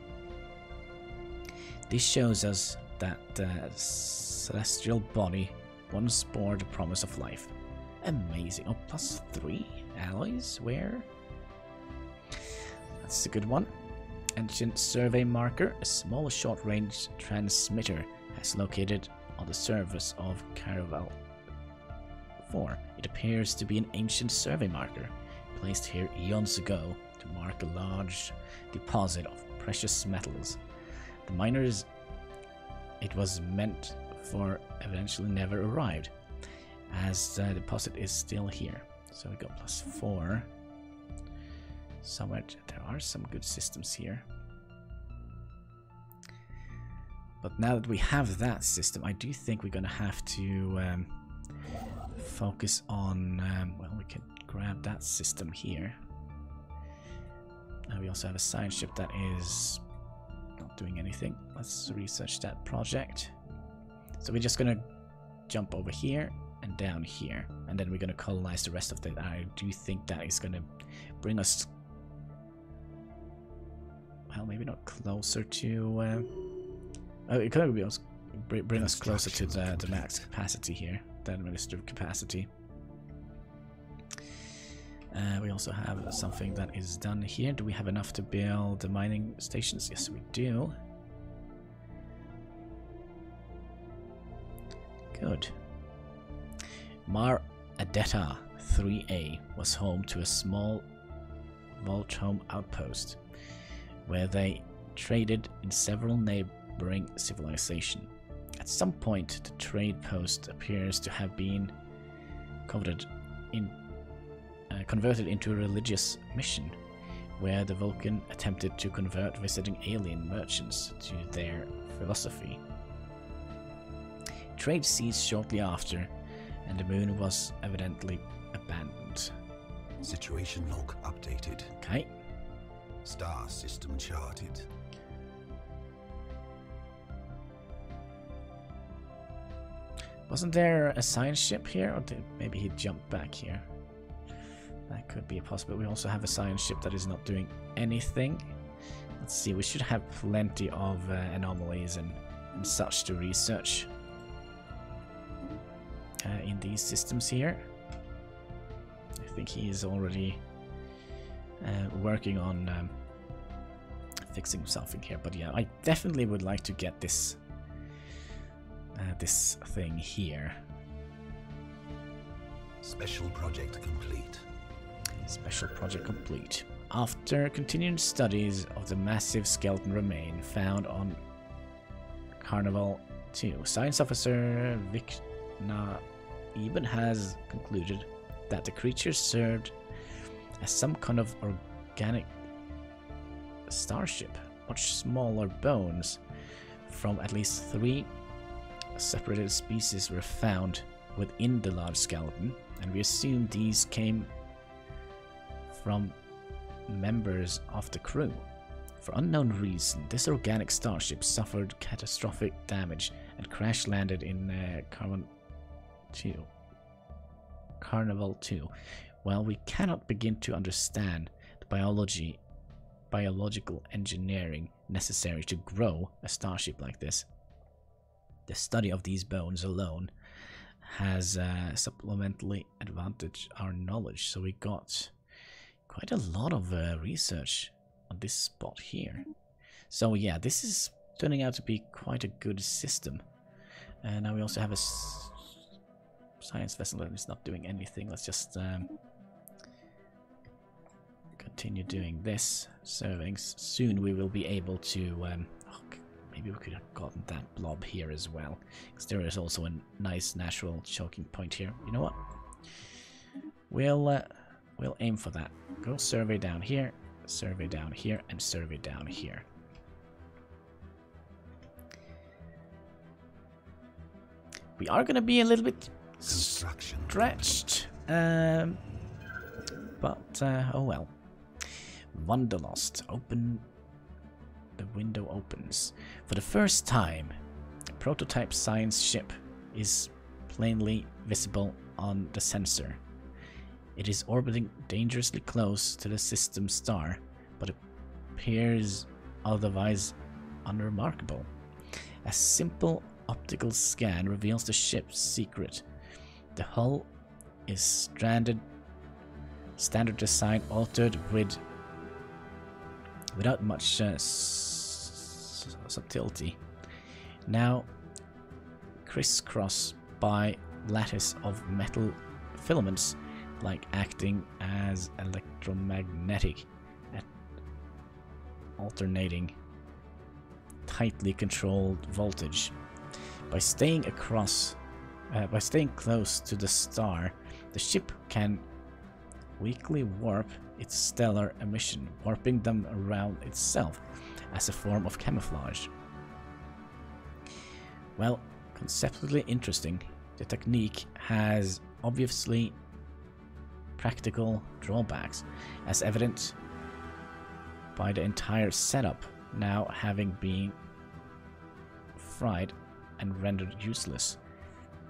This shows us that the celestial body once bore the promise of life. Amazing. Oh, +3 alloys? Where? That's a good one. Ancient survey marker. A small short-range transmitter has located on the surface of Caravel 4. It appears to be an ancient survey marker, placed here eons ago to mark a large deposit of precious metals. The miners it was meant for eventually never arrived, as the deposit is still here. So we got +4. Somewhere there are some good systems here. But now that we have that system, I do think we're going to have to focus on... well, we can grab that system here. We also have a science ship that is not doing anything. Let's research that project. So we're just going to jump over here and down here, and then we're going to colonize the rest of it. I do think that is going to bring us... well, maybe not closer to... it could bring us closer to the max capacity here, the administrative capacity. We also have something that is done here. Do we have enough to build the mining stations? Yes, we do. Good. Mar Adetta 3A was home to a small Voltome outpost, where they traded in several neighboring civilizations. At some point, the trade post appears to have been converted into a religious mission, where the Vulcan attempted to convert visiting alien merchants to their philosophy. Trade ceased shortly after, and the moon was evidently abandoned. Situation log updated. Okay. Star system charted. Wasn't there a science ship here, or maybe he jumped back here? That could be a possibility. We also have a science ship that is not doing anything. Let's see, we should have plenty of anomalies and such to research in these systems here. I think he is already working on fixing something here, but yeah, I definitely would like to get this this thing here. Special project complete. Special project complete. After continued studies of the massive skeleton remain found on Carnival 2, Science Officer Vikna Eben has concluded that the creature served as some kind of organic starship. Much smaller bones from at least 3 separated species were found within the large skeleton, and we assume these came from members of the crew. For unknown reason, this organic starship suffered catastrophic damage and crash-landed in Carnival 2. While we cannot begin to understand the biological engineering necessary to grow a starship like this, the study of these bones alone has supplementally advantaged our knowledge. So we got quite a lot of research on this spot here. So yeah, this is turning out to be quite a good system. And now we also have a science vessel that is not doing anything. Let's just continue doing this. Surveyings. Soon we will be able to... maybe we could have gotten that blob here as well, because there is also a nice natural choking point here. You know what? We'll aim for that. Go survey down here, and survey down here. We are going to be a little bit stretched, but oh well. Wanderlust. Open. The window opens. For the first time, a prototype science ship is plainly visible on the sensor. It is orbiting dangerously close to the system star, but appears otherwise unremarkable. A simple optical scan reveals the ship's secret. The hull is standard design, altered without much subtlety. Now crisscrossed by lattice of metal filaments, like acting as electromagnetic at alternating tightly controlled voltage. By staying close to the star, the ship can weakly warp its stellar emission, warping them around itself as a form of camouflage. Well, conceptually interesting. The technique has obviously practical drawbacks, as evident by the entire setup now having been fried and rendered useless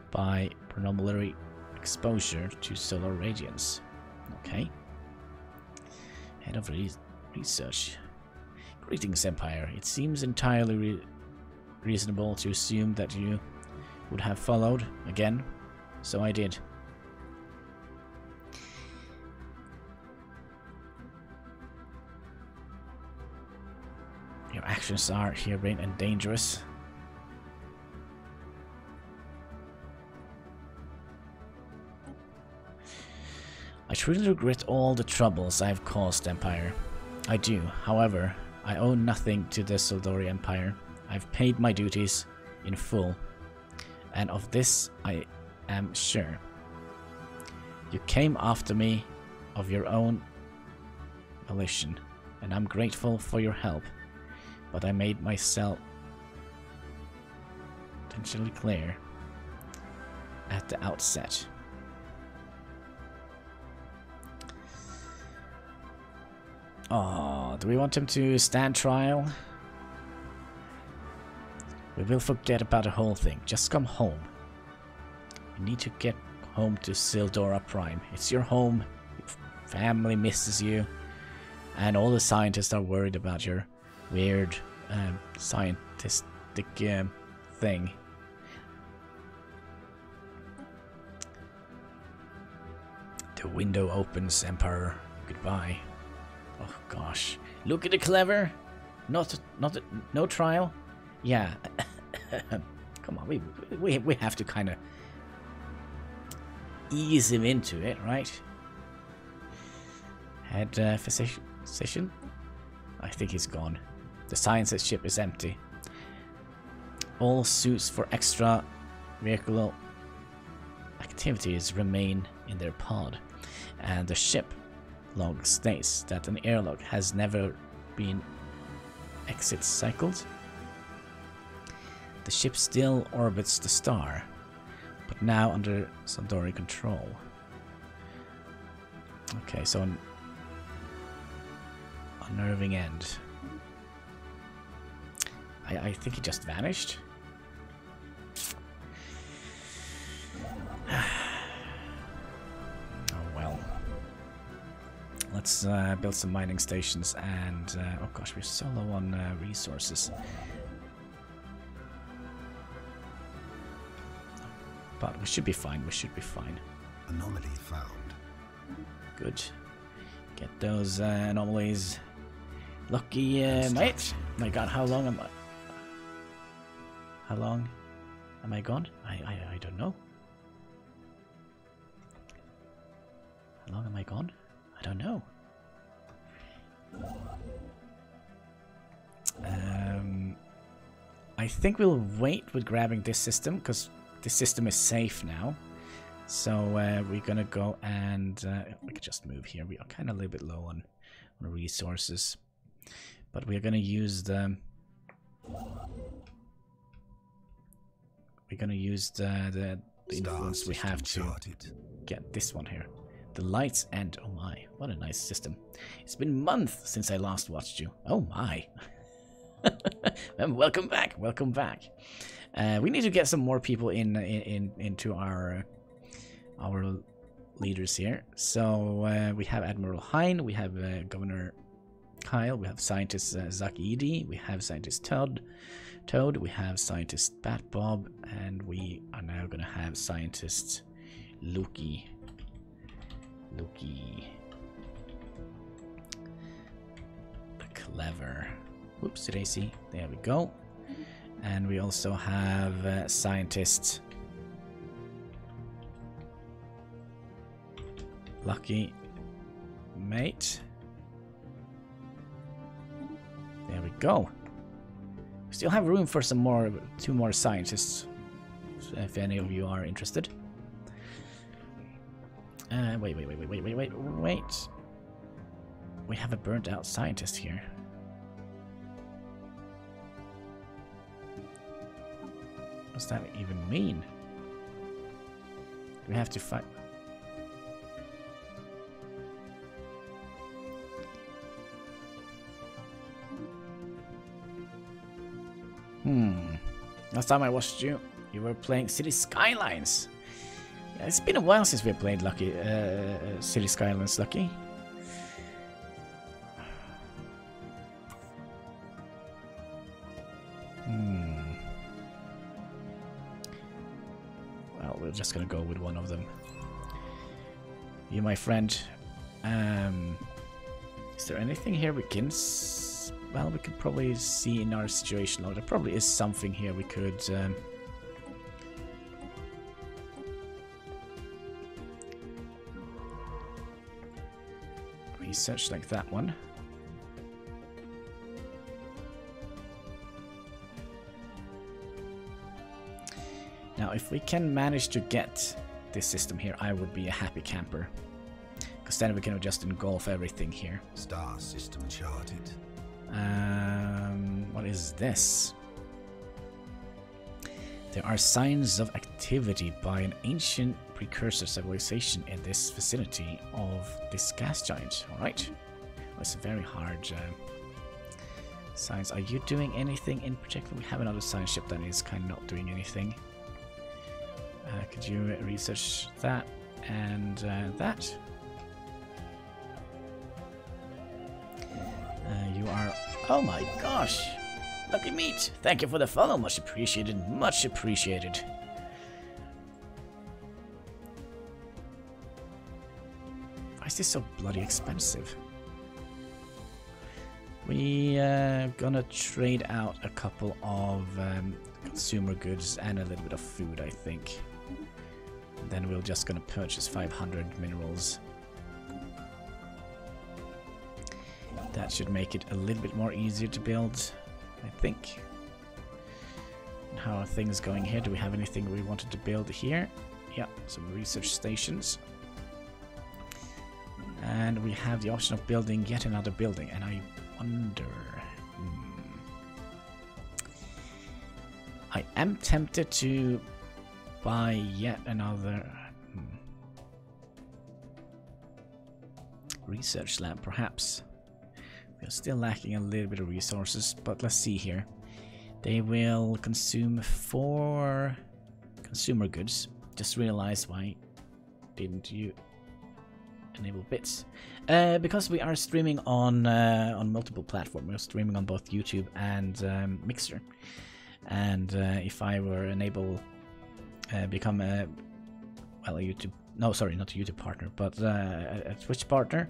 by predominantly exposure to solar radiance. Okay. Head of research. Greetings, Empire. It seems entirely reasonable to assume that you would have followed again, so I did. Your actions are herein and dangerous. I truly regret all the troubles I have caused, Empire. I do. However, I owe nothing to the Sildori Empire. I've paid my duties in full, and of this I am sure. You came after me of your own volition, and I'm grateful for your help, but I made myself intentionally clear at the outset. Oh, do we want him to stand trial? We will forget about the whole thing. Just come home. You need to get home to Sildora Prime. It's your home. Your family misses you. And all the scientists are worried about your weird scientific thing. The window opens, Emperor. Goodbye. Oh gosh, look at the clever. No trial. Yeah, come on, we have to kind of ease him into it, right? Head physician. I think he's gone. The science ship is empty. All suits for extra vehicular activities remain in their pod, and the ship log states that an airlock has never been exit cycled. The ship still orbits the star, but but now under Sandori control. Okay, so an unnerving end. I think he just vanished. Oh well. Let's build some mining stations and... oh gosh, we're so low on resources. But we should be fine, we should be fine. Anomaly found. Good. Get those anomalies. Lucky, mate. My god, how long am I... How long am I gone? I don't know. How long am I gone? I don't know. I think we'll wait with grabbing this system, because this system is safe now. So we're gonna go and we could just move here. We are kind of a little bit low on resources, but we're gonna use the influence we have to get this one here. The lights end. Oh my, what a nice system. It's been months since I last watched you. Oh my. Welcome back, welcome back. We need to get some more people into our leaders here. So we have Admiral Hein, we have Governor Kyle, we have Scientist Zach Edie, we have Scientist Toad, we have Scientist Bat Bob, and we are now going to have Scientist Loki. The clever. Whoops, did I see? There we go. And we also have Scientist Lucky Mate. There we go. We still have room for two more scientists, if any of you are interested. Wait. We have a burnt out scientist here. What does that even mean? We have to fight. Last time I watched you, you were playing City Skylines. Yeah, it's been a while since we played City Skylines, Lucky. Well, we're just gonna go with one of them. You, my friend. Is there anything here we can... Well, we could probably see in our situation log. There probably is something here we could... research, like that one. Now, if we can manage to get this system here, I would be a happy camper. Because then we can just engulf everything here. Star system charted. What is this? There are signs of activity by an ancient precursor civilization in this vicinity of this gas giant. Alright. Well, it's a very hard science. Are you doing anything in particular? We have another science ship that is kind of not doing anything. Could you research that and that? You are... Oh my gosh! Lucky meat! Thank you for the follow, much appreciated, much appreciated. Why is this so bloody expensive? We gonna trade out a couple of consumer goods and a little bit of food, I think. And then we're just gonna purchase 500 minerals. That should make it a little bit more easier to build, I think. And how are things going here? Do we have anything we wanted to build here? Yeah, some research stations. And we have the option of building yet another building, and I wonder... I am tempted to buy yet another research lab, perhaps. We're still lacking a little bit of resources, but let's see here. They will consume 4 consumer goods. Just realized, why didn't you enable bits? Because we are streaming on multiple platforms. We're streaming on both YouTube and Mixer. And if I were enable become a YouTube, no, sorry, not a YouTube partner, but a Twitch partner,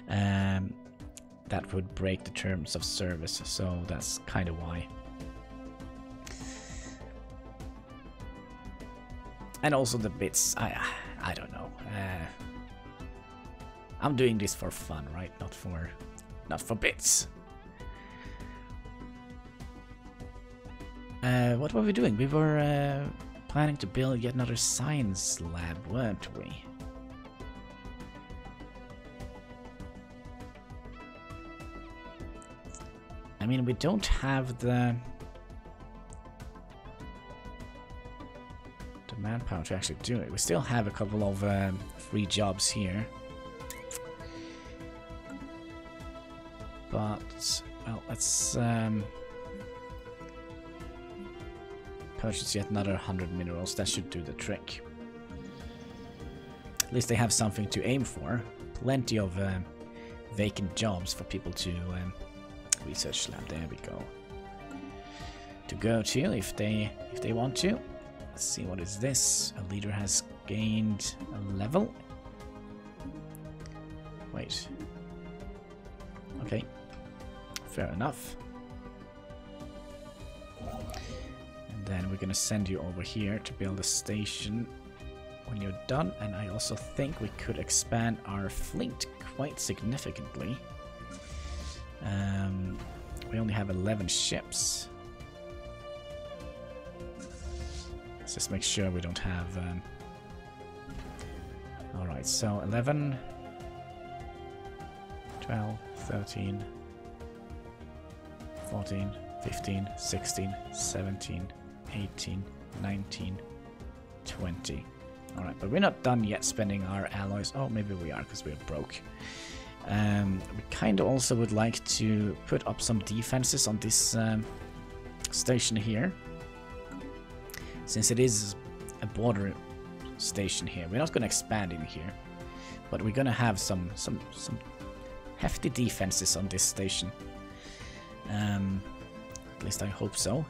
that would break the terms of service. So that's kind of why. And also the bits, I don't know. I'm doing this for fun, right? Not for bits. What were we doing? We were planning to build yet another science lab, weren't we? I mean, we don't have the manpower to actually do it. We still have a couple of free jobs here. But, well, let's purchase yet another 100 minerals. That should do the trick. At least they have something to aim for. Plenty of vacant jobs for people to research lab. There we go. To go to if they want to. Let's see, what is this? A leader has gained a level. Wait. Okay. Fair enough. And then we're gonna send you over here to build a station when you're done. And I also think we could expand our fleet quite significantly. We only have 11 ships. Let's just make sure we don't have... Alright, so 11, 12, 13, 14, 15, 16, 17, 18, 19, 20. Alright, but we're not done yet spending our alloys. Oh, maybe we are, because we're broke. We kind of also would like to put up some defenses on this station here. Since it is a border station here, we're not going to expand in here, but we're going to have some hefty defenses on this station. At least I hope so.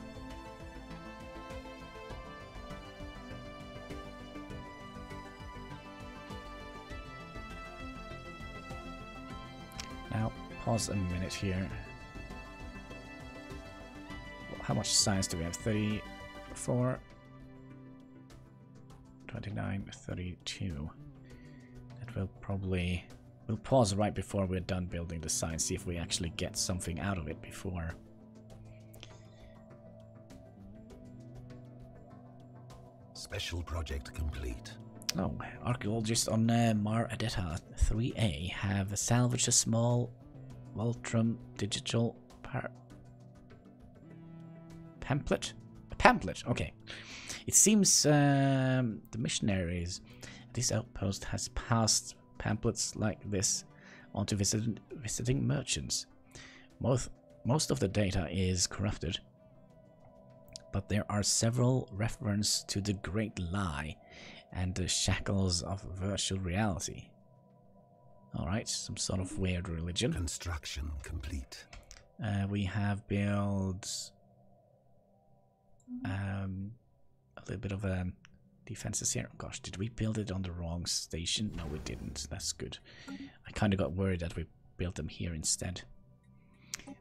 Now, pause a minute here. How much science do we have? 34, 29, 32. That will probably... We'll pause right before we're done building the science, see if we actually get something out of it before. Special project complete. Oh, archaeologists on Mar Adetta 3A have salvaged a small Voltrum digital pamphlet? A pamphlet, okay. It seems the missionaries at this outpost has passed pamphlets like this on to visiting merchants. Most of the data is corrupted, but there are several references to the Great Lie and the shackles of virtual reality. Alright, some sort of weird religion. Construction complete. We have built a little bit of defenses here. Gosh, did we build it on the wrong station? No, we didn't. That's good. I kind of got worried that we built them here instead.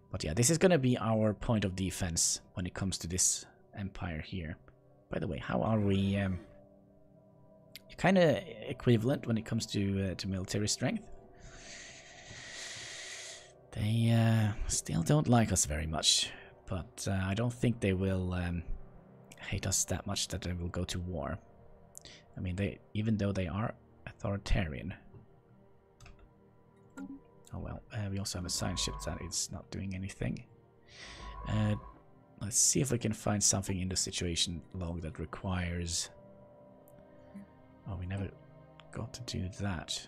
But yeah, this is going to be our point of defense when it comes to this empire here. By the way, how are we... kind of equivalent when it comes to military strength. They still don't like us very much, but I don't think they will hate us that much that they will go to war. I mean, even though they are authoritarian. Oh well, we also have a science ship that is not doing anything. Let's see if we can find something in the situation log that requires we never got to do that.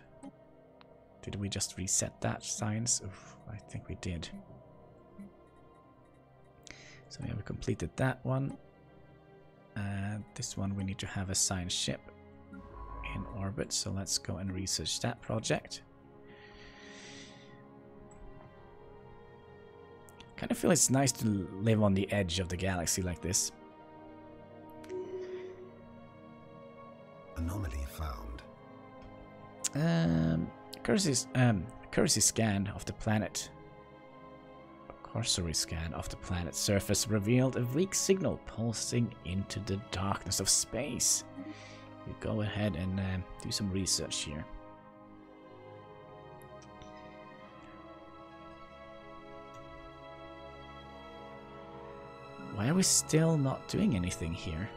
Did we just reset that science? Oof, I think we did. So we have completed that one. This one we need to have a science ship in orbit, so let's go and research that project. Kind of feel it's nice to live on the edge of the galaxy like this. Anomaly found. Cursory scan of the planet. Cursory scan of the planet's surface revealed a weak signal pulsing into the darkness of space. You go ahead and do some research here. Why are we still not doing anything here?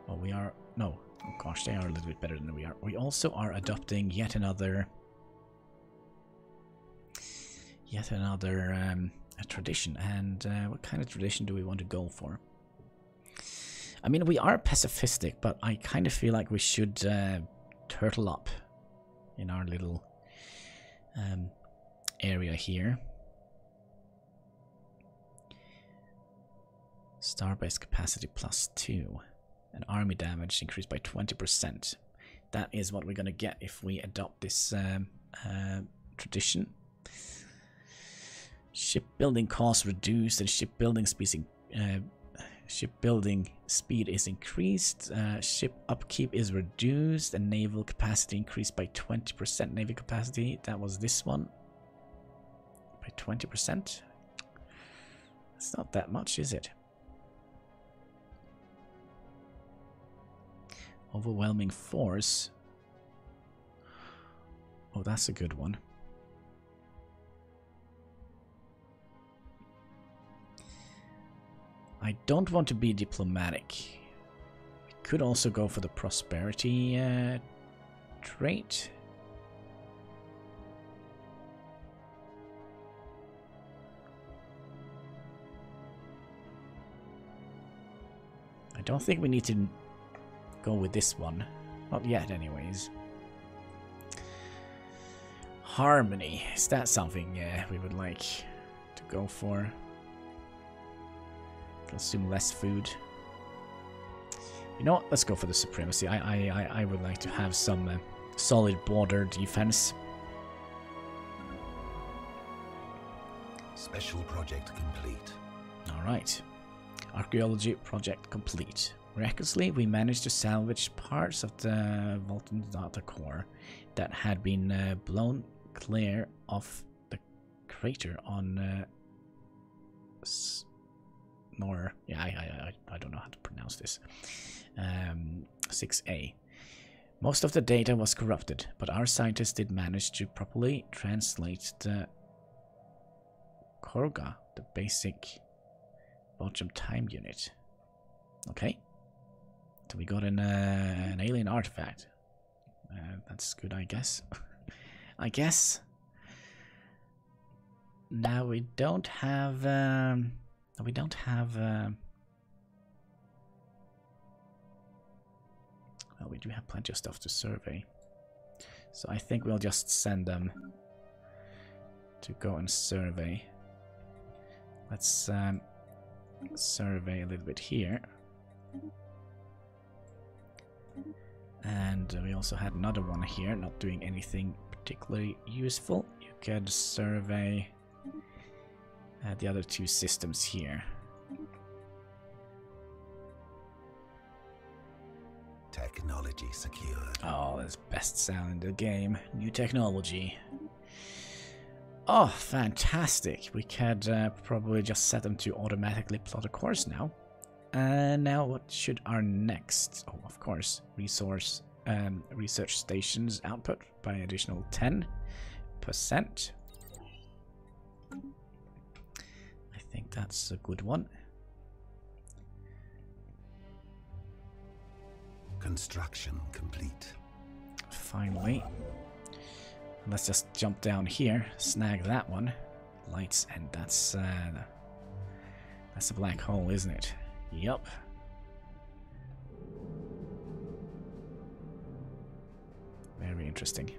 Well, we are... No. Oh gosh, they are a little bit better than we are. We also are adopting yet another a tradition. And what kind of tradition do we want to go for? I mean, we are pacifistic, but I kind of feel like we should turtle up in our little area here. Starbase capacity +2. And army damage increased by 20%. That is what we're going to get if we adopt this tradition. Shipbuilding costs reduced and shipbuilding speed is increased. Ship upkeep is reduced and naval capacity increased by 20%. Naval capacity, that was this one. By 20%. It's not that much, is it? Overwhelming force. Oh, that's a good one. I don't want to be diplomatic. We could also go for the prosperity trait. I don't think we need to go with this one. Not yet, anyways. Harmony. Is that something we would like to go for? Consume less food. You know what? Let's go for the supremacy. I would like to have some solid border defense. Special project complete. Alright. Archaeology project complete. Miraculously, we managed to salvage parts of the molten data core that had been blown clear of the crater on I don't know how to pronounce this. 6A. Most of the data was corrupted, but our scientists did manage to properly translate the Korga, the basic Belgium time unit. Okay. So we got an alien artifact. That's good, I guess. I guess. Now we don't have... we don't have... well, we do have plenty of stuff to survey. So I think we'll just send them to go and survey. Let's survey a little bit here. And we also had another one here, not doing anything particularly useful. You could survey the other two systems here. Technology secured. Oh, that's best sound in the game. New technology. Oh, fantastic. We could probably just set them to automatically plot a course now. Now what should our next... Oh, of course. Research stations output by additional 10%. I think that's a good one. Construction complete. Finally. Let's just jump down here, snag that one. Lights, and that's a black hole, isn't it? Yup. Very interesting.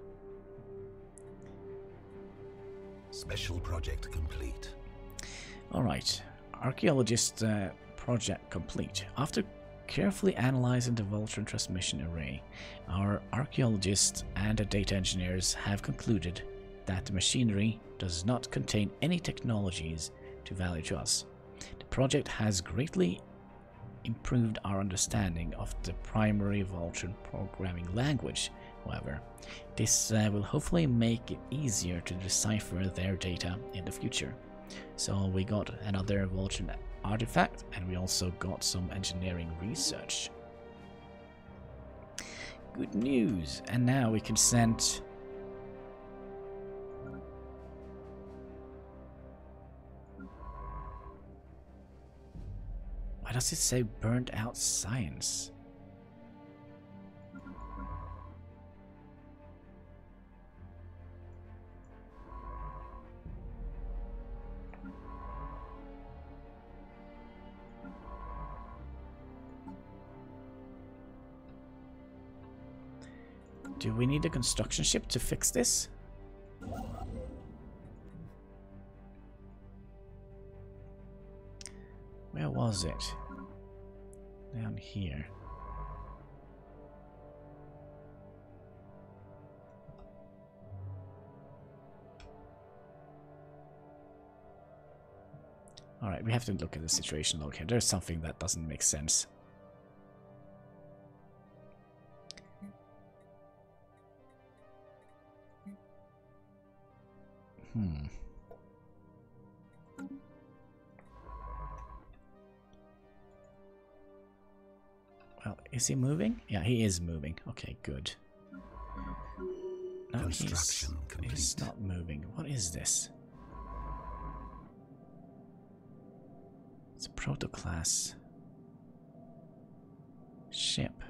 Special project complete. Alright. Archaeologist project complete. After carefully analyzing the Voltron transmission array, our archaeologists and the data engineers have concluded that the machinery does not contain any technologies to value to us. The project has greatly improved our understanding of the primary Voltron programming language. However, this will hopefully make it easier to decipher their data in the future. So we got another Voltron artifact, and we also got some engineering research. Good news! And now we can send... Why does it say burnt out science? Do we need a construction ship to fix this? Where was it? Down here. Alright, we have to look at the situation log here. There's something that doesn't make sense. Well, is he moving? Yeah, he is moving. Okay, good. No, he's not moving. What is this? It's a proto-class ship.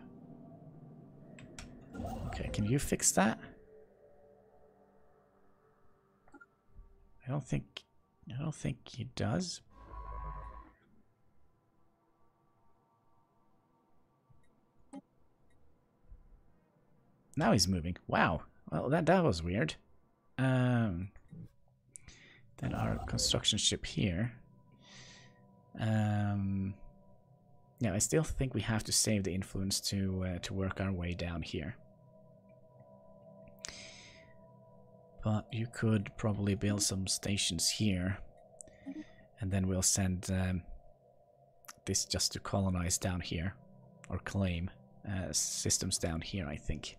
Okay, can you fix that? I don't think he does. Now he's moving. Wow. Well, that was weird. Then our construction ship here. Yeah, I still think we have to save the influence to work our way down here. But you could probably build some stations here, and then we'll send this just to colonize down here, or claim systems down here, I think.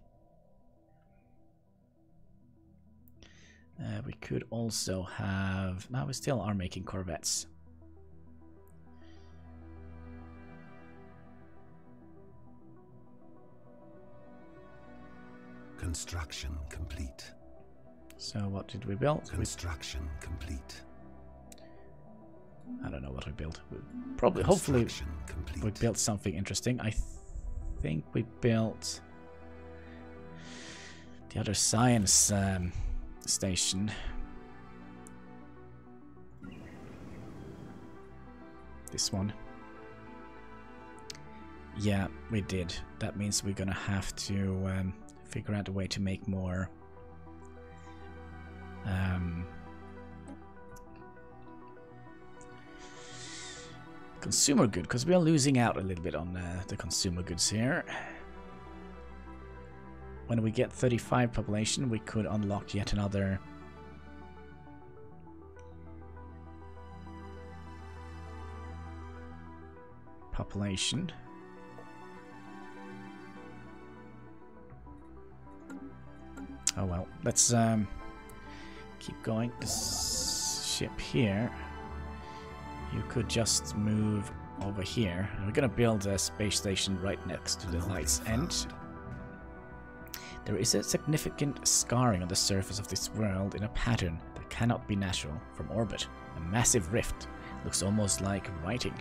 We could also have... No, we still are making corvettes. Construction complete. So what did we build? Construction complete. I don't know what we built. Probably, hopefully, we built something interesting. I think we built the other science station. This one. Yeah, we did. That means we're gonna have to figure out a way to make more consumer good, because we are losing out a little bit on the consumer goods here. When we get 35 population, we could unlock yet another population. Oh well, let's keep going. This ship here, you could just move over here. We're gonna build a space station right next to the light's end. There is a significant scarring on the surface of this world in a pattern that cannot be natural from orbit. A massive rift. Looks almost like writing.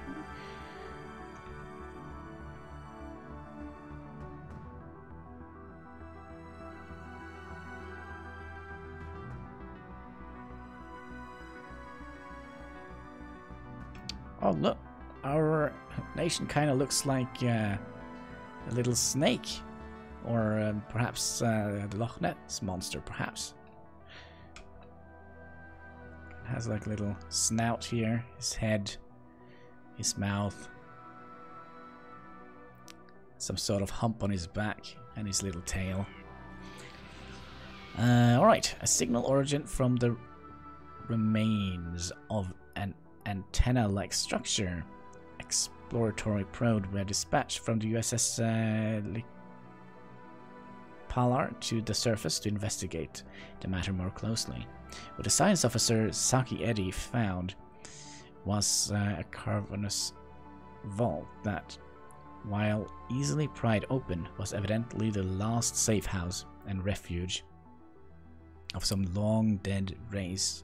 Oh, look. Our nation kind of looks like a little snake. Or perhaps the Loch Ness monster, perhaps. It has like a little snout here, his head, his mouth, some sort of hump on his back, and his little tail. Alright, a signal origin from the remains of an antenna-like structure. Exploratory probe were dispatched from the USS Palar to the surface to investigate the matter more closely. What the science officer Saki Eddy found was a cavernous vault that, while easily pried open, was evidently the last safe house and refuge of some long-dead race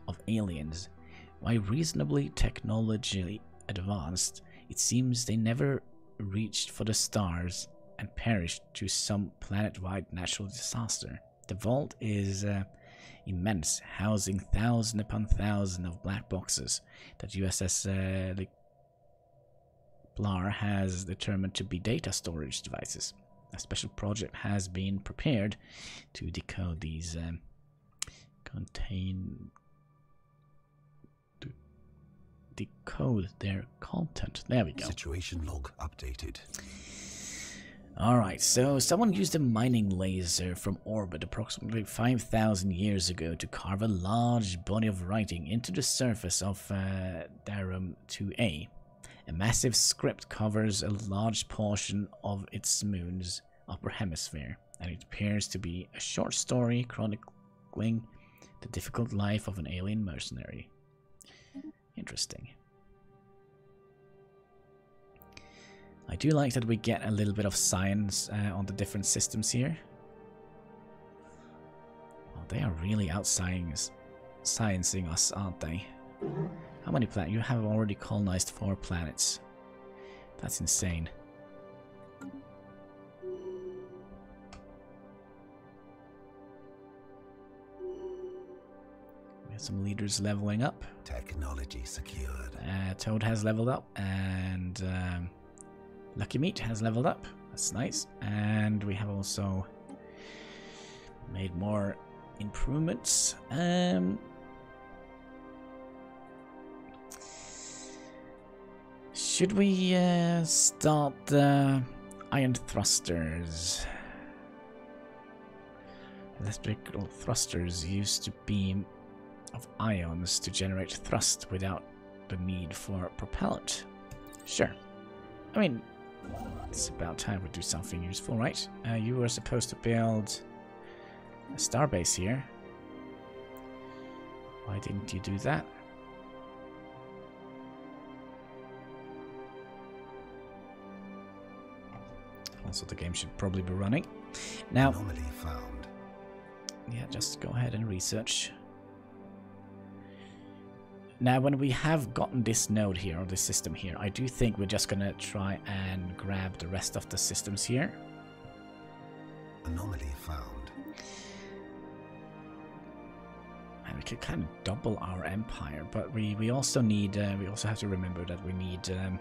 of aliens. While reasonably technologically advanced, it seems they never reached for the stars and perished to some planet-wide natural disaster. The vault is immense, housing thousand upon thousand of black boxes that USS Blar has determined to be data storage devices. A special project has been prepared to decode these decode their content. There we go. Situation log updated. Alright, so someone used a mining laser from orbit approximately 5,000 years ago to carve a large body of writing into the surface of Darum 2A. A massive script covers a large portion of its moon's upper hemisphere, and it appears to be a short story chronicling the difficult life of an alien mercenary. Interesting. I do like that we get a little bit of science on the different systems here. Well, they are really sciencing us, aren't they? How many planets? You have already colonized 4 planets. That's insane. We have some leaders leveling up. Technology secured. Toad has leveled up, and Lucky Meat has leveled up. That's nice. And we have also made more improvements. Should we start the ion thrusters? Electrical thrusters used to beam of ions to generate thrust without the need for propellant. Sure. I mean, it's about time we do something useful, right? You were supposed to build a starbase here. Why didn't you do that? Also, the game should probably be running. Now, anomaly found. Yeah, just go ahead and research. Now, when we have gotten this node here, or this system here, I do think we're just gonna try and grab the rest of the systems here. Anomaly found. And we could kind of double our empire, but we also need, we also have to remember that we need to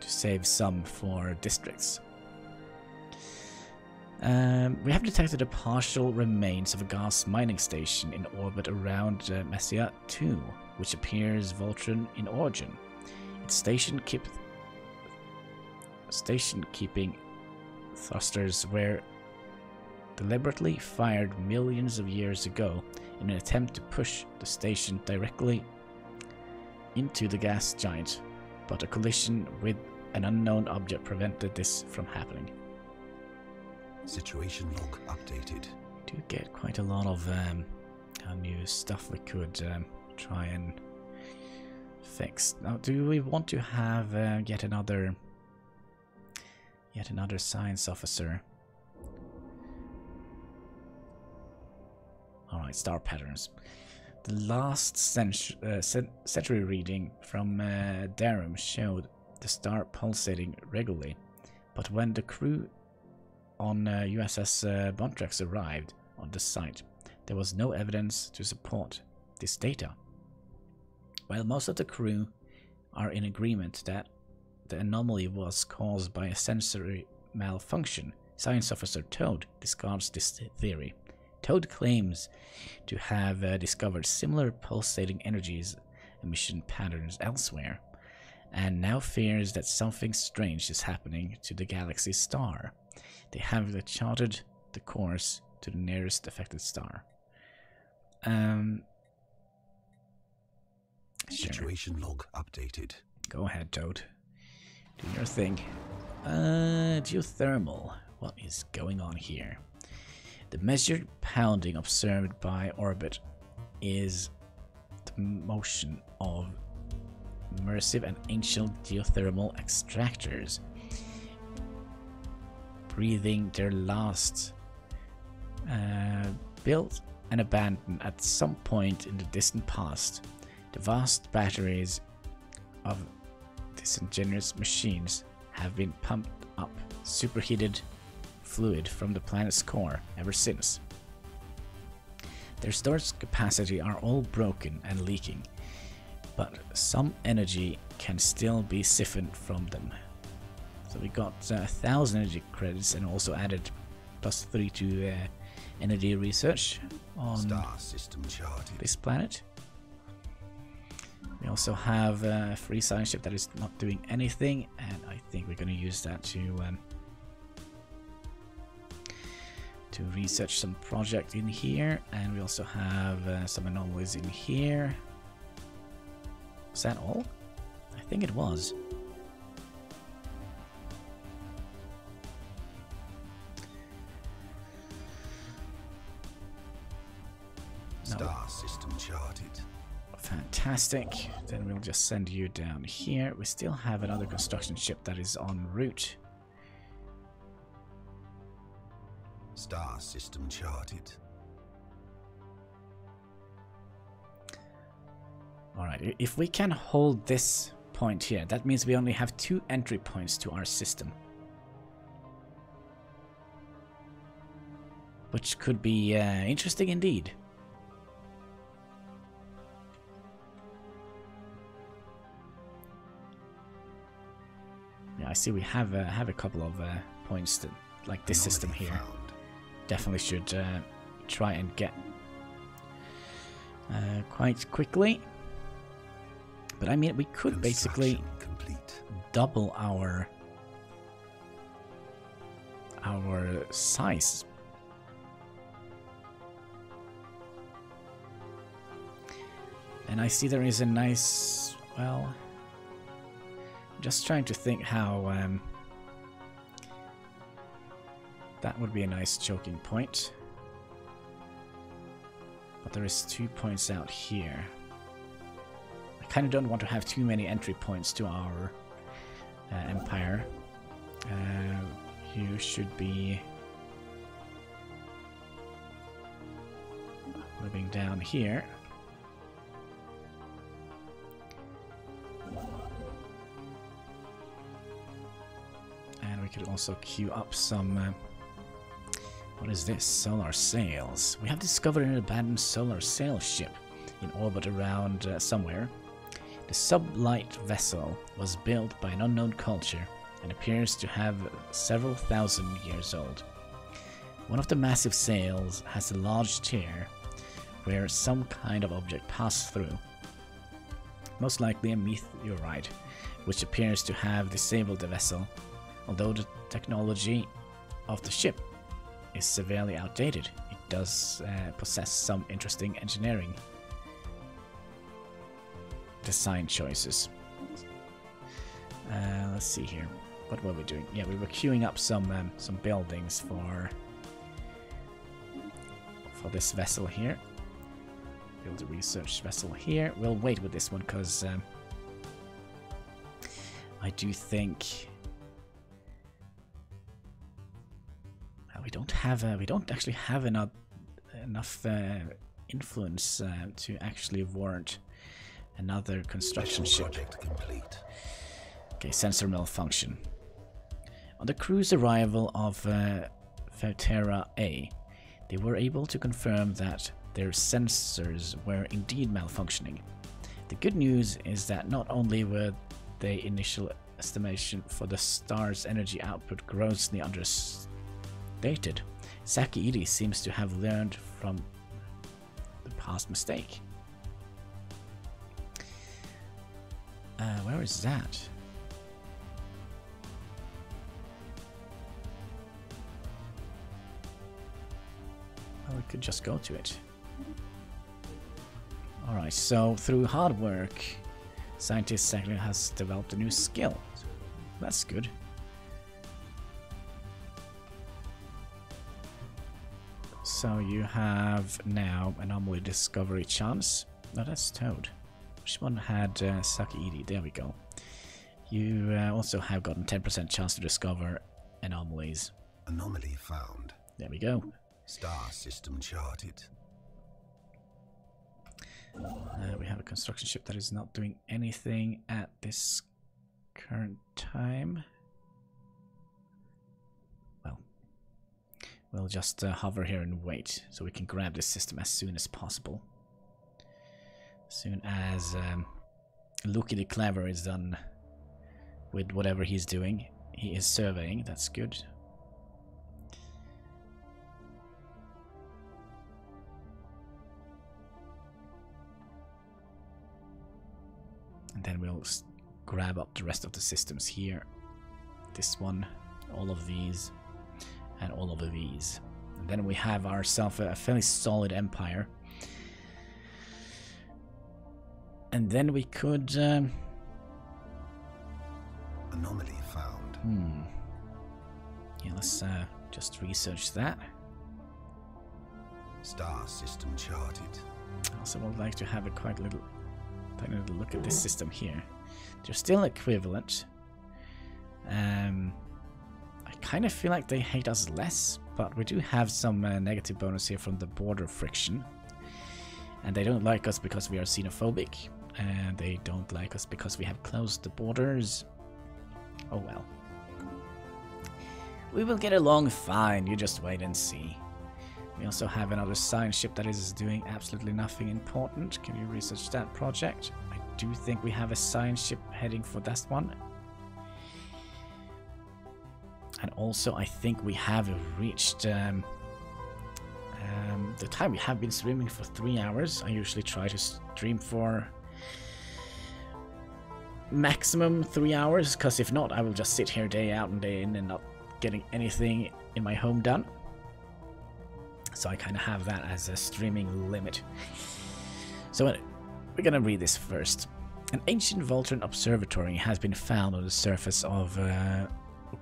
save some for districts. We have detected the partial remains of a gas mining station in orbit around Messiah 2, which appears Voltron in origin. Its station-keeping thrusters were deliberately fired millions of years ago in an attempt to push the station directly into the gas giant, but a collision with an unknown object prevented this from happening. Situation log updated. We do get quite a lot of new stuff we could try and fix. Now, do we want to have yet another science officer? Alright, star patterns. The last century reading from Darum showed the star pulsating regularly, but when the crew on USS Bontrex arrived on the site, there was no evidence to support this data. While most of the crew are in agreement that the anomaly was caused by a sensory malfunction, Science Officer Toad discards this theory. Toad claims to have discovered similar pulsating energies emission patterns elsewhere, and now fears that something strange is happening to the galaxy star. They have charted the course to the nearest affected star. Situation log updated. Go ahead, Toad. Do your thing. Geothermal. What is going on here? The measured pounding observed by orbit is the motion of immersive and ancient geothermal extractors breathing their last, built and abandoned at some point in the distant past. The vast batteries of disingenuous machines have been pumped up superheated fluid from the planet's core ever since. Their storage capacity are all broken and leaking, but some energy can still be siphoned from them. So we got 1,000 energy credits and also added +3 to energy research on Star system charted. this planet. We also have a free science ship that is not doing anything, and I think we're going to use that to research some project in here. And we also have some anomalies in here. Was that all? I think it was. Star system charted. Fantastic. Then we'll just send you down here. We still have another construction ship that is en route. Star system charted. Alright, if we can hold this point here, that means we only have 2 entry points to our system. Which could be interesting indeed. Yeah, I see we have a couple of points that, like this system here. Definitely should try and get quite quickly. But I mean, we could basically double our size. And I see there is a nice, well, just trying to think how that would be a nice choking point. But there is 2 points out here. I kind of don't want to have too many entry points to our empire. You should be moving down here. And we could also queue up some what is this? Solar sails. We have discovered an abandoned solar sail ship in orbit around somewhere. The sublight vessel was built by an unknown culture and appears to have several thousand years old. One of the massive sails has a large tear where some kind of object passed through. Most likely a meteorite, which appears to have disabled the vessel, although the technology of the ship is severely outdated. It does possess some interesting engineering design choices. Let's see here. What were we doing? Yeah, we were queuing up some buildings for this vessel here. Build a research vessel here. We'll wait with this one because I do think we don't actually have enough influence to actually warrant another construction ship. Complete. Okay, sensor malfunction. On the crew's arrival of Phaeterra A, they were able to confirm that their sensors were indeed malfunctioning. The good news is that not only were the initial estimation for the star's energy output grossly understated, Saki seems to have learned from the past mistake. Where is that? Well, we could just go to it. Alright, so through hard work, scientist Saki has developed a new skill. That's good. So you have now anomaly discovery chance. No, that's Toad. Which one had Saki? There we go. You also have gotten 10% chance to discover anomalies. Anomaly found. There we go. Star system charted. We have a construction ship that is not doing anything at this current time. Well, we'll just hover here and wait so we can grab this system as soon as possible. As soon as Lucky the Clever is done with whatever he's doing. He is surveying, that's good. And then we'll grab up the rest of the systems here. This one, all of these, and all of these. And then we have ourselves a fairly solid empire. And then we could... Anomaly found. Yeah, let's just research that. Star system charted. I also would like to have a quite little... Tiny little look at this system here. They're still equivalent. I kind of feel like they hate us less, but we do have some negative bonus here from the border friction. And they don't like us because we are xenophobic. And they don't like us because we have closed the borders. Oh well. We will get along fine, you just wait and see. We also have another science ship that is doing absolutely nothing important. Can you research that project? I do think we have a science ship heading for that one. And also I think we have reached the time. We have been streaming for 3 hours. I usually try to stream for maximum 3 hours, because if not I will just sit here day out and day in and not getting anything in my home done. So I kind of have that as a streaming limit. So we're gonna read this first. An ancient Voltron observatory has been found on the surface of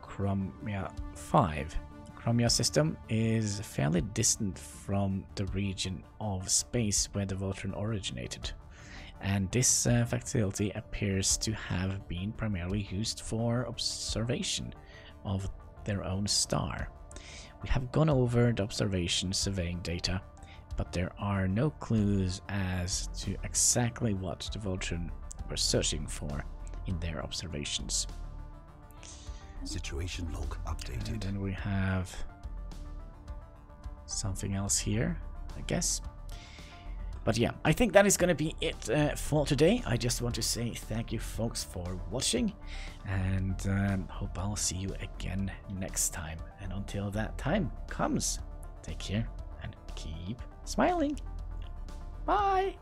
Chromia 5. The Chromia system is fairly distant from the region of space where the Voltron originated. And this facility appears to have been primarily used for observation of their own star. We have gone over the observation surveying data, but there are no clues as to exactly what the Voltron were searching for in their observations. Situation log updated. And then we have something else here, I guess. But yeah, I think that is going to be it for today. I just want to say thank you folks for watching, and hope I'll see you again next time. And until that time comes, take care and keep smiling. Bye!